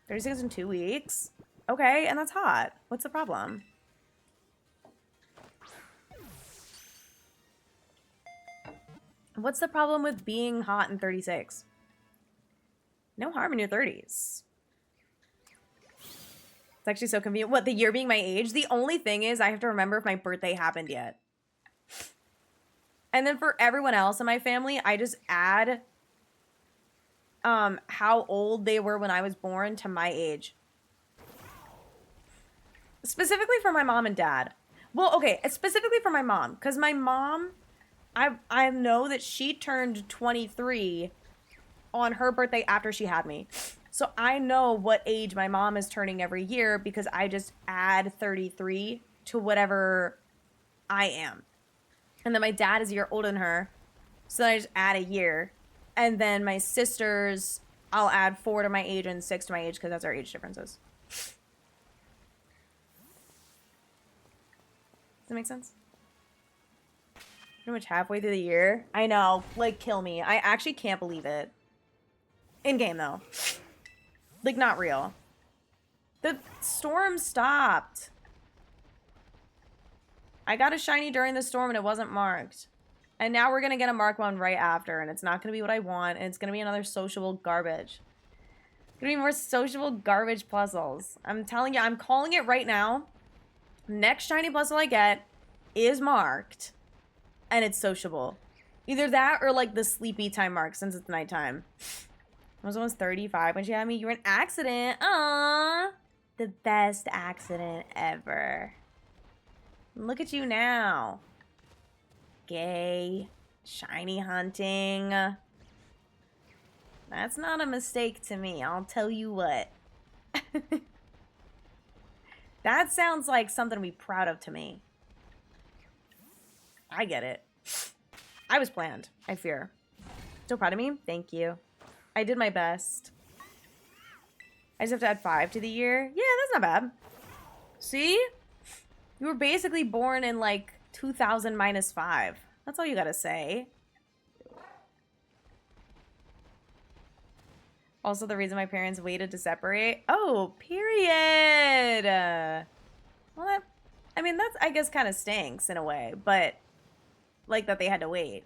36 in 2 weeks. Okay, and that's hot. What's the problem? What's the problem with being hot in 36? No harm in your 30s. It's actually so convenient. What, the year being my age? The only thing is I have to remember if my birthday happened yet. And then for everyone else in my family, I just add how old they were when I was born to my age. Specifically for my mom and dad. Well, okay, specifically for my mom. Because my mom, I know that she turned 23 on her birthday after she had me. So I know what age my mom is turning every year because I just add 33 to whatever I am. And then my dad is a year older than her. So then I just add a year. And then my sisters, I'll add 4 to my age and 6 to my age because that's our age differences. Does that make sense? Pretty much halfway through the year. I know. Like, kill me. I actually can't believe it. In game, though. Like, not real. The storm stopped. I got a shiny during the storm and it wasn't marked. And now we're going to get a marked one right after. And it's not going to be what I want. And it's going to be another sociable garbage. It's going to be more sociable garbage puzzles. I'm telling you, I'm calling it right now. Next shiny puzzle I get is marked. And it's sociable. Either that or like the sleepy time mark since it's nighttime. I was almost 35 when she had me. You were an accident. Aww. The best accident ever. Look at you now. Gay. Shiny hunting. That's not a mistake to me. I'll tell you what. That sounds like something to be proud of to me. I get it. I was planned, I fear. So proud of me? Thank you. I did my best. I just have to add 5 to the year. Yeah, that's not bad. See? You were basically born in like 2000 minus 5. That's all you gotta say. Also, the reason my parents waited to separate. Oh, period. Well, that, I mean, that's, I guess, kind of stinks in a way, but like that they had to wait.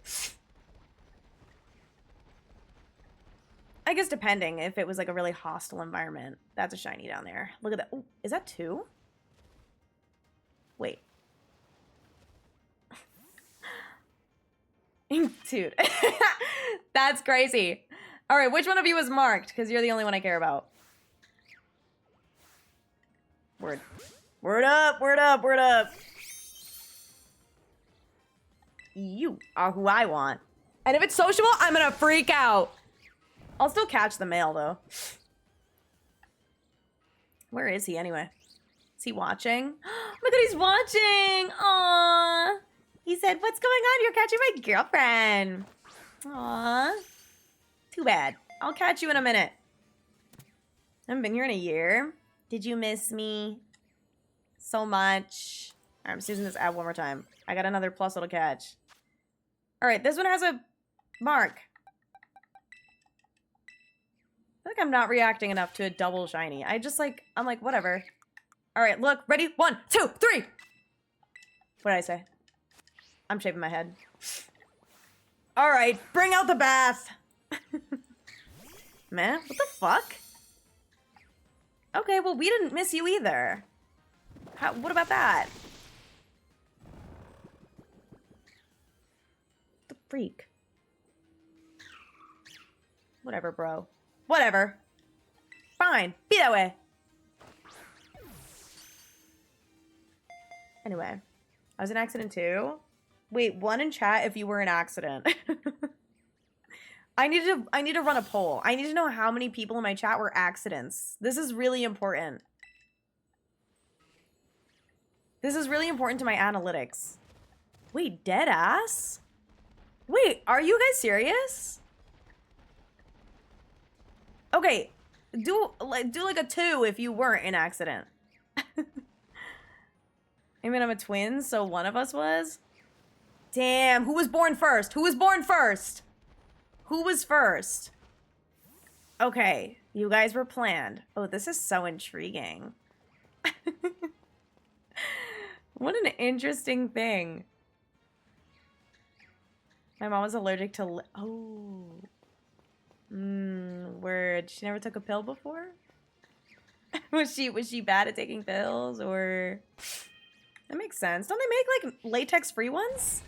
I guess depending if it was like a really hostile environment. That's a shiny down there. Look at that. Ooh, is that 2? Wait. Dude. That's crazy. All right, which one of you is marked? Because you're the only one I care about. Word. Word up, word up, word up. You are who I want. And if it's sociable, I'm gonna freak out. I'll still catch the mail, though. Where is he, anyway? Is he watching? Look at he's watching! Aww. He said, what's going on? You're catching my girlfriend. Aww. Too bad. I'll catch you in a minute. I haven't been here in a year. Did you miss me so much? All right, I'm just using this ad one more time. I got another plus little catch. All right, this one has a mark. I think I'm not reacting enough to a double shiny. I'm like, whatever. All right, look, ready? 1, 2, 3. What did I say? I'm shaving my head. All right, bring out the bath. Man, what the fuck? Okay, well, we didn't miss you either. What about that? The freak. Whatever, bro. Whatever. Fine. Be that way. Anyway. I was in accident too. Wait, 1 in chat if you were in accident. I need to run a poll. I need to know how many people in my chat were accidents. This is really important. This is really important to my analytics. Wait, dead ass? Wait, are you guys serious? Okay, do like a 2 if you weren't in accident. I mean, I'm a twin, so one of us was. Damn, who was born first? Who was born first? Who was first? Okay, you guys were planned. Oh, this is so intriguing. What an interesting thing. My mom was allergic to... Oh. Word. She never took a pill before? was she bad at taking pills, or... That makes sense. Don't they make, like, latex-free ones?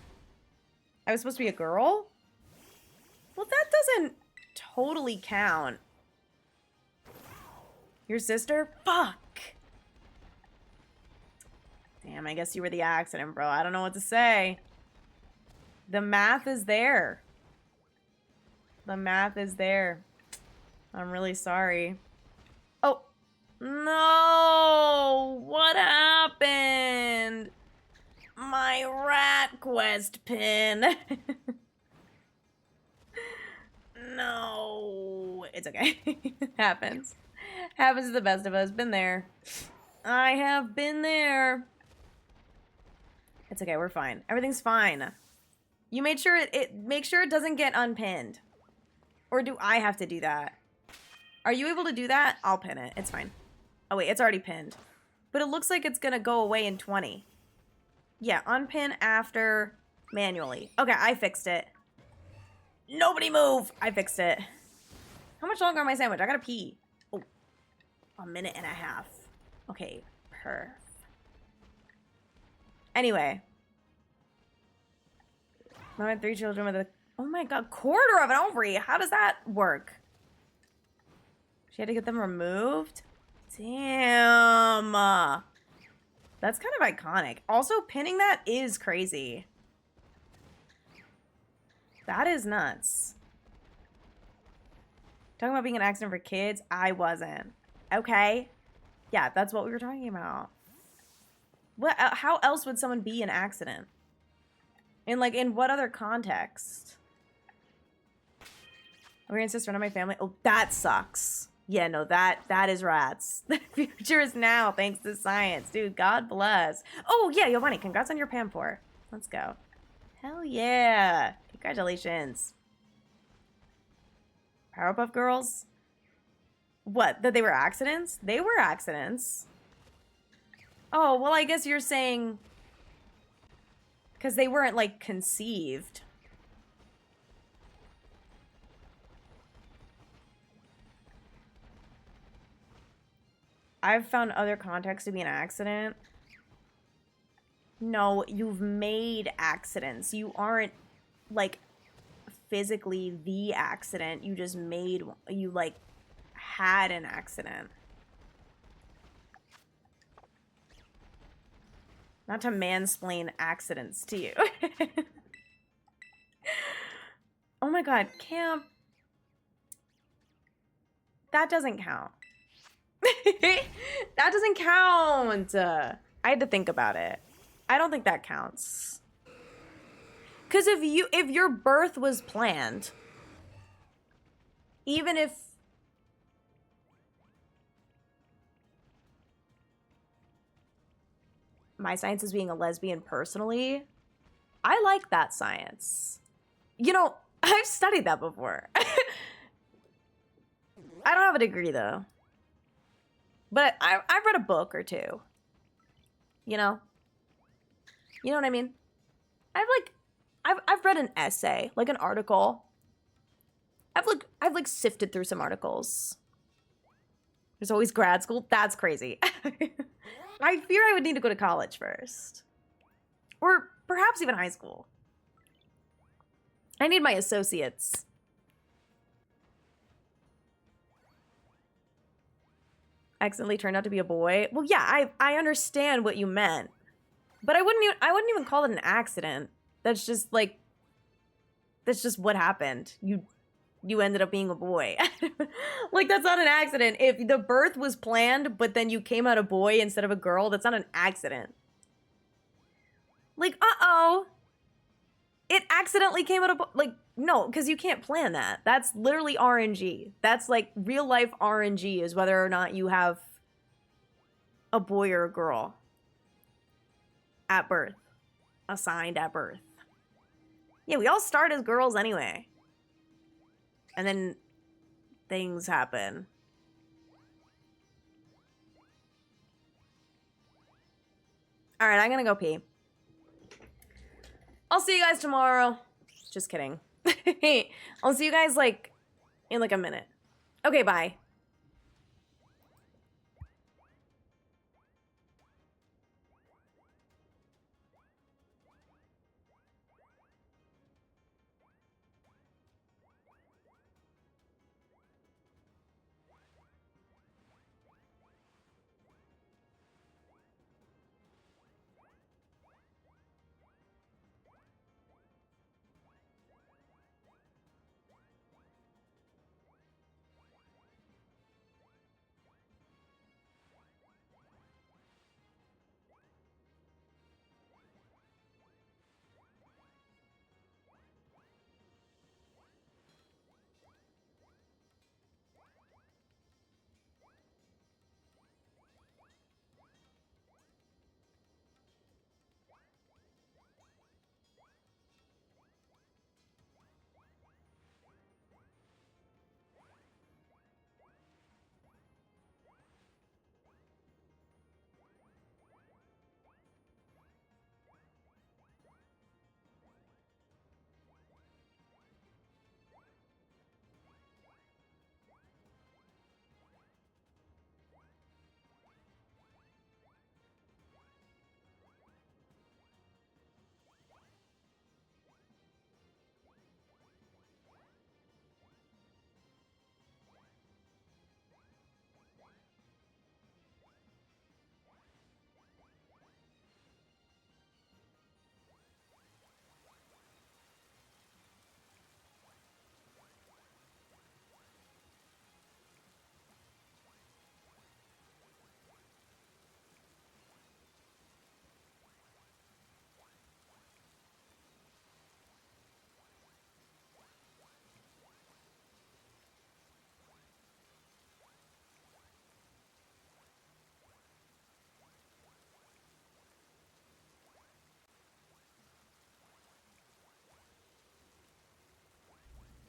I was supposed to be a girl? Well, that doesn't totally count. Your sister? Fuck! Damn, I guess you were the accident, bro. I don't know what to say. The math is there. The math is there. I'm really sorry. Oh. No! What happened? My rat quest pin. No. It's okay. It happens. Happens to the best of us. Been there. I have been there. It's okay. We're fine. Everything's fine. You made sure make sure it doesn't get unpinned. Or do I have to do that? Are you able to do that? I'll pin it. It's fine. Oh, wait. It's already pinned. But it looks like it's going to go away in 20. Yeah. Unpin after manually. Okay. I fixed it. Nobody move. I fixed it. How much longer on my sandwich? I gotta pee. Oh. 1.5 minutes. Okay. Perf. Anyway. Mom had 3 children with a... Oh my god. Quarter of an ovary. How does that work? She had to get them removed? Damn. That's kind of iconic. Also, pinning that is crazy. That is nuts. Talking about being an accident for kids? I wasn't. Okay. Yeah, that's what we were talking about. What? How else would someone be an accident? In what other context? We're in sister, none of my family. Oh, that sucks. Yeah, no, that is rats. The future is now, thanks to science. Dude, God bless. Oh, yeah, Giovanni, congrats on your PAM4. Let's go. Hell yeah. Congratulations. Powerpuff Girls? What, that they were accidents? They were accidents. Oh, well, I guess you're saying... because they weren't, like, conceived. I've found other contexts to be an accident. No, you've made accidents. You aren't, like, physically the accident. You just made... you, like, had an accident. Not to mansplain accidents to you. Oh my god, camp. That doesn't count. That doesn't count. I had to think about it. I don't think that counts. Because if your birth was planned, even if my science is being a lesbian personally, I like that science. You know, I've studied that before. I don't have a degree though. But I've read a book or two. You know? You know what I mean? I've read an essay, like an article. I've sifted through some articles. There's always grad school. That's crazy. I fear I would need to go to college first. Or perhaps even high school. I need my associates. Accidentally turned out to be a boy. Well, yeah, I understand what you meant. But I wouldn't even call it an accident. That's just like that's just what happened. You ended up being a boy. Like, that's not an accident. If the birth was planned, but then you came out a boy instead of a girl, that's not an accident. Like, uh-oh. It accidentally came out a boy. Like, no, because you can't plan that. That's literally RNG. That's like real life RNG is whether or not you have a boy or a girl at birth. Assigned at birth. Yeah, we all start as girls anyway. And then things happen. All right, I'm gonna go pee. I'll see you guys tomorrow. Just kidding. I'll see you guys like in like a minute. Okay, bye.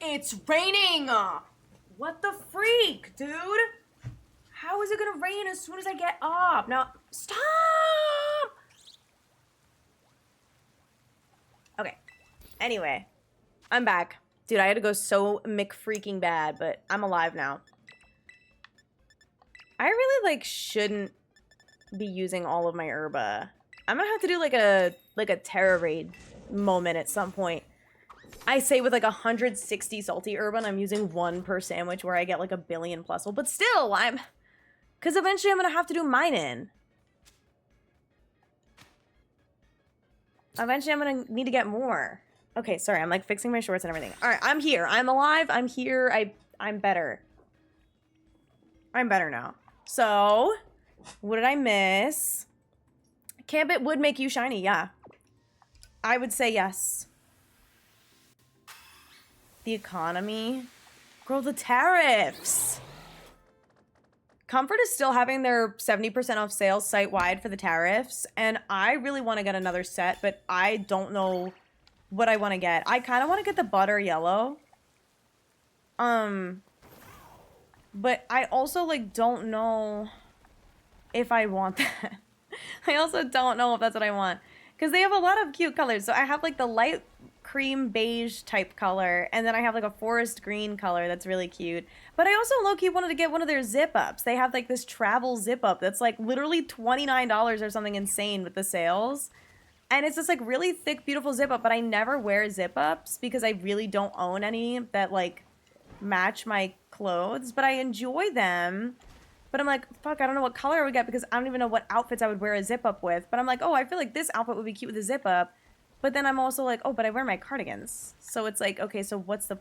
It's raining! What the freak, dude? How is it gonna rain as soon as I get up? Now, stop! Okay. Anyway, I'm back. Dude, I had to go so McFreaking bad, but I'm alive now. I really, like, shouldn't be using all of my herba. I'm gonna have to do, like a Terra Raid moment at some point. I say with, like, 160 salty herba, and I'm using 1 per sandwich where I get, like, 1 billion plus. But still, because eventually I'm gonna have to do mining. Eventually I'm gonna need to get more. Okay, sorry, I'm like fixing my shorts and everything. Alright, I'm here. I'm alive. I'm here. I'm better. I'm better now. So, what did I miss? Cambit would make you shiny, yeah. I would say yes. The economy. Girl, the tariffs. Comfort is still having their 70% off sales site-wide for the tariffs, and I really want to get another set, but I don't know what I want to get. I kind of want to get the butter yellow. But I also, like, don't know if I want that. I also don't know if that's what I want. Because they have a lot of cute colors. So I have, like, the light cream beige type color, and then I have, like, a forest green color that's really cute. But I also low-key wanted to get one of their zip-ups. They have, like, this travel zip-up that's, like, literally $29 or something insane with the sales. And it's this, like, really thick, beautiful zip-up, but I never wear zip-ups because I really don't own any that, like, match my clothes. But I enjoy them. But I'm like, fuck, I don't know what color I would get because I don't even know what outfits I would wear a zip-up with. But I'm like, oh, I feel like this outfit would be cute with a zip-up. But then I'm also like, oh, but I wear my cardigans. So it's like, okay, so what's the...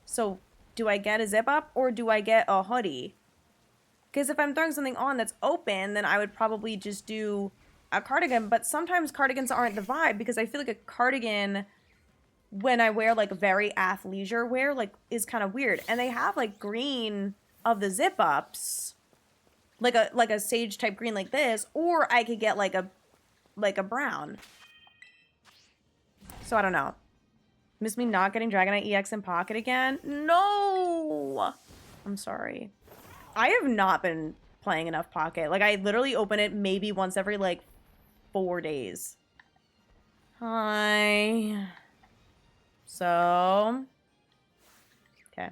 So do I get a zip-up or do I get a hoodie? Because if I'm throwing something on that's open, then I would probably just do a cardigan. But sometimes cardigans aren't the vibe because I feel like a cardigan, when I wear, like, very athleisure wear, like, is kind of weird. And they have, like, green of the zip-ups. Like a sage type green like this, or I could get like a brown. So I don't know. Miss me not getting Dragonite EX in pocket again? No! I'm sorry. I have not been playing enough pocket. Like, I literally open it maybe once every, like, 4 days. Hi. So. Okay.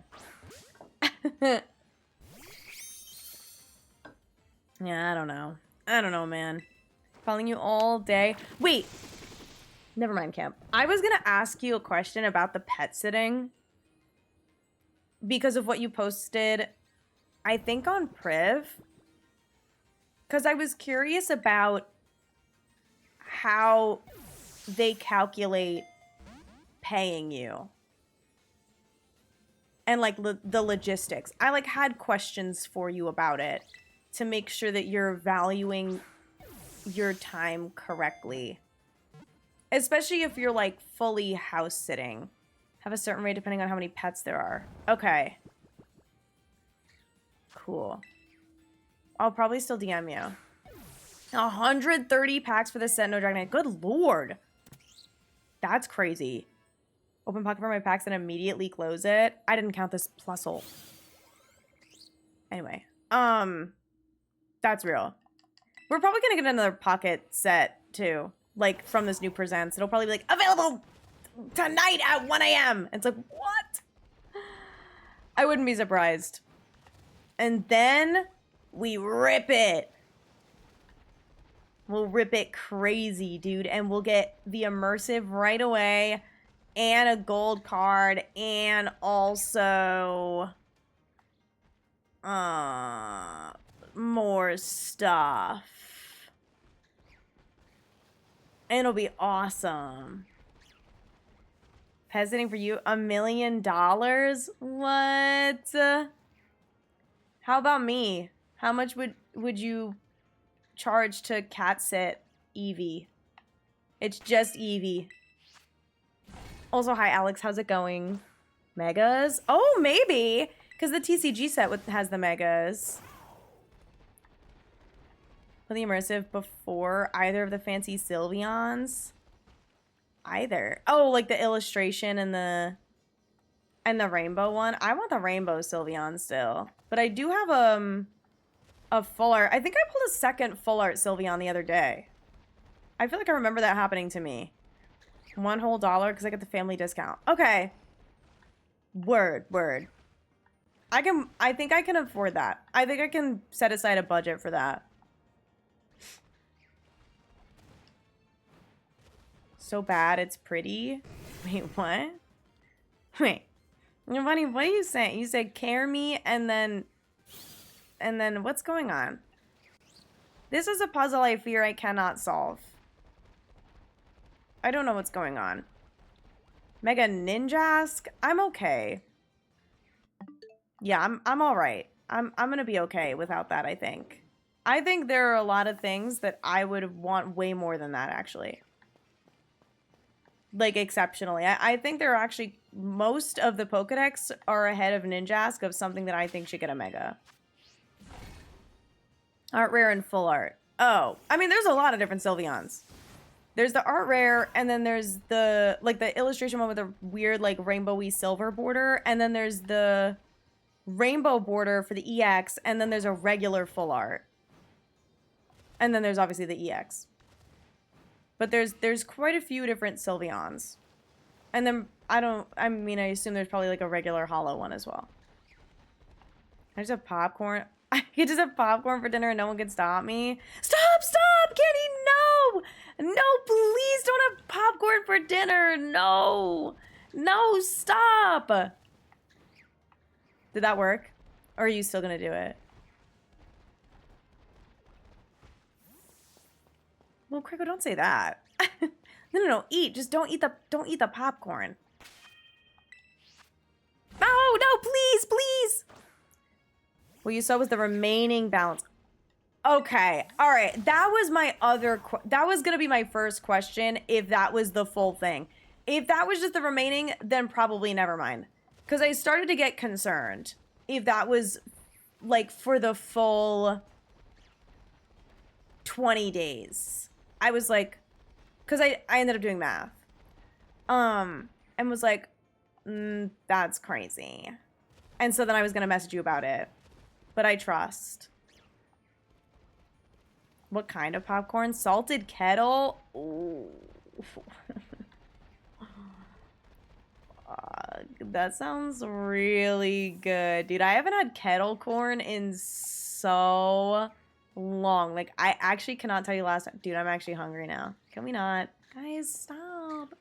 Yeah, I don't know. I don't know, man. Calling you all day. Wait. Never mind, Camp. I was going to ask you a question about the pet sitting. Because of what you posted, I think on Priv. Because I was curious about how they calculate paying you. And, like, the logistics. I, like, had questions for you about it. To make sure that you're valuing your time correctly. Especially if you're, like, fully house sitting. Have a certain rate depending on how many pets there are. Okay. Cool. I'll probably still DM you. 130 packs for this set, no Dragonite. Good lord. That's crazy. Open pocket for my packs and immediately close it. I didn't count this plusle. Anyway. That's real. We're probably gonna get another pocket set, too. Like, from this new presents. It'll probably be like, available tonight at 1 a.m. It's like, what? I wouldn't be surprised. And then we rip it. We'll rip it crazy, dude. And we'll get the immersive right away. And a gold card. And also... more stuff. And it'll be awesome. Pet sitting for you, $1 million? What? How about me? How much would you charge to cat sit Eevee? It's just Eevee. Also, hi Alex, how's it going? Megas? Oh, maybe. Because the TCG set has the megas. Put the immersive before either of the fancy Sylveons. Either. Oh, like the illustration and the... And the rainbow one. I want the rainbow Sylveon still. But I do have a full art. I think I pulled a second full art Sylveon the other day. I feel like I remember that happening to me. $1 whole because I get the family discount. Okay. Word. I think I can afford that. I think I can set aside a budget for that. So bad it's pretty. Wait, what? Wait. Bunny, what are you saying? You said care me and then what's going on? This is a puzzle I fear I cannot solve. I don't know what's going on. Mega Ninjask? I'm okay. Yeah, I'm all right. I'm gonna be okay without that, I think. I think there are a lot of things that I would want way more than that, actually. Like, exceptionally. I think there are actually... Most of the Pokedex are ahead of Ninjask of something that I think should get a Mega. Art Rare and Full Art. Oh. I mean, there's a lot of different Sylveons. There's the Art Rare, and then there's the... Like, the illustration one with the weird, like, rainbowy silver border. And then there's the rainbow border for the EX. And then there's a regular Full Art. And then there's obviously the EX. But there's quite a few different Sylveons. And then, I assume there's probably like a regular hollow one as well. I just have popcorn. I could just have popcorn for dinner and no one can stop me. Stop, Kenny, no! No, please don't have popcorn for dinner, no! No, stop! Did that work? Or are you still gonna do it? Well, Crico, don't say that. No, eat. Just don't eat the popcorn. No, please. What you saw was the remaining balance. Okay, all right. That was my that was gonna be my first question if that was the full thing. If that was just the remaining, then probably never mind. Because I started to get concerned if that was like for the full 20 days. I was like, because I ended up doing math. And was like, that's crazy. And so then I was going to message you about it. But I trust. What kind of popcorn? Salted kettle? Ooh. That sounds really good. Dude, I haven't had kettle corn in so long. Like, I actually cannot tell you last time. Dude, I'm actually hungry now. Can we not? Guys, stop.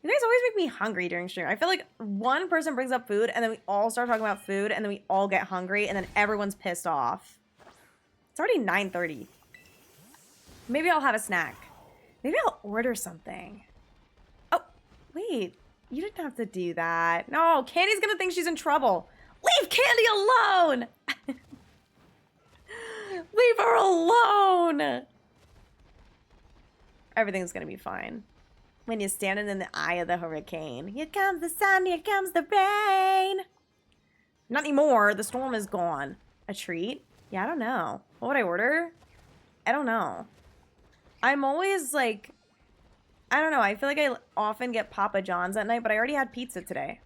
You guys always make me hungry during stream. I feel like one person brings up food, and then we all start talking about food, and then we all get hungry, and then everyone's pissed off. It's already 9:30. Maybe I'll have a snack. Maybe I'll order something. Oh, wait. You didn't have to do that. No, Candy's gonna think she's in trouble. Leave Candy alone! Leave her alone! Everything's gonna be fine. When you're standing in the eye of the hurricane. Here comes the sun, here comes the rain. Not anymore, the storm is gone. A treat? Yeah, I don't know. What would I order? I don't know. I'm always like... I don't know, I feel like I often get Papa John's at night, but I already had pizza today.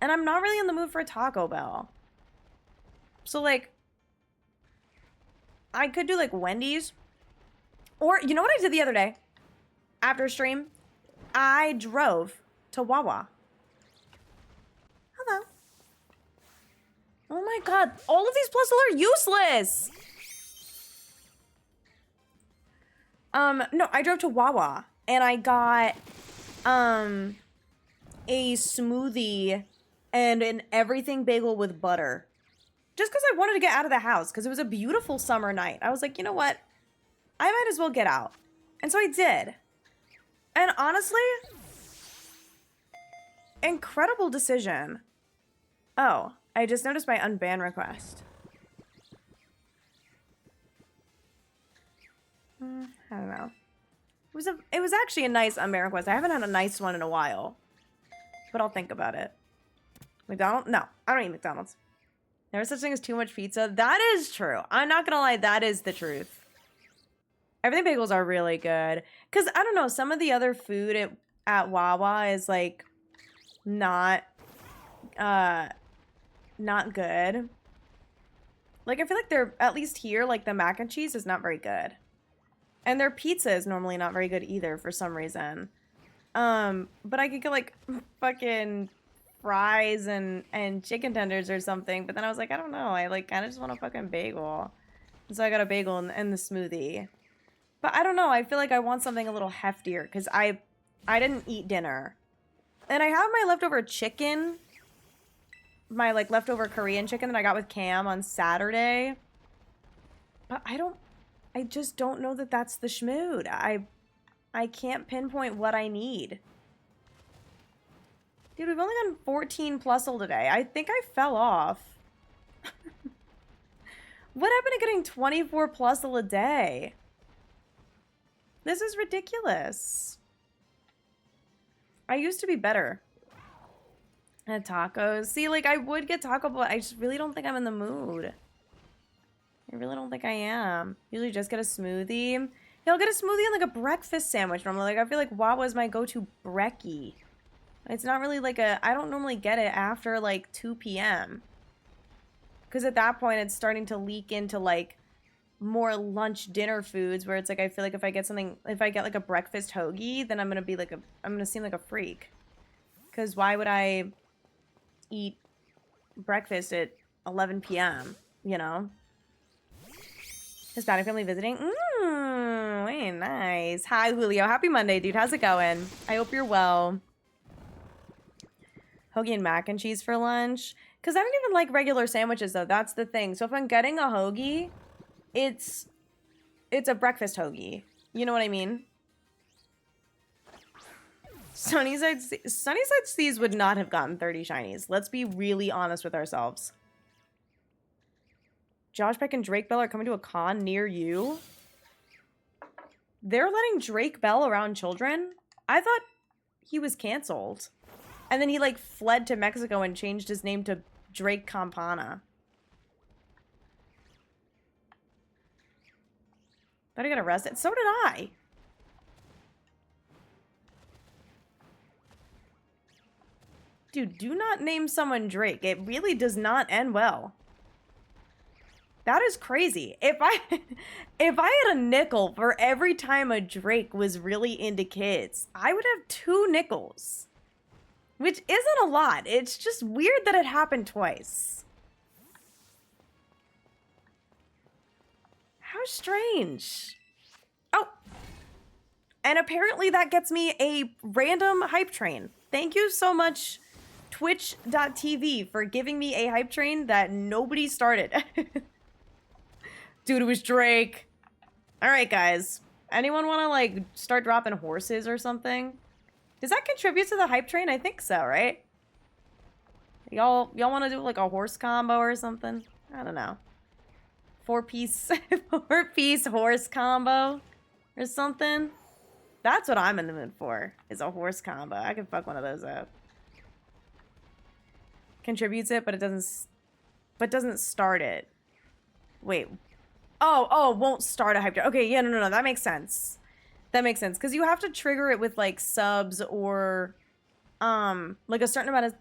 And I'm not really in the mood for a Taco Bell. So, like, I could do, like, Wendy's. Or, you know what I did the other day? After stream, I drove to Wawa. Hello. Oh my god, all of these plus are useless! No, I drove to Wawa. And I got, a smoothie and an everything bagel with butter. Just because I wanted to get out of the house. Because it was a beautiful summer night. I was like, you know what? I might as well get out. And so I did. And honestly, incredible decision. Oh, I just noticed my unban request. I don't know. It was actually a nice unban request. I haven't had a nice one in a while. But I'll think about it. McDonald's? No, I don't eat McDonald's. There's such thing as too much pizza. That is true. I'm not gonna lie, that is the truth. Everything bagels are really good. Because, I don't know, some of the other food at Wawa is, like, not not good. Like, I feel like they're, at least here, like, the mac and cheese is not very good. And their pizza is normally not very good either for some reason. But I could get, like, fucking fries and chicken tenders or something. But then I was like, I don't know. I, like, kind of just want a fucking bagel. And so I got a bagel and the smoothie. But I don't know. I feel like I want something a little heftier because I didn't eat dinner. And I have my leftover chicken, my like leftover Korean chicken that I got with Cam on Saturday. But I just don't know that that's the schmood. I can't pinpoint what I need. Dude, we've only gotten 14 plusle today. I think I fell off. What happened to getting 24 plusle a day? This is ridiculous. I used to be better at tacos. See, like, I would get taco, but I just really don't think I'm in the mood. I really don't think I am. Usually just get a smoothie. Yeah, I'll get a smoothie and, like, a breakfast sandwich normally. Like, I feel like Wawa is my go-to brekkie. It's not really, like, I don't normally get it after, like, 2 p.m. Because at that point, it's starting to leak into, like, more lunch dinner foods where it's like I feel like if I get like a breakfast hoagie, then I'm gonna seem like a freak. Because why would I eat breakfast at 11 p.m., you know? Hispanic family visiting? Very nice. Hi, Julio. Happy Monday, dude. How's it going? I hope you're well. Hoagie and mac and cheese for lunch? Because I don't even like regular sandwiches, though. That's the thing. So if I'm getting a hoagie, it's a breakfast hoagie. You know what I mean? Sunnyside Seas would not have gotten 30 shinies. Let's be really honest with ourselves. Josh Peck and Drake Bell are coming to a con near you. They're letting Drake Bell around children? I thought he was canceled. And then he, like, fled to Mexico and changed his name to Drake Campana. Thought he got arrested. So did I. Dude, do not name someone Drake. It really does not end well. That is crazy. If I had a nickel for every time a Drake was really into kids, I would have 2 nickels. Which isn't a lot. It's just weird that it happened twice. How strange. Oh. And apparently that gets me a random hype train. Thank you so much, Twitch.tv, for giving me a hype train that nobody started. Dude, it was Drake. Alright, guys. Anyone want to, like, start dropping horses or something? Does that contribute to the hype train? I think so, right? Y'all want to do, like, a horse combo or something? I don't know. 4-piece horse combo or something. That's what I'm in the mood for, is a horse combo. I could fuck one of those up. Contributes it, but it doesn't start it. Wait. Oh, won't start a hype train. Okay, yeah, no, that makes sense. That makes sense, because you have to trigger it with, like, subs or, like, a certain amount of,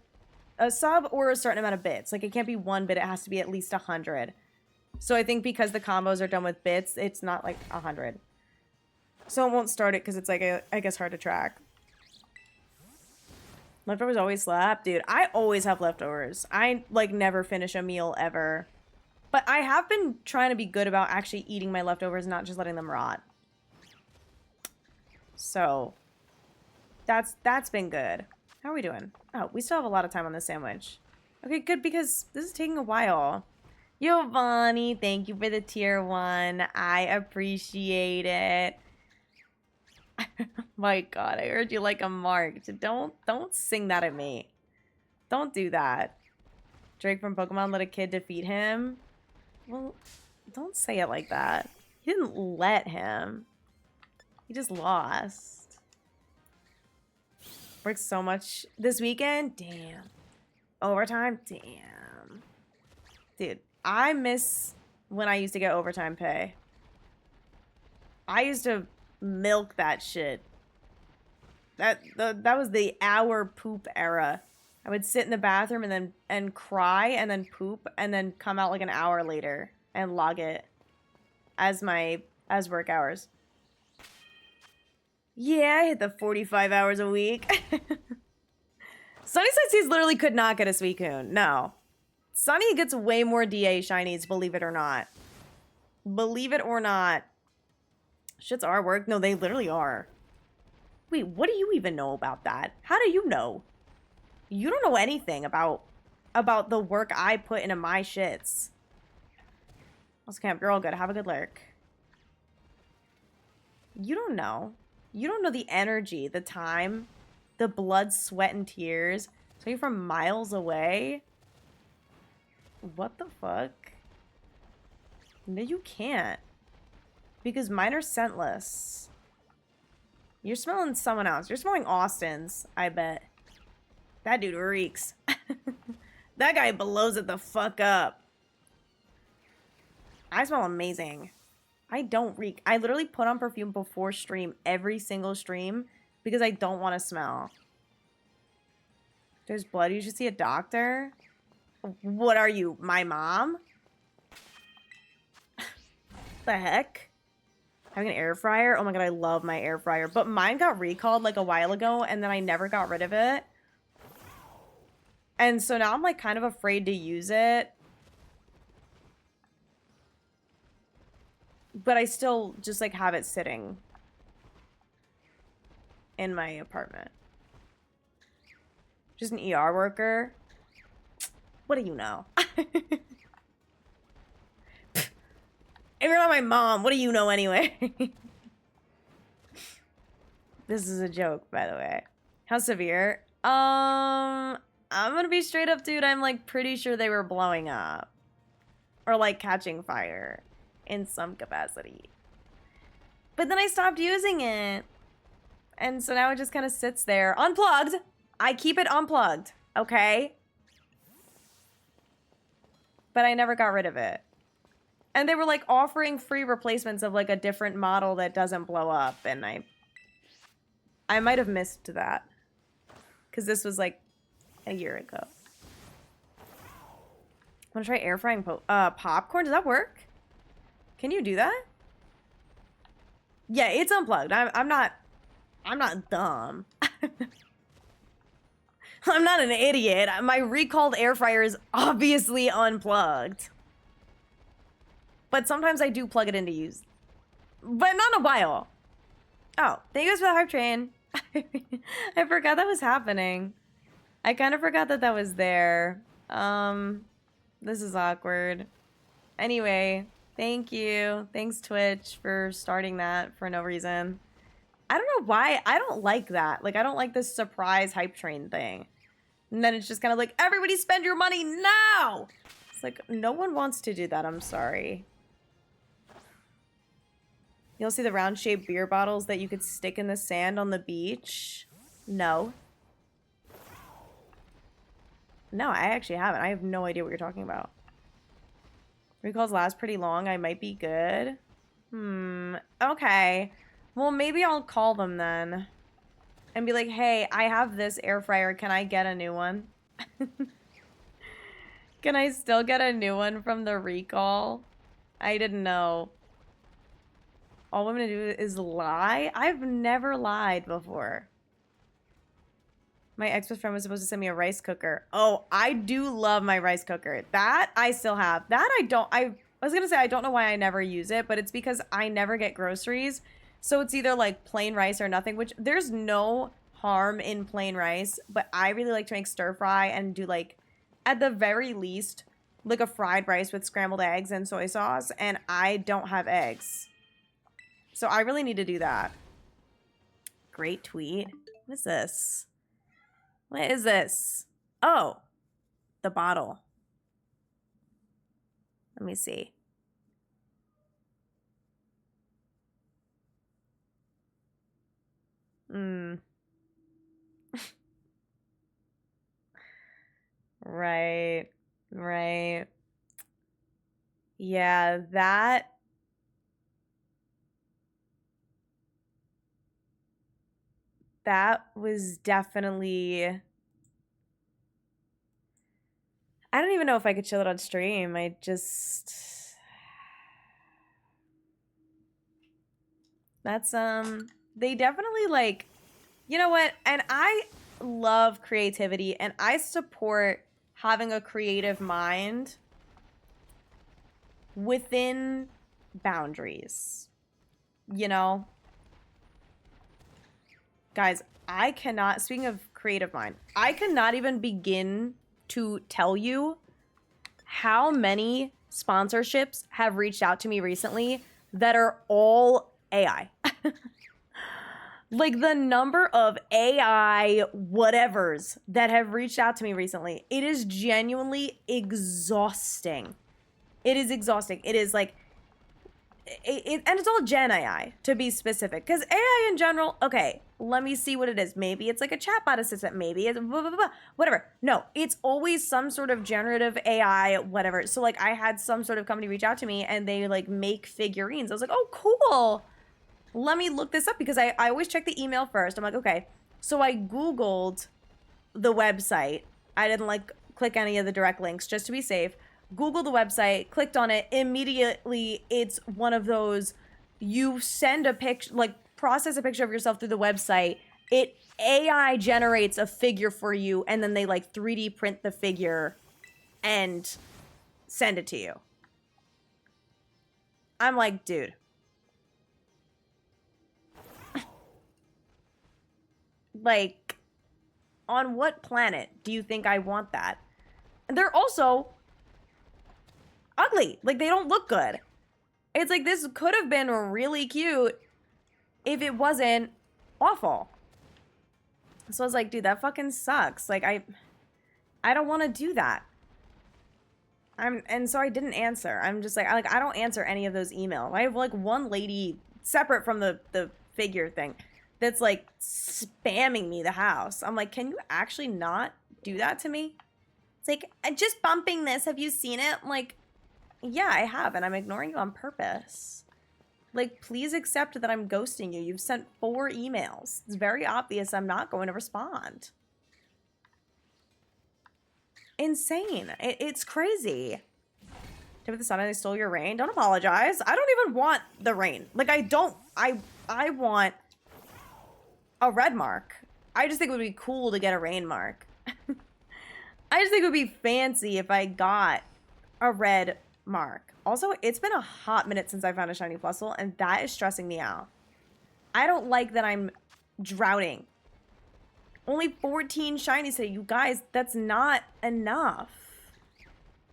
a sub or a certain amount of bits. Like, it can't be 1 bit, it has to be at least 100. So I think because the combos are done with bits, it's not, like, 100. So it won't start it, because it's, like, I guess hard to track. Leftovers always slap? Dude, I always have leftovers. I, like, never finish a meal ever. But I have been trying to be good about actually eating my leftovers, not just letting them rot. So, that's been good. How are we doing? Oh, we still have a lot of time on this sandwich. Okay, good, because this is taking a while. Giovanni, thank you for the tier 1. I appreciate it. My God, I heard you like a mark. Don't sing that at me. Don't do that. Drake from Pokemon let a kid defeat him. Well, don't say it like that. He didn't let him. He just lost. Worked so much this weekend. Damn. Overtime? Damn. Dude, I miss when I used to get overtime pay. I used to milk that shit. That was the hour poop era. I would sit in the bathroom and cry and then poop and then come out like an hour later and log it as work hours. Yeah, I hit the 45 hours a week. Sunnyside Seas literally could not get a Suicune. No. Sunny gets way more DA shinies, believe it or not. Believe it or not. Shits are work. No, they literally are. Wait, what do you even know about that? How do you know? You don't know anything about the work I put into my shits. Let's camp. You're all good. Have a good lurk. You don't know. You don't know the energy, the time, the blood, sweat, and tears. So you're from miles away? What the fuck? No, you can't. Because mine are scentless. You're smelling someone else. You're smelling Austin's, I bet. That dude reeks. That guy blows it the fuck up. I smell amazing. I don't reek. I literally put on perfume before stream, every single stream, because I don't want to smell. There's blood. You should see a doctor. What are you, my mom? The heck? Having an air fryer? Oh my god, I love my air fryer. But mine got recalled like a while ago, and then I never got rid of it. And so now I'm like kind of afraid to use it. But I still just like have it sitting in my apartment. Just an ER worker. What do you know? If you're not my mom, what do you know anyway? This is a joke, by the way. How severe? I'm gonna be straight up, dude. I'm like pretty sure they were blowing up. Or like catching fire in some capacity. But then I stopped using it. And so now it just kind of sits there. Unplugged. I keep it unplugged. Okay? But I never got rid of it. And they were like offering free replacements of like a different model that doesn't blow up. And I might have missed that. Because this was like a year ago. Want to try air frying popcorn? Does that work? Can you do that? Yeah, it's unplugged. I'm not dumb. I'm not an idiot. My recalled air fryer is obviously unplugged. But sometimes I do plug it in to use. But not in a while. Oh, thank you guys for the hype train. I forgot that was happening. I kind of forgot that that was there. This is awkward. Anyway, thank you. Thanks, Twitch, for starting that for no reason. I don't know why. I don't like that. Like, I don't like this surprise hype train thing. And then it's just kind of like, everybody spend your money now! It's like, no one wants to do that. I'm sorry. You'll see the round-shaped beer bottles that you could stick in the sand on the beach. No. No, I actually haven't. I have no idea what you're talking about. Recalls last pretty long. I might be good. Okay. Well, maybe I'll call them then. And be like, hey, I have this air fryer. Can I get a new one? Can I still get a new one from the recall? I didn't know. All women do is lie? I've never lied before. My ex-best friend was supposed to send me a rice cooker. Oh, I do love my rice cooker. That I still have. That I don't. I was going to say I don't know why I never use it, but it's because I never get groceries. So it's either like plain rice or nothing, which there's no harm in plain rice. But I really like to make stir fry and do like, at the very least, like a fried rice with scrambled eggs and soy sauce. And I don't have eggs. So I really need to do that. Great tweet. What is this? What is this? Oh, the bottle. Let me see. Right. Right. Yeah, that was definitely I don't even know if I could chill it on stream. I just... That's, they definitely, like... You know what? And I love creativity, and I support having a creative mind within boundaries. You know? Guys, I cannot... Speaking of creative mind, I cannot even begin to tell you how many sponsorships have reached out to me recently that are all AI. Like the number of AI whatevers that have reached out to me recently, it is genuinely exhausting. It is exhausting. It is like, and it's all Gen AI, to be specific. Because AI in general, okay, let me see what it is. Maybe it's like a chatbot assistant. Maybe it's blah, blah, blah, whatever. No, it's always some sort of generative AI, whatever. So like I had some sort of company reach out to me and they like make figurines. I was like, oh, cool. Let me look this up because I always check the email first. I'm like, okay. So I Googled the website. I didn't like click any of the direct links just to be safe. Googled the website, clicked on it. Immediately, it's one of those, you send a picture, like process a picture of yourself through the website. It AI generates a figure for you, and then they like 3D print the figure and send it to you. I'm like, dude. Like, on what planet do you think I want that? And they're also ugly. Like, they don't look good. It's like, this could have been really cute if it wasn't awful. So I was like, dude, that fucking sucks. Like, I don't want to do that. And so I didn't answer. I'm just like, I don't answer any of those emails. I have like one lady separate from the figure thing that's like spamming me the house. I'm like, can you actually not do that to me? It's like, I'm just bumping this. Have you seen it? I'm like, yeah, I have, and I'm ignoring you on purpose. Like, please accept that I'm ghosting you. You've sent 4 emails. It's very obvious I'm not going to respond. Insane. It's crazy. With the sun and they stole your rain. Don't apologize. I don't even want the rain. Like, I want a red mark. I just think it would be cool to get a rain mark. I just think it would be fancy if I got a red mark. Also, it's been a hot minute since I found a shiny Plusle, and that is stressing me out. I don't like that I'm drowning. Only 14 shinies today. You guys, that's not enough.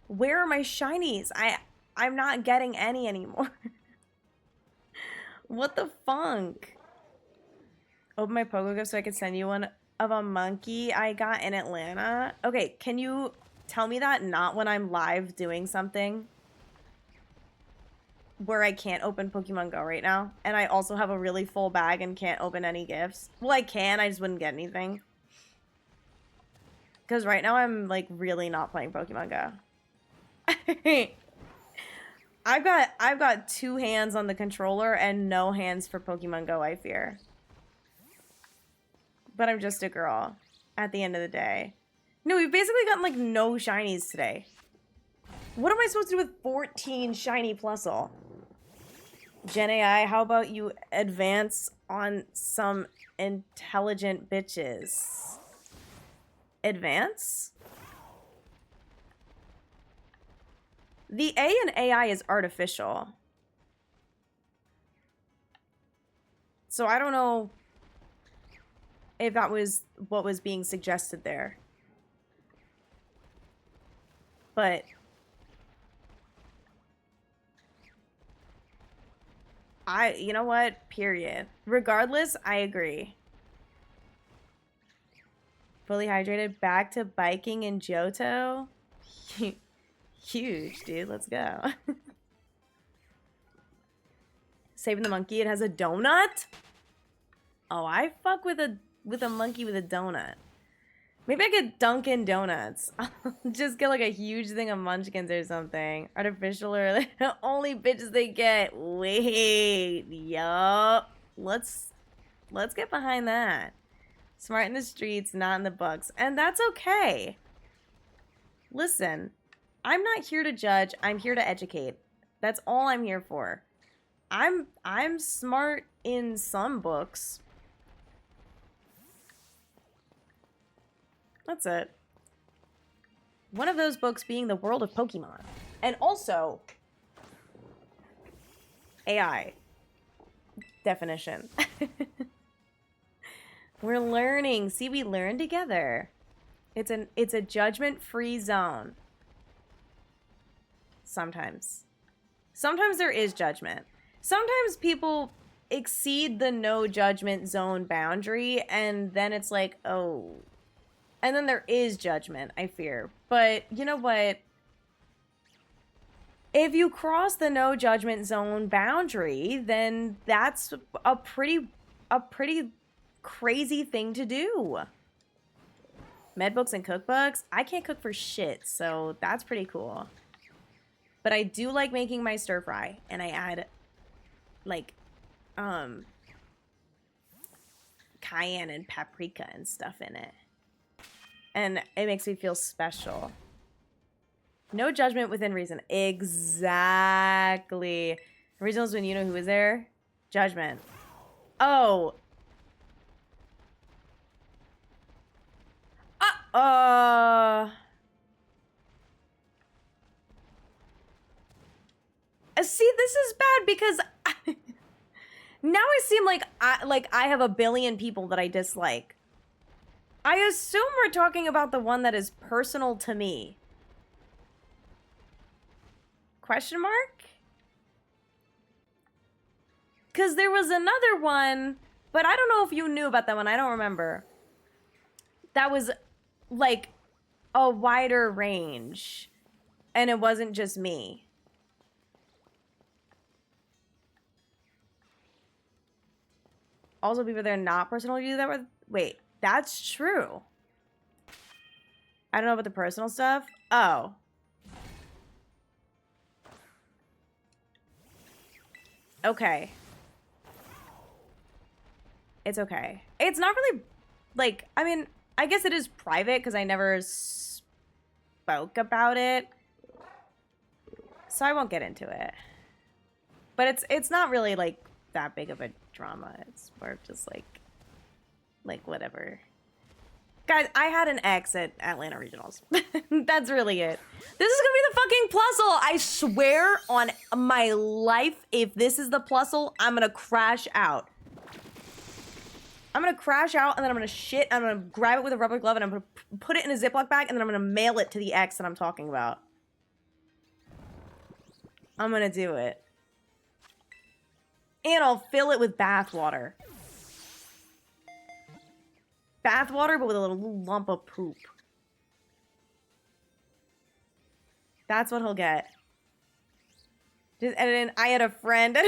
Where are my shinies? I'm not getting any anymore. What the funk? Open my Pogo gift so I could send you one of a monkey I got in Atlanta. Okay, can you tell me that not when I'm live doing something where I can't open Pokemon Go right now, and I also have a really full bag and can't open any gifts? Well, I can, I just wouldn't get anything. Because right now I'm like really not playing Pokemon Go. I've got 2 hands on the controller and no hands for Pokemon Go, I fear. But I'm just a girl at the end of the day. No, we've basically gotten like no shinies today. What am I supposed to do with 14 shiny Plusle? Gen AI, how about you advance on some intelligent bitches? Advance? The A in AI is artificial. So I don't know if that was what was being suggested there. But you know what? Period. Regardless, I agree. Fully hydrated, back to biking in Johto. Huge, dude. Let's go. Saving the monkey. It has a donut. Oh, I fuck with a monkey with a donut. Maybe I get Dunkin' Donuts. Just get like a huge thing of munchkins or something. Artificial or only bitches they get. Wait, yup. Let's get behind that. Smart in the streets, not in the books. And that's okay. Listen, I'm not here to judge. I'm here to educate. That's all I'm here for. I'm smart in some books. That's it. One of those books being The World of Pokemon. And also AI definition. We're learning. See, we learn together. It's a judgment-free zone. Sometimes. Sometimes there is judgment. Sometimes people exceed the no judgment zone boundary, and then it's like, oh. And then there is judgment, I fear. But you know what? If you cross the no judgment zone boundary, then that's a pretty crazy thing to do. Medbooks and cookbooks? I can't cook for shit, so that's pretty cool. But I do like making my stir fry, and I add like cayenne and paprika and stuff in it. And it makes me feel special. No judgment within reason. Exactly. Originals when you know who is there. Judgment. Oh. See, this is bad because now I seem like I have a billion people that I dislike. I assume we're talking about the one that is personal to me. Question mark? Because there was another one, but I don't know if you knew about that one. I don't remember. That was like a wider range, and it wasn't just me. Also, people that are not personal to you that were... Wait, that's true. I don't know about the personal stuff. Oh. Okay. It's okay. It's not really... Like, I mean, I guess it is private because I never spoke about it. So I won't get into it. But it's not really, like, that big of a drama. It's more of just like whatever. Guys, I had an ex at Atlanta Regionals. That's really it. This is gonna be the fucking plusle. I swear on my life, if this is the plusle, I'm gonna crash out. I'm gonna crash out and then I'm gonna shit. I'm gonna grab it with a rubber glove and I'm gonna put it in a Ziploc bag and then I'm gonna mail it to the ex that I'm talking about. I'm gonna do it. And I'll fill it with bath water. Bath water, but with a little lump of poop. That's what he'll get. Just edit in, I had a friend.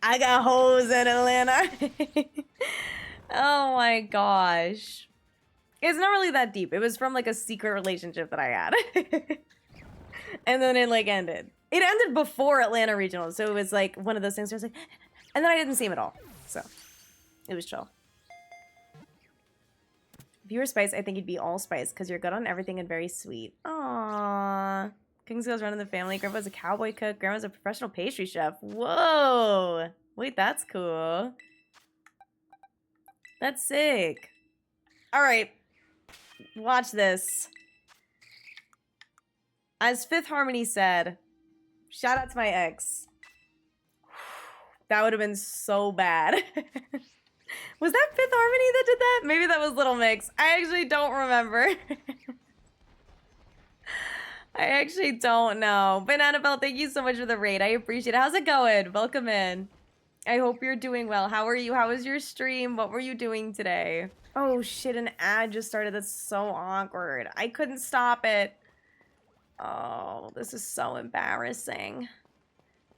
I got hoes in Atlanta. Oh my gosh. It's not really that deep. It was from like a secret relationship that I had. And then it like ended. It ended before Atlanta Regionals, so it was like one of those things where I was like, and then I didn't see him at all. So it was chill. If you were Spice, I think you'd be all Spice because you're good on everything and very sweet. Aww. Cooking skills run in the family. Grandpa's a cowboy cook. Grandma's a professional pastry chef. Whoa. Wait, that's cool. That's sick. All right. Watch this. As Fifth Harmony said, shout out to my ex. That would have been so bad. Was that Fifth Harmony that did that? Maybe that was Little Mix. I actually don't remember. I actually don't know. But Annabelle, thank you so much for the raid. I appreciate it. How's it going? Welcome in. I hope you're doing well. How are you? How was your stream? What were you doing today? Oh shit, an ad just started. That's so awkward. I couldn't stop it. Oh, this is so embarrassing.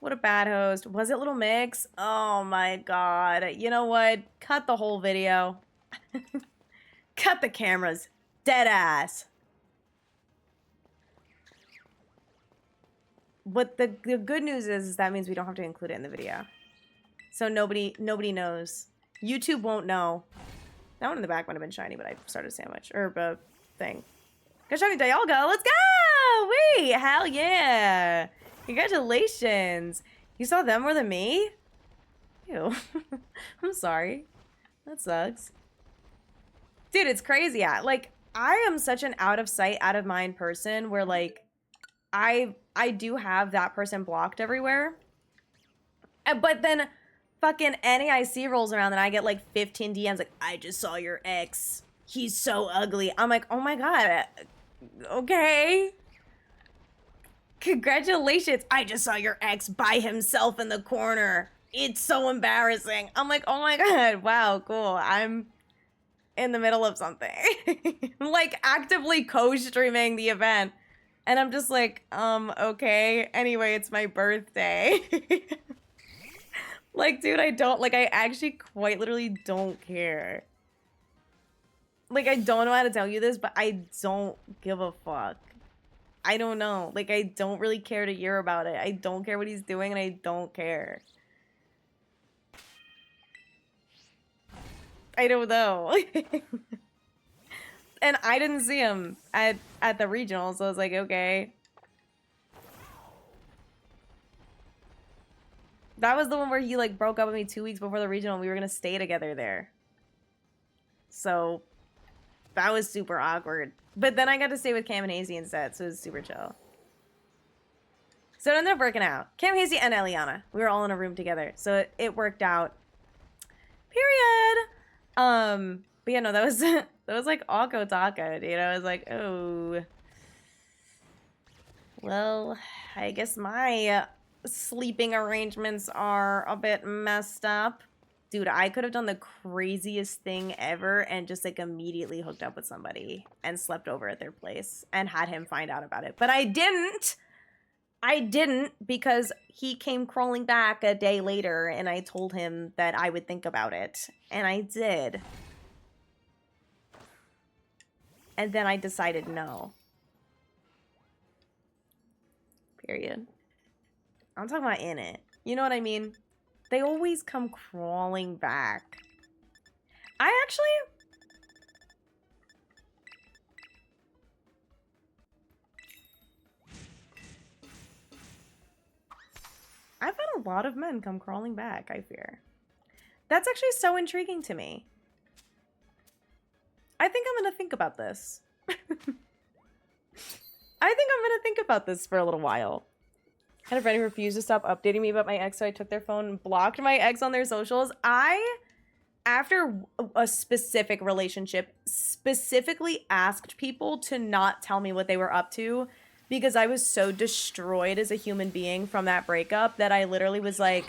What a bad host. Was it Little Mix? Oh my god. You know what? Cut the whole video. Cut the cameras. Dead ass. But the good news is that means we don't have to include it in the video. So nobody knows. YouTube won't know. That one in the back might have been shiny, but I started a sandwich. Or a thing. Kashani Dialga, let's go! Wait, hell yeah. Congratulations. You saw them more than me? Ew. I'm sorry. That sucks. Dude, it's crazy. Yeah. Like, I am such an out of sight, out of mind person where, like, I do have that person blocked everywhere. But then fucking NAIC rolls around and I get, like, 15 DMs like, I just saw your ex. He's so ugly. I'm like, oh my god. Okay. Congratulations. I just saw your ex by himself in the corner. It's so embarrassing. I'm like, oh my god. Wow, cool. I'm in the middle of something. I'm like actively co-streaming the event. And I'm just like, okay. Anyway, it's my birthday. Like, dude, I actually quite literally don't care. Like, I don't know how to tell you this, but I don't give a fuck. I don't know. Like, I don't really care to hear about it. I don't care what he's doing, and I don't care. I don't know. And I didn't see him at the regional, so I was like, okay. That was the one where he, like, broke up with me 2 weeks before the regional, and we were gonna stay together there. So that was super awkward. But then I got to stay with Cam and Hazy instead, so it was super chill. So it ended up working out. Cam, Hazy, and Eliana. We were all in a room together, so it worked out. Period. But yeah, no, that was that was like Akko Taco, dude. I was like, oh. Well, I guess my sleeping arrangements are a bit messed up. Dude, I could have done the craziest thing ever and just, like, immediately hooked up with somebody and slept over at their place and had him find out about it. But I didn't! I didn't because he came crawling back a day later and I told him that I would think about it. And I did. And then I decided no. Period. I'm talking about in it. You know what I mean? They always come crawling back. I I've had a lot of men come crawling back, I fear. That's actually so intriguing to me. I think I'm gonna think about this. I think I'm gonna think about this for a little while. I had a friend who refused to stop updating me about my ex, so I took their phone and blocked my ex on their socials. After a specific relationship, specifically asked people to not tell me what they were up to because I was so destroyed as a human being from that breakup that I literally was like,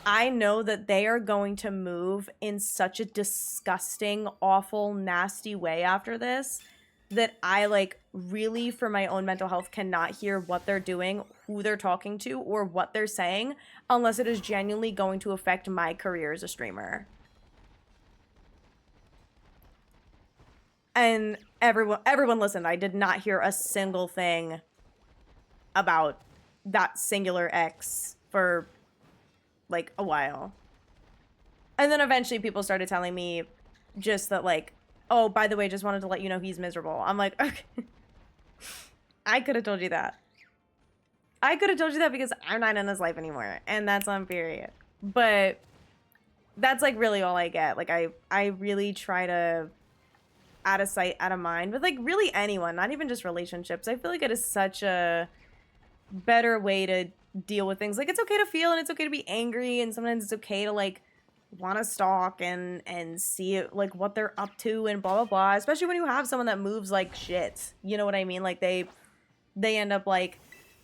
I know that they are going to move in such a disgusting, awful, nasty way after this that I, like, really, for my own mental health, cannot hear what they're doing, who they're talking to, or what they're saying unless it is genuinely going to affect my career as a streamer. And everyone listened. I did not hear a single thing about that singular ex for, like, a while. And then eventually people started telling me just that, like, oh, by the way, just wanted to let you know he's miserable. I'm like, okay. I could have told you that. I could have told you that because I'm not in his life anymore. And that's on period. But that's, like, really all I get. Like, I really try to out of sight, out of mind with, like, really anyone, not even just relationships. I feel like it is such a better way to deal with things. Like, it's okay to feel and it's okay to be angry, and sometimes it's okay to, like, want to stalk and see it, like, what they're up to and blah blah blah, especially when you have someone that moves like shit. You know what I mean? Like, they end up, like,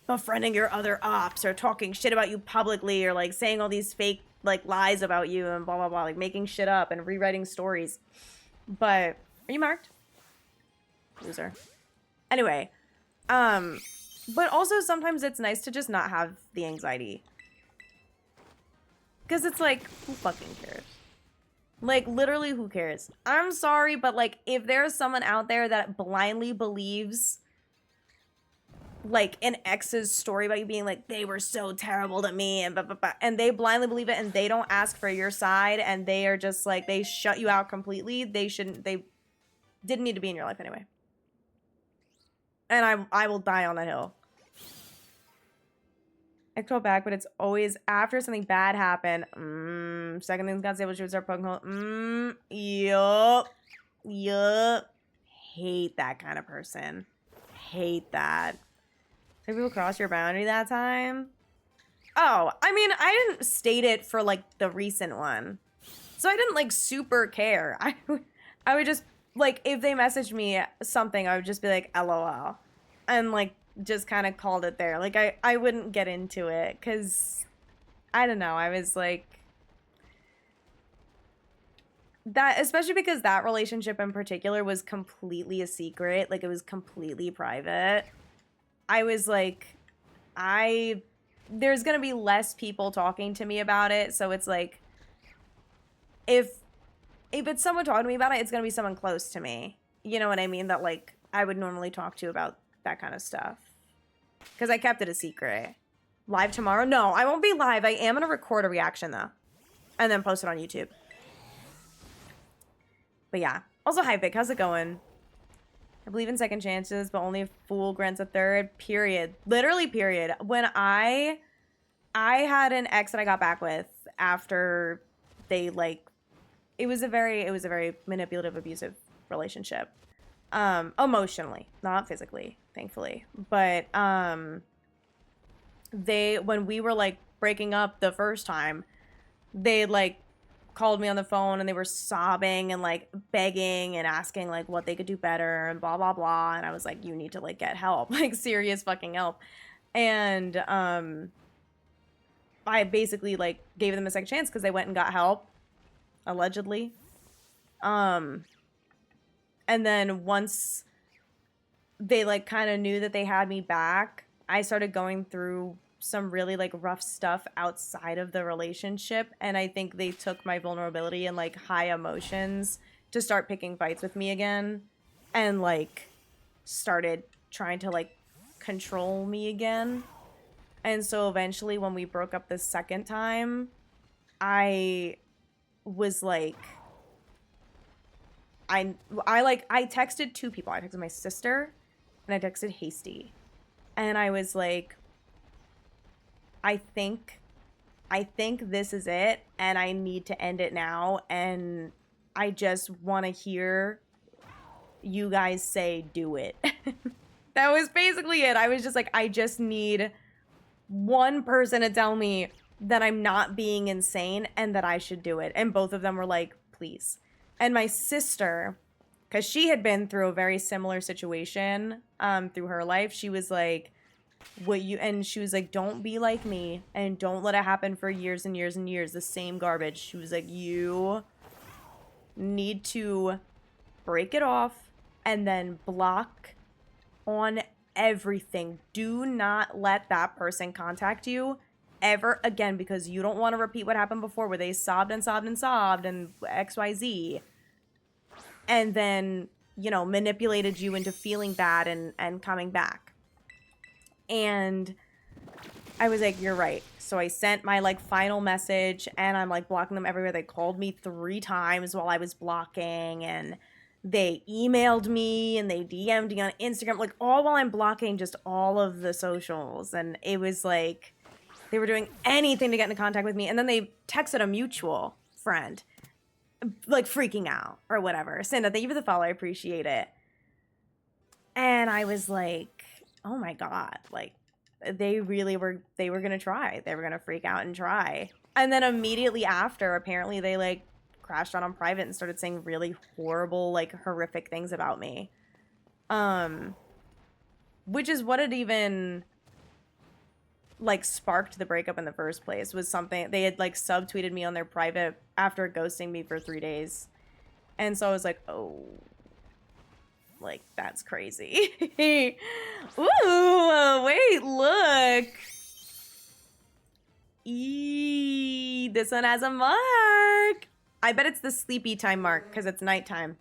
befriending your other ops or talking shit about you publicly or, like, saying all these fake, like, lies about you and blah blah blah, like making shit up and rewriting stories. But are you marked? Loser. Anyway, but also sometimes it's nice to just not have the anxiety. Because it's like, who fucking cares? Like, literally, who cares? I'm sorry, but, like, if there's someone out there that blindly believes, like, an ex's story about you being like, they were so terrible to me, and blah, blah, blah, and they blindly believe it, and they don't ask for your side, and they are just, like, they shut you out completely, they didn't need to be in your life anyway. And I will die on that hill. I call back, but it's always after something bad happened. Second thing's got stable, she would start poking hole. Yup. Hate that kind of person. Hate that. Did people cross your boundary that time? Oh, I mean, I didn't state it for, like, the recent one. So I didn't, like, super care. I would just, like, if they messaged me something, I would just be like, LOL. And, like, just kind of called it there. Like, I wouldn't get into it because, I don't know, I was like, that, especially because that relationship in particular was completely a secret. Like, it was completely private. I was like, there's gonna be less people talking to me about it, so it's like, if it's someone talking to me about it, it's gonna be someone close to me. You know what I mean? That, like, I would normally talk to about that kind of stuff. Because I kept it a secret. Live tomorrow? No, I won't be live. I am gonna record a reaction, though. And then post it on YouTube. But yeah. Also, hi, Vic. How's it going? I believe in second chances, but only a fool grants a third. Period. Literally, period. When I had an ex that I got back with after they, like, it was a very manipulative, abusive relationship. Emotionally, not physically, thankfully. But when we were, like, breaking up the first time, they, like, called me on the phone and they were sobbing and, like, begging and asking, like, what they could do better and blah blah blah. And I was like, you need to, like, get help, like, serious fucking help. And I basically, like, gave them a second chance because they went and got help, allegedly. And then once they, like, kind of knew that they had me back, I started going through some really, like, rough stuff outside of the relationship. And I think they took my vulnerability and, like, high emotions to start picking fights with me again. And, like, started trying to, like, control me again. And so eventually when we broke up the second time, I was like, I texted two people. I texted my sister and I texted Hasty. And I was like, I think this is it and I need to end it now. And I just want to hear you guys say, do it. That was basically it. I was just like, I just need one person to tell me that I'm not being insane and that I should do it. And both of them were like, please. And my sister, because she had been through a very similar situation through her life, she was like, she was like, don't be like me and don't let it happen for years and years and years, the same garbage. She was like, you need to break it off and then block on everything. Do not let that person contact you ever again, because you don't want to repeat what happened before where they sobbed and sobbed and sobbed and XYZ and then, you know, manipulated you into feeling bad and coming back. And I was like, you're right. So I sent my, like, final message and I'm, like, blocking them everywhere. They called me 3 times while I was blocking and they emailed me and they DM'd me on Instagram, like, all while I'm blocking just all of the socials. And it was like, they were doing anything to get into contact with me. And then they texted a mutual friend, like, freaking out or whatever. Cinda, thank you for the follow. I appreciate it. And I was like, oh my God, like, they were going to try. They were going to freak out and try. And then immediately after, apparently they, like, crashed out on private and started saying really horrible, like, horrific things about me. Which is what it even, like, sparked the breakup in the first place, was something they had, like, subtweeted me on their private after ghosting me for 3 days. And so I was like, oh, like, that's crazy. Ooh, wait, look. This one has a mark. I bet it's the sleepy time mark because it's nighttime.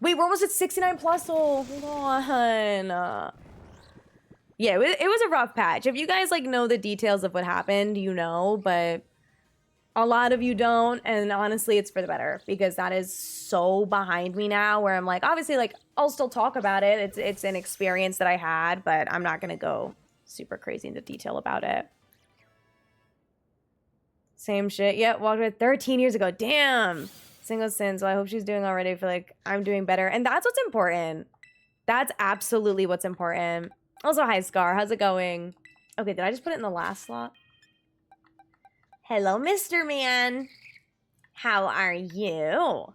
Wait, we're almost at 69 plus. Oh, hold on. Yeah, it was a rough patch. If you guys, like, know the details of what happened, you know, but A lot of you don't, and honestly, it's for the better because that is so behind me now where I'm like, obviously, like, I'll still talk about it. It's an experience that I had, but I'm not gonna go super crazy into detail about it. Same shit. Yeah, walked away 13 years ago. Damn. Single sins. Well, I hope she's doing already. I feel like I'm doing better. And that's what's important. That's absolutely what's important. Also, hi, Scar. How's it going? Okay, did I just put it in the last slot? Hello, Mr. Man. How are you?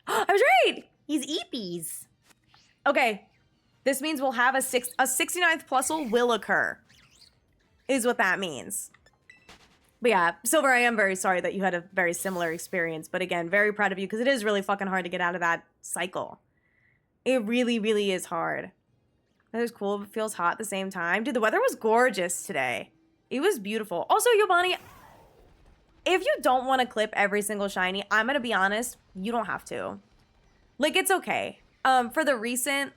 I was right. He's Eepies. Okay. This means we'll have a 69th plusle will occur. Is what that means. But yeah, Silver, I am very sorry that you had a very similar experience. But again, very proud of you because it is really fucking hard to get out of that cycle. It really, really is hard. That is cool, but feels hot at the same time. Dude, the weather was gorgeous today. It was beautiful. Also, Yobani, if you don't want to clip every single shiny, I'm going to be honest, you don't have to. Like, it's okay. For the recent,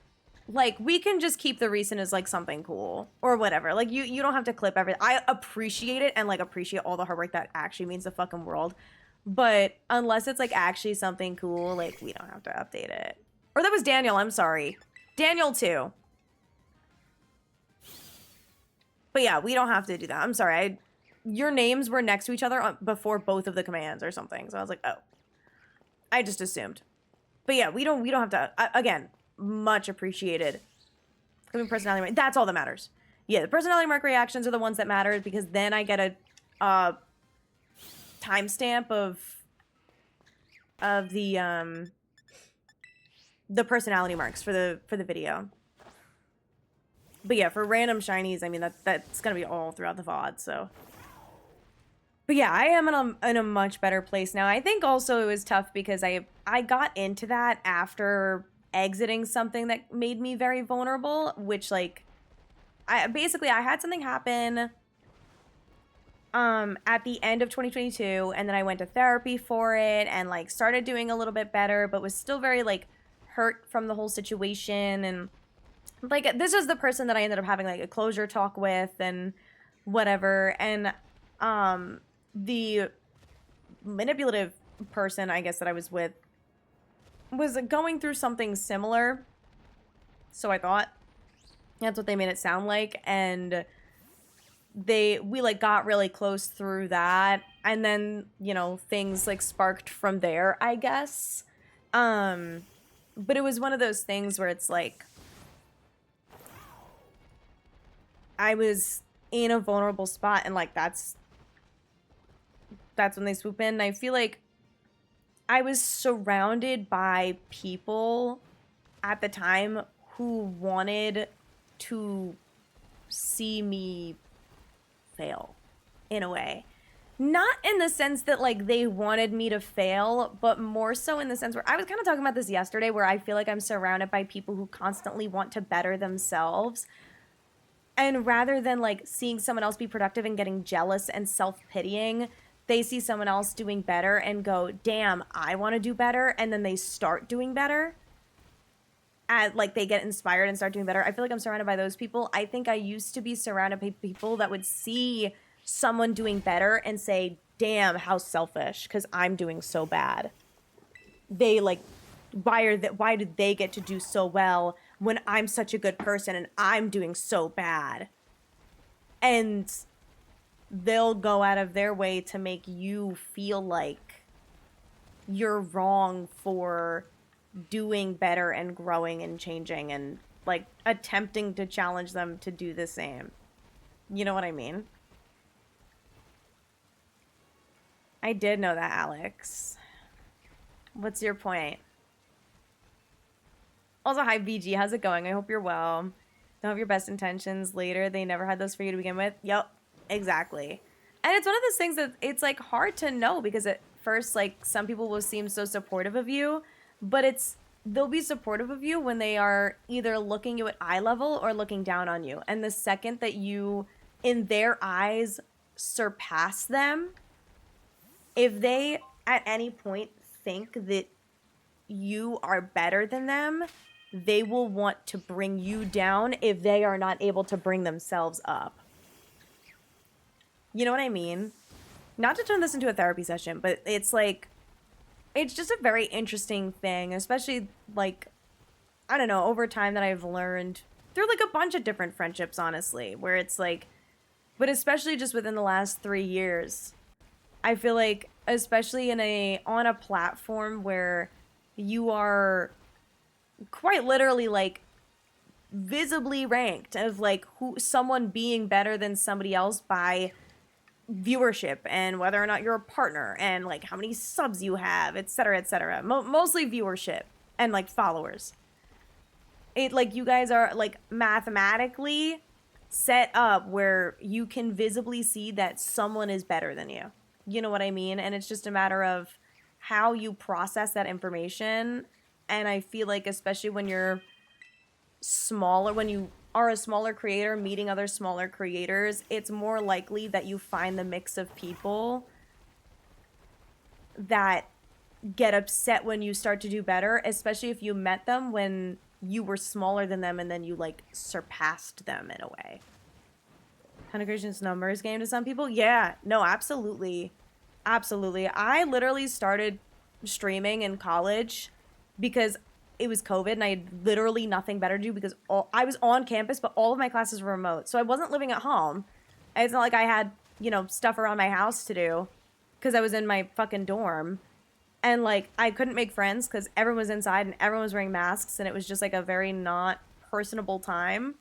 like, we can just keep the recent as, like, something cool or whatever. Like, you don't have to clip everything. I appreciate it and, like, appreciate all the hard work that actually means the fucking world. But unless it's, like, actually something cool, like, we don't have to update it. Or that was Daniel, I'm sorry. Daniel, too. But yeah, we don't have to do that. I'm sorry. Your names were next to each other before both of the commands or something. So I was like, oh. I just assumed. But yeah, we don't have to. Again, much appreciated. I mean, personality mark. That's all that matters. Yeah, the personality mark reactions are the ones that matter because then I get a timestamp of the personality marks for the video. But yeah, for random shinies, I mean, that's going to be all throughout the VOD, so. But yeah, I am in a much better place now. I think also it was tough because I got into that after exiting something that made me very vulnerable, which, like, I had something happen at the end of 2022, and then I went to therapy for it and, like, started doing a little bit better, but was still very, like, hurt from the whole situation. And like, this is the person that I ended up having, like, a closure talk with and whatever. And the manipulative person, I guess, that I was with was going through something similar. So I thought. That's what they made it sound like. And we, like, got really close through that. And then, you know, things, like, sparked from there, I guess. But it was one of those things where it's like, I was in a vulnerable spot, and, like, that's when they swoop in. And I feel like I was surrounded by people at the time who wanted to see me fail, in a way. Not in the sense that, like, they wanted me to fail, but more so in the sense where I was kind of talking about this yesterday, where I feel like I'm surrounded by people who constantly want to better themselves. And rather than, like, seeing someone else be productive and getting jealous and self-pitying, they see someone else doing better and go, damn, I want to do better. And then they start doing better. And, like, they get inspired and start doing better. I feel like I'm surrounded by those people. I think I used to be surrounded by people that would see someone doing better and say, damn, how selfish, because I'm doing so bad. They, like, why did they get to do so well when I'm such a good person and I'm doing so bad? And they'll go out of their way to make you feel like you're wrong for doing better and growing and changing and, like, attempting to challenge them to do the same. You know what I mean? I did know that, Alex. What's your point? Also, hi, BG. How's it going? I hope you're well. Don't have your best intentions later. They never had those for you to begin with. Yep, exactly. And it's one of those things that it's, like, hard to know because at first, like, some people will seem so supportive of you, but they'll be supportive of you when they are either looking you at eye level or looking down on you. And the second that you, in their eyes, surpass them, if they at any point think that you are better than them, they will want to bring you down if they are not able to bring themselves up. You know what I mean? not to turn this into a therapy session, but it's like, it's just a very interesting thing, especially like, I don't know, over time that I've learned through like a bunch of different friendships, honestly, where it's like, but especially just within the last 3 years, I feel like, especially on a platform where you are quite literally like visibly ranked of like someone being better than somebody else by viewership and whether or not you're a partner and like how many subs you have, etc., etc. Mostly viewership and like followers. It like you guys are like mathematically set up where you can visibly see that someone is better than you. You know what I mean? And it's just a matter of how you process that information. And I feel like especially when you're smaller, when you are a smaller creator meeting other smaller creators, it's more likely that you find the mix of people that get upset when you start to do better, especially if you met them when you were smaller than them and then you like surpassed them in a way. Content creation's numbers game to some people. Yeah, no, absolutely. Absolutely. I literally started streaming in college because it was COVID and I had literally nothing better to do because I was on campus, but all of my classes were remote. So I wasn't living at home. It's not like I had, you know, stuff around my house to do because I was in my fucking dorm. And like, I couldn't make friends because everyone was inside and everyone was wearing masks and it was just like a very not personable time.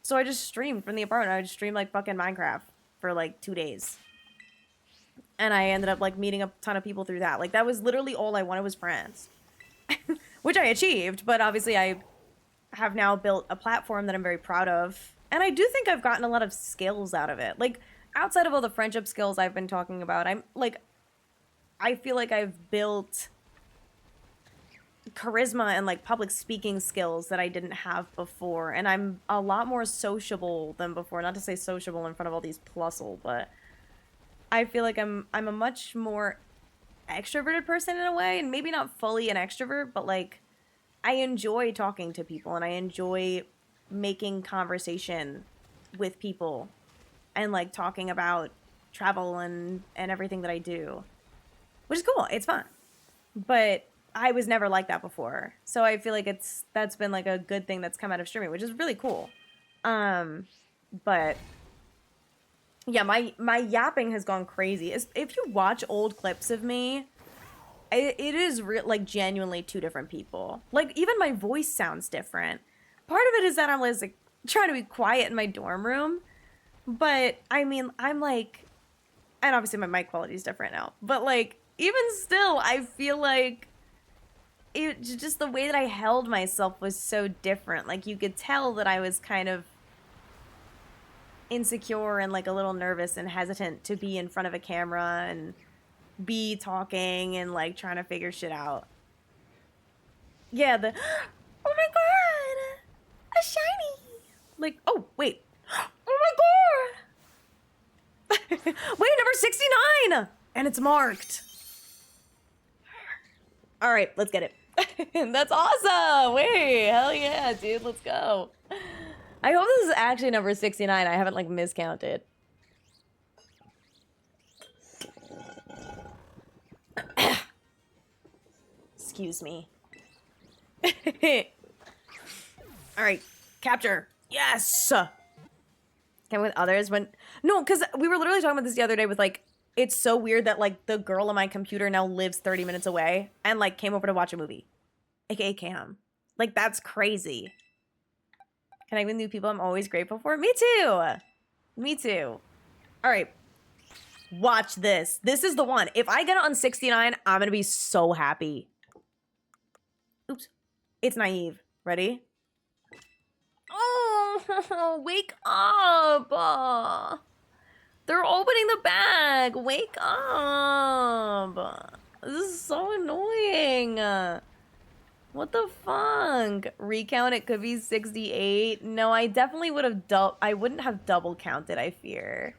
So I just streamed from the apartment. I just streamed like fucking Minecraft for like 2 days. And I ended up like meeting a ton of people through that. Like that was literally all I wanted was friends. Which I achieved, but obviously I have now built a platform that I'm very proud of. And I do think I've gotten a lot of skills out of it. Like outside of all the friendship skills I've been talking about, I'm like, I feel like I've built charisma and like public speaking skills that I didn't have before. And I'm a lot more sociable than before. Not to say sociable in front of all these plusle, but I feel like I'm a much more extroverted person in a way, and maybe not fully an extrovert, but like I enjoy talking to people and I enjoy making conversation with people and like talking about travel and everything that I do, which is cool. It's fun, but I was never like that before, so I feel like that's been like a good thing that's come out of streaming, which is really cool. But yeah, my yapping has gone crazy. If you watch old clips of me, it is like genuinely two different people. Like even my voice sounds different. Part of it is that I'm like trying to be quiet in my dorm room, but I mean I'm like, and obviously my mic quality is different now, but like even still, I feel like it just the way that I held myself was so different. Like you could tell that I was kind of insecure and like a little nervous and hesitant to be in front of a camera and be talking and like trying to figure shit out. Yeah, the oh my god, a shiny. Like, oh wait, oh my god. Wait, number 69, and it's marked. All right, let's get it. That's awesome. Wait, hell yeah, dude, let's go. I hope this is actually number 69. I haven't like miscounted. Excuse me. All right, capture. Yes. Can with others when no, because we were literally talking about this the other day with like, it's so weird that like the girl on my computer now lives 30 minutes away and like came over to watch a movie, aka Cam. Like that's crazy. Can I win new people I'm always grateful for? Me too. Me too. All right. Watch this. This is the one. If I get it on 69, I'm going to be so happy. Oops. It's naive. Ready? Oh, wake up. They're opening the bag. Wake up. This is so annoying. What the fuck? Recount, it could be 68. No, I definitely would have I wouldn't have double counted, I fear.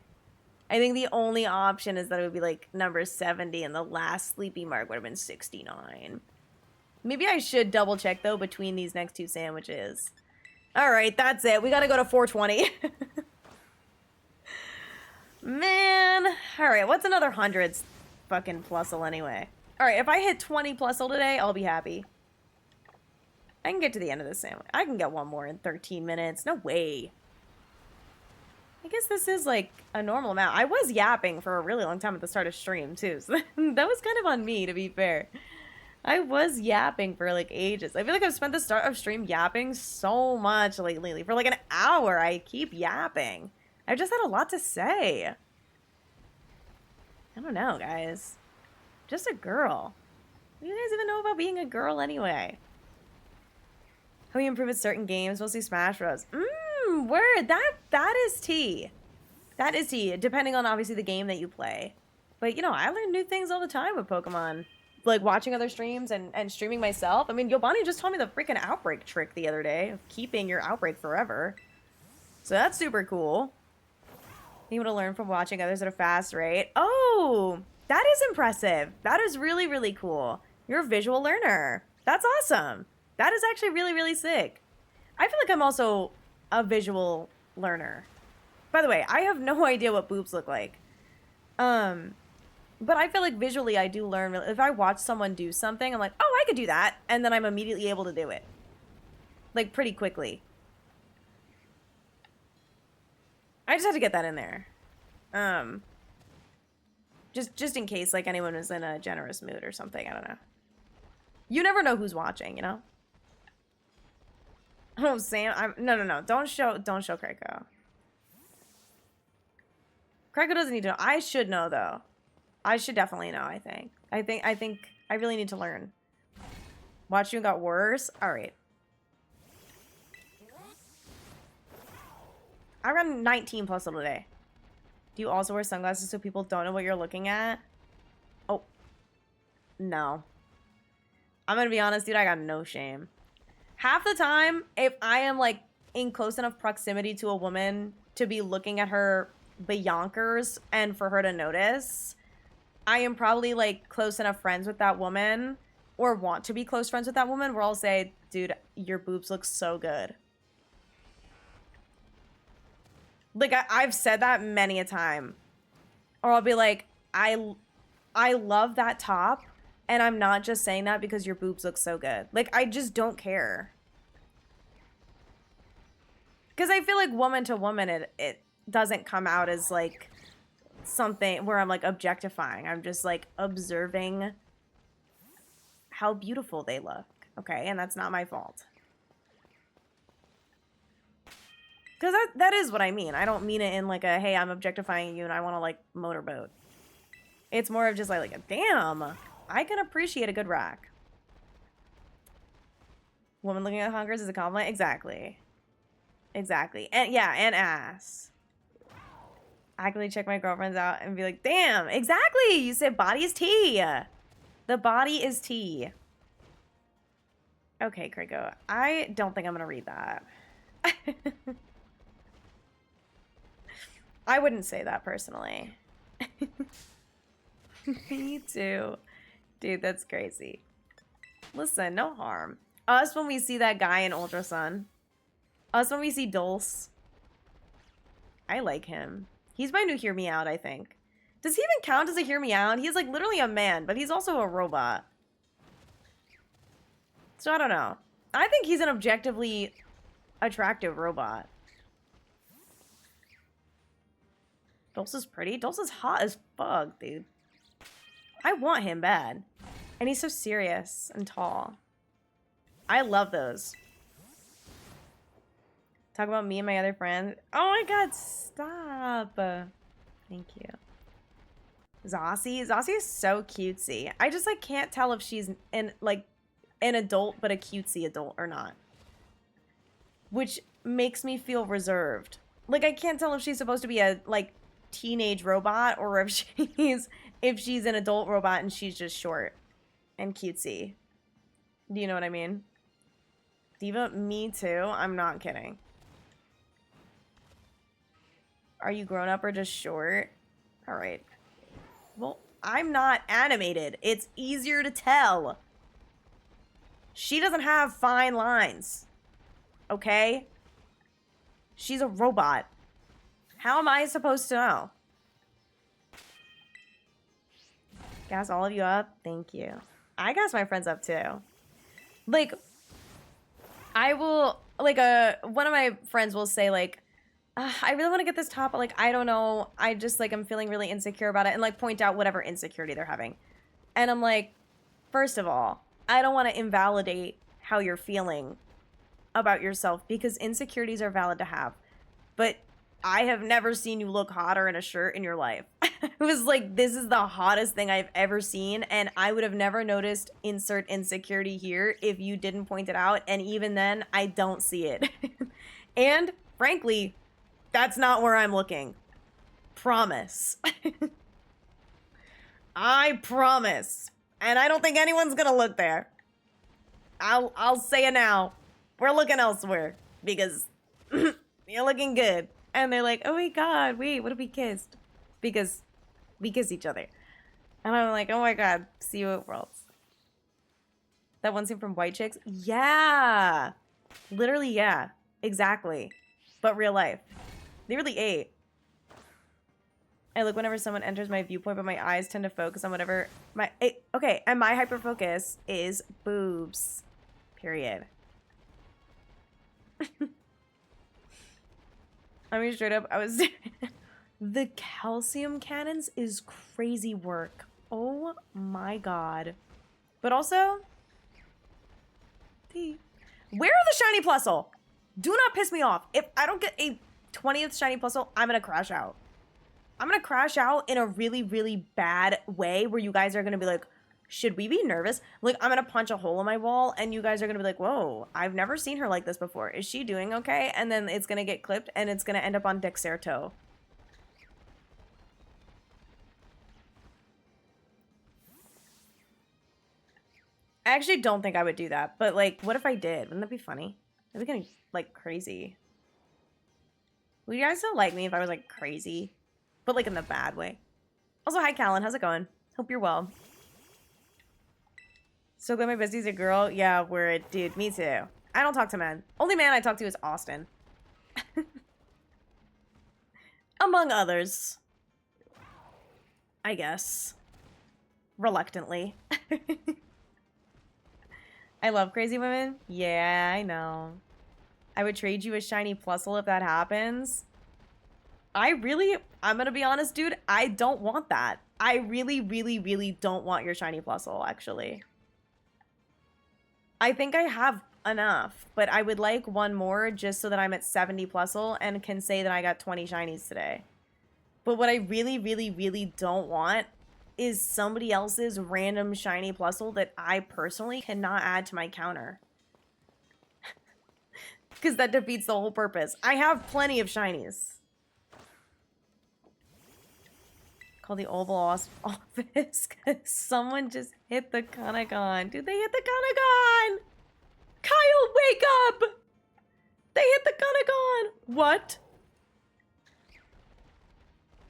I think the only option is that it would be like number 70 and the last sleepy mark would have been 69. Maybe I should double check though between these next two sandwiches. All right, that's it. We got to go to 420. Man. Alright, what's another hundreds fucking plusle anyway? Alright, if I hit 20 plusle today, I'll be happy. I can get to the end of this sandwich. I can get one more in 13 minutes. No way. I guess this is like a normal amount. I was yapping for a really long time at the start of stream too, so that was kind of on me, to be fair. I was yapping for like ages. I feel like I've spent the start of stream yapping so much lately. For like an hour, I keep yapping. I've just had a lot to say. I don't know, guys. Just a girl. What do you guys even know about being a girl anyway? How we improve at certain games, mostly Smash Bros. Word. That is tea. That is tea, depending on obviously the game that you play. But you know, I learn new things all the time with Pokemon. Like watching other streams and streaming myself. I mean, Yobani just taught me the freaking outbreak trick the other day of keeping your outbreak forever. So that's super cool. Being able to learn from watching others at a fast rate. Oh, that is impressive. That is really, really cool. You're a visual learner. That's awesome. That is actually really, really sick. I feel like I'm also a visual learner. By the way, I have no idea what boobs look like. But I feel like visually I do learn. If I watch someone do something, I'm like, oh, I could do that. And then I'm immediately able to do it. Like, pretty quickly. I just had to get that in there. Just in case, like, anyone was in a generous mood or something. I don't know. You never know who's watching, you know? Oh, Sam, no. Don't show Krakow. Krakow doesn't need to know. I should know, though. I should definitely know, I think. I think I really need to learn. Watch you got worse? Alright. I ran 19 plus today. Do you also wear sunglasses so people don't know what you're looking at? Oh. No. I'm gonna be honest, dude, I got no shame. Half the time, if I am, like, in close enough proximity to a woman to be looking at her beyonkers and for her to notice, I am probably, like, close enough friends with that woman or want to be close friends with that woman where I'll say, dude, your boobs look so good. Like, I've said that many a time. Or I'll be like, I love that top, and I'm not just saying that because your boobs look so good. Like, I just don't care. Because I feel like woman to woman, it doesn't come out as, like, something where I'm, like, objectifying. I'm just, like, observing how beautiful they look. Okay? And that's not my fault. Because that is what I mean. I don't mean it in, like, a, hey, I'm objectifying you and I want to, like, motorboat. It's more of just, like, damn, I can appreciate a good rack. Woman looking at hungers is a compliment? Exactly. Exactly. And, yeah, and ass. Actively check my girlfriends out and be like, damn, exactly. You said body is tea. The body is tea. Okay, Krakow. I don't think I'm going to read that. I wouldn't say that personally. Me too. Dude, that's crazy. Listen, no harm. Us when we see that guy in Ultra Sun. Us when we see Dulce. I like him. He's my new Hear Me Out, I think. Does he even count as a Hear Me Out? He's like literally a man, but he's also a robot. So I don't know. I think he's an objectively attractive robot. Dulce is pretty. Dulce is hot as fuck, dude. I want him bad. And he's so serious and tall. I love those. Talk about me and my other friends. Oh my god, stop. Thank you. Zossie? Zossie is so cutesy. I just like can't tell if she's an adult but a cutesy adult or not. Which makes me feel reserved. Like I can't tell if she's supposed to be a like teenage robot or if she's an adult robot and she's just short and cutesy. Do you know what I mean? Diva, me too. I'm not kidding. Are you grown up or just short? All right. Well, I'm not animated. It's easier to tell. She doesn't have fine lines. Okay? She's a robot. How am I supposed to know? Gas all of you up. Thank you. I gas my friends up too. Like, I will, like, one of my friends will say, like, I really want to get this top, but, like, I don't know. I just, like, I'm feeling really insecure about it, and, like, point out whatever insecurity they're having. And I'm like, first of all, I don't want to invalidate how you're feeling about yourself, because insecurities are valid to have. But I have never seen you look hotter in a shirt in your life. It was like, this is the hottest thing I've ever seen, and I would have never noticed insert insecurity here if you didn't point it out, and even then, I don't see it. And, frankly, that's not where I'm looking. Promise. I promise. And I don't think anyone's gonna look there. I'll say it now. We're looking elsewhere, because you're looking good. And they're like, oh my god, wait, what if we kissed? Because we kiss each other. And I'm like, oh my god, see you at Worlds. That one scene from White Chicks? Yeah. Literally, yeah. Exactly. But real life. They really ate. I look whenever someone enters my viewpoint, but my eyes tend to focus on whatever my... Okay, and my hyperfocus is boobs. Period. I mean, straight up, I was... The calcium cannons is crazy work. Oh my god. But also... Where are the shiny plusle? Do not piss me off. If I don't get a 20th shiny plusle, I'm gonna crash out. I'm gonna crash out in a really, really bad way where you guys are gonna be like, should we be nervous? Like, I'm gonna punch a hole in my wall and you guys are gonna be like, whoa, I've never seen her like this before. Is she doing okay? And then it's gonna get clipped and it's gonna end up on Dexerto. I actually don't think I would do that, but like, what if I did? Wouldn't that be funny? That'd be kind of like crazy. Would you guys still like me if I was like crazy? But like in the bad way. Also, hi Callan, how's it going? Hope you're well. So glad my bestie's a girl. Yeah, word, dude, me too. I don't talk to men. Only man I talk to is Austin. Among others. I guess. Reluctantly. I love crazy women. Yeah, I know. I would trade you a shiny plusle if that happens. I'm gonna be honest, dude, I don't want that. I really, really, really don't want your shiny plusle, actually. I think I have enough, but I would like one more just so that I'm at 70 plusle and can say that I got 20 shinies today. But what I really, really, really don't want is somebody else's random shiny plusle that I personally cannot add to my counter. Because that defeats the whole purpose. I have plenty of shinies. Call the Oval office because someone just hit the Kanagon. Dude, they hit the Kanagon! Kyle, wake up! They hit the Kanagon! What?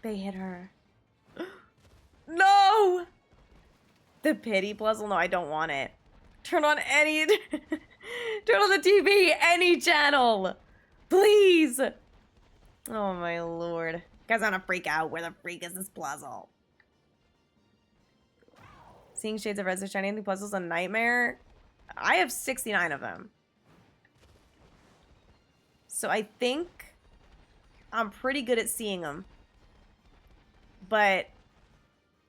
They hit her. No! The pity puzzle? No, I don't want it. Turn on any... Turn on the TV! Any channel! Please! Oh my lord. Guys, I'm gonna freak out. Where the freak is this puzzle? Seeing shades of red so shiny in the puzzle's a nightmare. I have 69 of them. So I think I'm pretty good at seeing them. But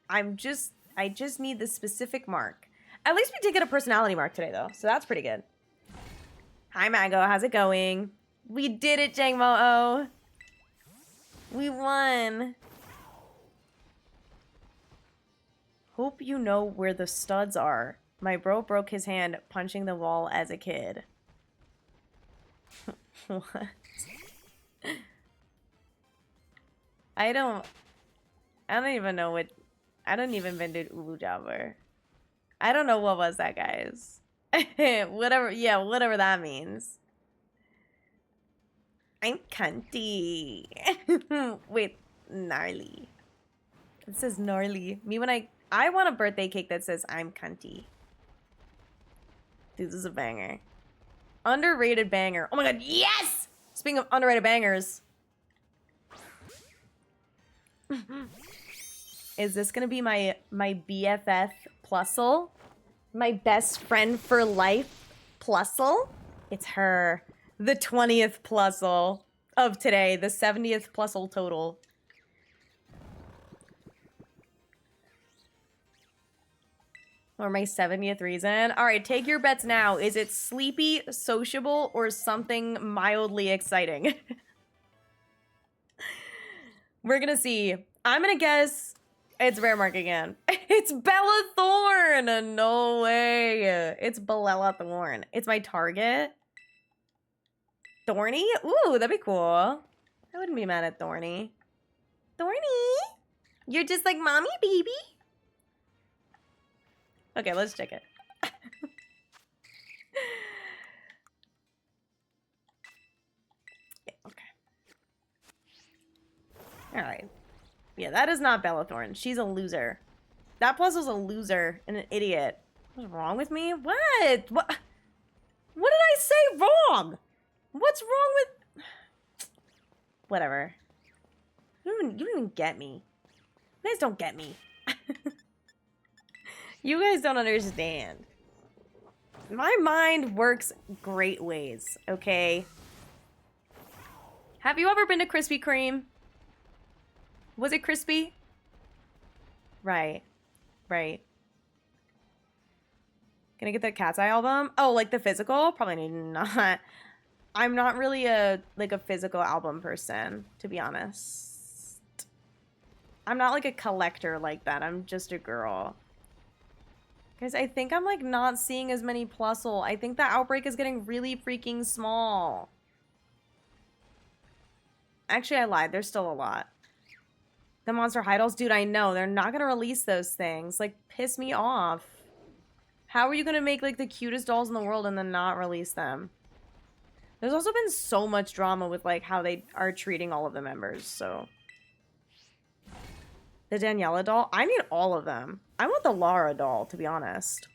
I just need the specific mark. At least we did get a personality mark today, though. So that's pretty good. Hi, Mago. How's it going? We did it, Jangmo-o. We won. Hope you know where the studs are. My bro broke his hand punching the wall as a kid. What? I don't even know what... I don't even vended Ulu Jabber. I don't know what was that, guys. Whatever, yeah, whatever that means. I'm cunty. Wait, gnarly. It says gnarly. Me when I want a birthday cake that says I'm cunty. Dude, this is a banger. Underrated banger. Oh my god, yes! Speaking of underrated bangers. Is this gonna be my BFF plusle? My best friend for life plusle? It's her. The 20th plusle of today. The 70th plusle total. Or my 70th reason. All right, take your bets now. Is it sleepy, sociable, or something mildly exciting? We're gonna see. I'm gonna guess it's Rare Mark again. It's Bella Thorne. No way. It's Bella Thorne. It's my target. Thorny? Ooh, that'd be cool. I wouldn't be mad at Thorny. Thorny? You're just like mommy, baby? Okay, let's check it. Yeah, okay. Alright. Yeah, that is not Bella Thorne. She's a loser. That plus was a loser and an idiot. What's wrong with me? What? What did I say wrong? What's wrong with... Whatever. You don't even get me. You guys don't get me. You guys don't understand. My mind works great ways, okay? Have you ever been to Krispy Kreme? Was it crispy? Right. Right. Gonna get the Cat's Eye album? Oh, like the physical? Probably not. I'm not really a physical album person, to be honest. I'm not like a collector like that. I'm just a girl. Guys, I think I'm like not seeing as many plusle. I think the outbreak is getting really freaking small. Actually, I lied. There's still a lot. The Monster High dolls? Dude, I know. They're not going to release those things. Like, piss me off. How are you going to make like the cutest dolls in the world and then not release them? There's also been so much drama with like how they are treating all of the members, so... The Daniela doll? I need all of them. I want the Lara doll, to be honest.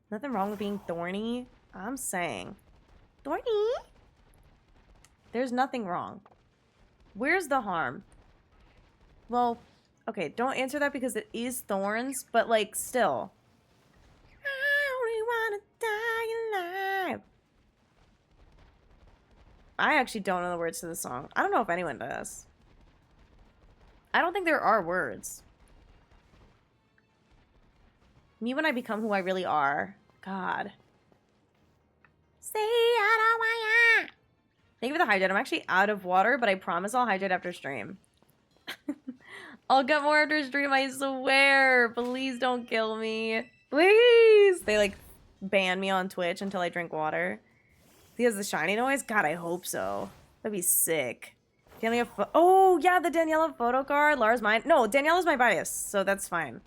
Nothing wrong with being thorny. I'm saying. Thorny? There's nothing wrong. Where's the harm? Well, okay, don't answer that because it is thorns, but like, still. I only wanna die alive. I actually don't know the words to the song. I don't know if anyone does. I don't think there are words. Me when I become who I really are. God. Say I don't want ya. Thank you for the hydrate. I'm actually out of water, but I promise I'll hydrate after stream. I'll get more after stream, I swear. Please don't kill me. Please. They like ban me on Twitch until I drink water. He has the shiny noise? God, I hope so. That'd be sick. Daniela, oh, yeah, the Daniela photo card. Lara's mine. No, Daniela's my bias, so that's fine.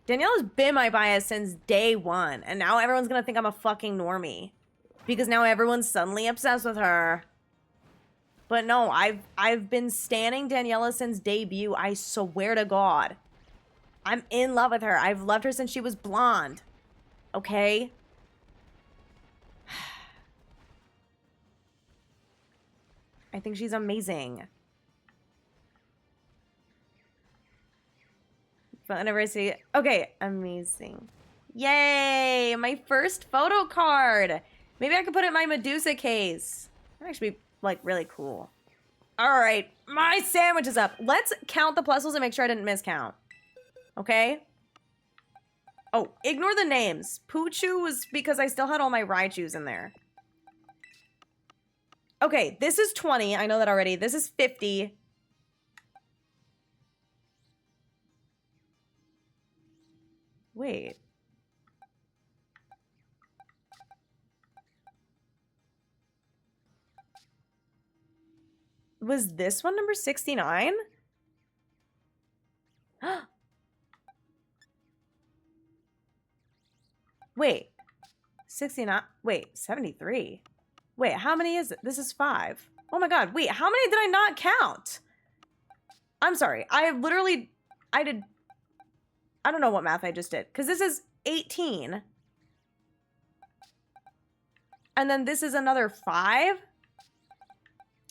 Daniela's been my bias since day one, and now everyone's gonna think I'm a fucking normie. Because now everyone's suddenly obsessed with her. But no, I've been standing Daniela since debut, I swear to God. I'm in love with her. I've loved her since she was blonde. Okay? I think she's amazing. Whenever I see it. Okay, amazing. Yay! My first photo card! Maybe I could put it in my Medusa case. That'd actually be, like, really cool. Alright, my sandwich is up. Let's count the plusles and make sure I didn't miscount. Okay? Oh, ignore the names. Poochu was because I still had all my Raichus in there. Okay, this is 20. I know that already. This is 50. Wait. Was this one number 69? Wait. 69. Wait, 73. Wait, how many is it? This is 5. Oh my God. Wait, how many did I not count? I'm sorry. I don't know what math I just did. Because this is 18. And then this is another 5.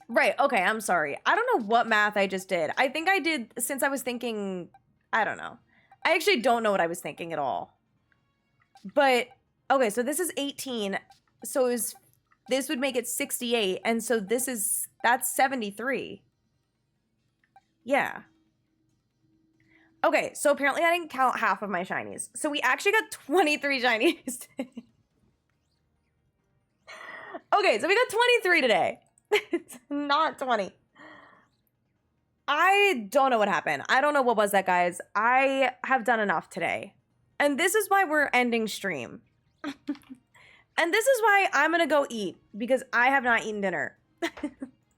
Right, okay, I'm sorry. I don't know what math I just did. I think I did, since I was thinking, I don't know. I actually don't know what I was thinking at all. But, okay, so this is 18. So this would make it 68. And so that's 73. Yeah. Okay, so apparently I didn't count half of my shinies. So we actually got 23 shinies. Okay, so we got 23 today. It's not 20. I don't know what happened. I don't know what was that, guys. I have done enough today. And this is why we're ending stream. And this is why I'm gonna go eat, because I have not eaten dinner.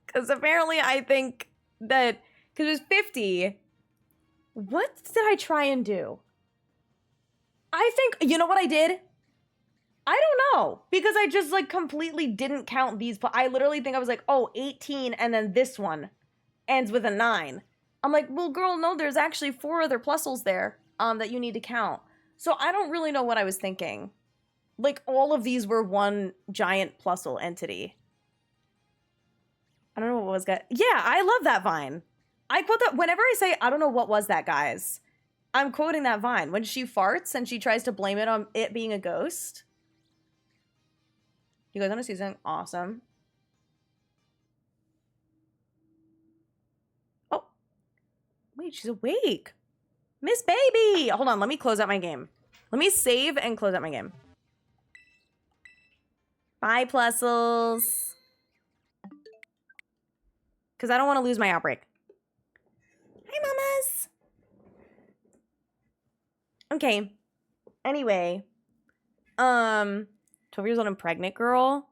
Because apparently I think that, because it was 50. What did I try and do? I think, you know what I did? I don't know, because I just like completely didn't count these. I literally think I was like, oh, 18, and then this one ends with a 9. I'm like, well, girl, no, there's actually 4 other plusles there that you need to count. So I don't really know what I was thinking. Like, all of these were one giant plusle entity. I don't know what was that. Yeah, I love that Vine. I quote that whenever I say, I don't know what was that, guys. I'm quoting that Vine. When she farts and she tries to blame it on it being a ghost. You guys want to see something awesome? Oh. Wait, she's awake. Miss Baby! Hold on, let me close out my game. Let me save and close out my game. Bye, plusles. Because I don't want to lose my outbreak. Hi, mamas. Okay. Anyway. 12 years old and pregnant girl.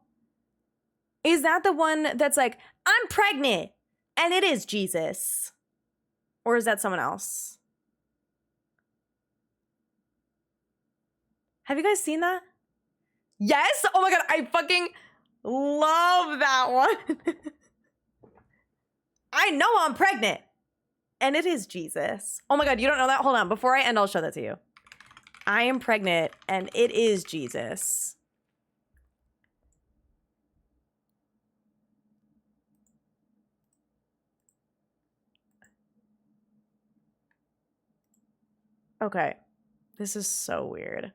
Is that the one that's like, I'm pregnant, and it is Jesus? Or is that someone else? Have you guys seen that? Yes? Oh my god, I fucking love that one. I know I'm pregnant, and it is Jesus. Oh my god, you don't know that? Hold on, before I end, I'll show that to you. I am pregnant, and it is Jesus. Okay, this is so weird.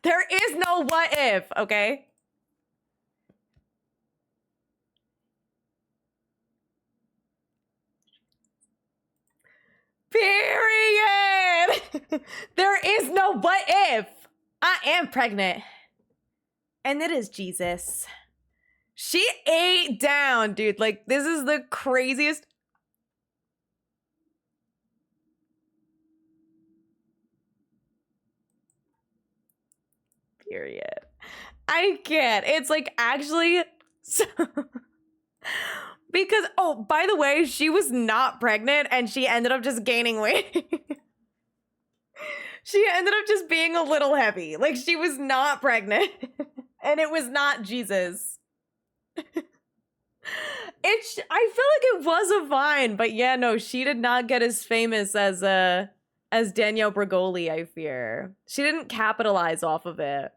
There is no what if, okay? Period! There is no what if. I am pregnant. And it is Jesus. She ate down, dude. Like, this is the craziest. Period. I can't. It's like actually so because, oh, by the way, she was not pregnant and she ended up just gaining weight. She ended up just being a little heavy. Like, she was not pregnant. And it was not Jesus. I feel like it was a Vine, but yeah, no, she did not get as famous as Danielle Bregoli, I fear. She didn't capitalize off of it.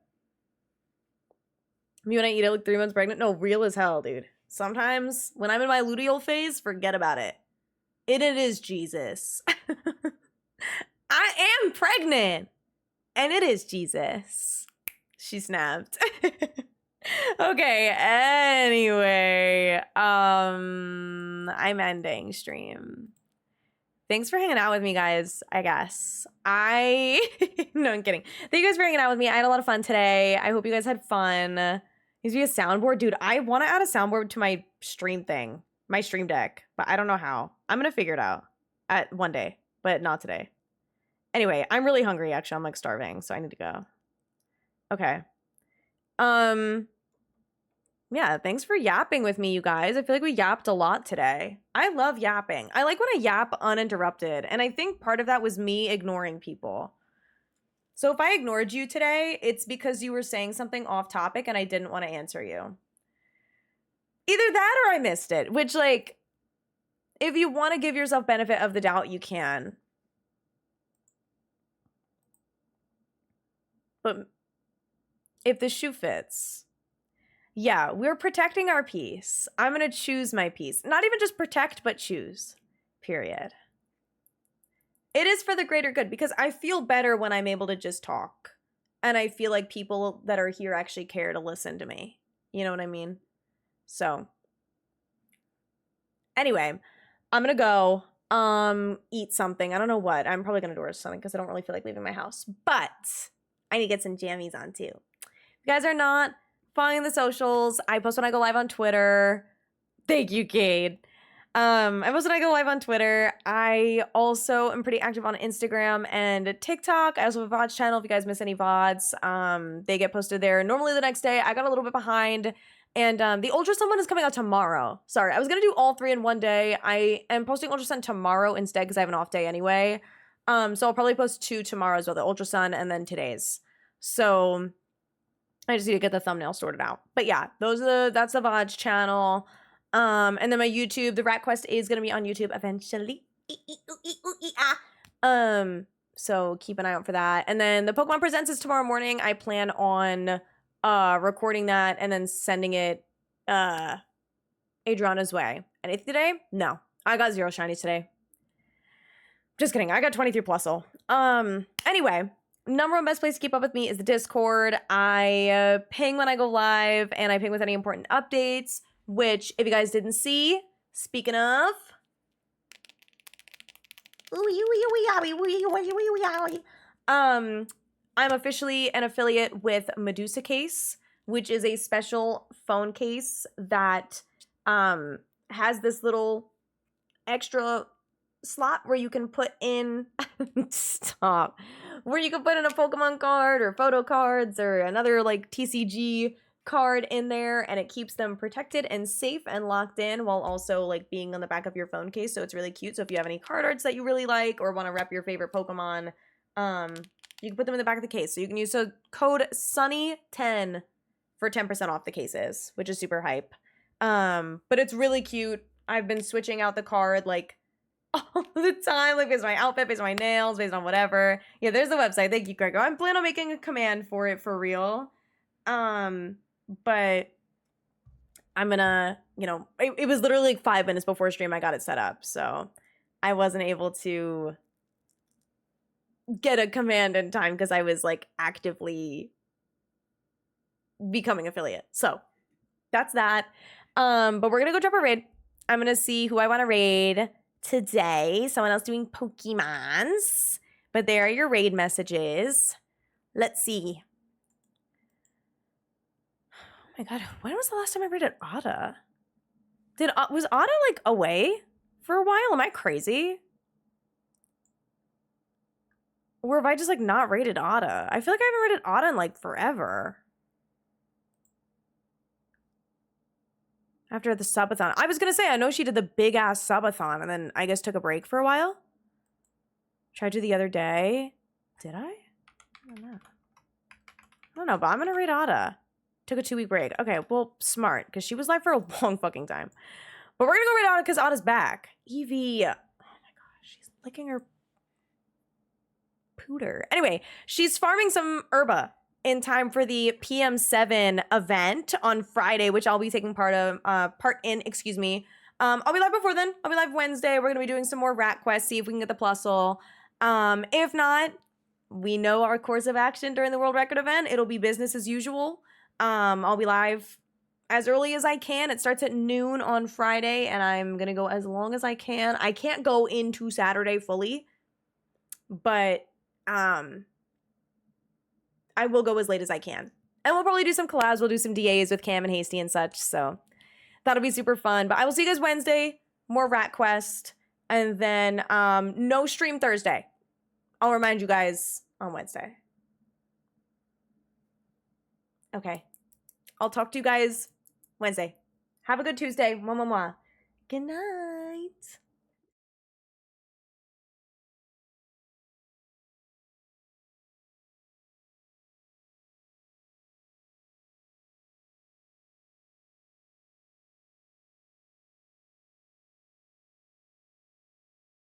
Me when I eat it like 3 months pregnant? No, real as hell, dude. Sometimes when I'm in my luteal phase, forget about it. It is Jesus. I am pregnant. And it is Jesus. She snapped. Okay, anyway. I'm ending stream. Thanks for hanging out with me, guys, I guess. No, I'm kidding. Thank you guys for hanging out with me. I had a lot of fun today. I hope you guys had fun. Needs to be a soundboard. Dude, I want to add a soundboard to my stream thing. My stream deck. But I don't know how. I'm going to figure it out at one day. But not today. Anyway, I'm really hungry, actually. I'm like starving. So I need to go. Okay. Yeah, thanks for yapping with me, you guys. I feel like we yapped a lot today. I love yapping. I like when I yap uninterrupted. And I think part of that was me ignoring people. So if I ignored you today, it's because you were saying something off topic and I didn't want to answer you. Either that or I missed it, which, like, if you want to give yourself benefit of the doubt, you can. but if the shoe fits. Yeah, we're protecting our peace. I'm going to choose my peace. Not even just protect, but choose. Period. It is for the greater good because I feel better when I'm able to just talk. And I feel like people that are here actually care to listen to me. You know what I mean? So, anyway, I'm going to go eat something. I don't know what. I'm probably going to do something because I don't really feel like leaving my house. But I need to get some jammies on too. If you guys are not following the socials, I post when I go live on Twitter. Thank you, Cade. I post when I go live on Twitter. I also am pretty active on Instagram and TikTok. I also have a VODs channel if you guys miss any VODs. They get posted there normally the next day. I got a little bit behind. And the Ultrasun one is coming out tomorrow. Sorry, I was going to do all 3 in one day. I am posting Ultrasun tomorrow instead because I have an off day anyway. So I'll probably post 2 tomorrow as well, the Ultrasun and then today's. So I just need to get the thumbnail sorted out. But yeah, that's the VODs channel. And then my YouTube, the Rat Quest is going to be on YouTube eventually. So keep an eye out for that. And then the Pokemon Presents is tomorrow morning. I plan on recording that and then sending it Adriana's way. Anything today? No. I got 0 shinies today. Just kidding. I got 23 plusle. Anyway, number one best place to keep up with me is the Discord. I ping when I go live and I ping with any important updates, which if you guys didn't see, speaking of, I'm officially an affiliate with Medusa Case, which is a special phone case that has this little extra slot where you can put in stop where you can put in a Pokemon card or photo cards or another like TCG card in there, and it keeps them protected and safe and locked in while also like being on the back of your phone case. So it's really cute. So if you have any card arts that you really like or want to rep your favorite Pokemon, you can put them in the back of the case. So you can use code Sunny10 for 10% off the cases, which is super hype. But it's really cute. I've been switching out the card like all the time, like based on my outfit, based on my nails, based on whatever. Yeah, there's the website. Thank you, Grego. I'm planning on making a command for it for real. But I'm gonna, it was literally like 5 minutes before stream I got it set up, so I wasn't able to get a command in time because I was like actively becoming affiliate. So that's that. But we're gonna go drop a raid. I'm gonna see who I want to raid today. Someone else doing Pokemons. But there are your raid messages. Let's see. Oh my god, when was the last time I raided Ada? Was Ada like away for a while? Am I crazy? Or have I just like not raided Ada? I feel like I haven't raided Ada in like forever. After the subathon. I was gonna say, I know she did the big ass subathon and then I guess took a break for a while. Tried to the other day. Did I? I don't know, but I'm gonna raid Ada. Took a 2-week break. Okay, well, smart, because she was live for a long fucking time. But we're gonna go raid Ada because Ada's back. Evie. Oh my gosh, she's licking her pooter. Anyway, she's farming some herba in time for the PM7 event on Friday, which I'll be taking part in, excuse me. I'll be live before then. I'll be live Wednesday. We're gonna be doing some more rat quests, see if we can get the plusle. If not, we know our course of action during the world record event. It'll be business as usual. I'll be live as early as I can. It starts at noon on Friday, and I'm gonna go as long as I can. I can't go into Saturday fully, but I will go as late as I can. And we'll probably do some collabs. We'll do some DAs with Cam and Hasty and such, so that'll be super fun. But I will see you guys Wednesday, more Rat Quest, and then no stream Thursday. I'll remind you guys on Wednesday. Okay. I'll talk to you guys Wednesday. Have a good Tuesday. Mwah, mwah, mwah. Good night.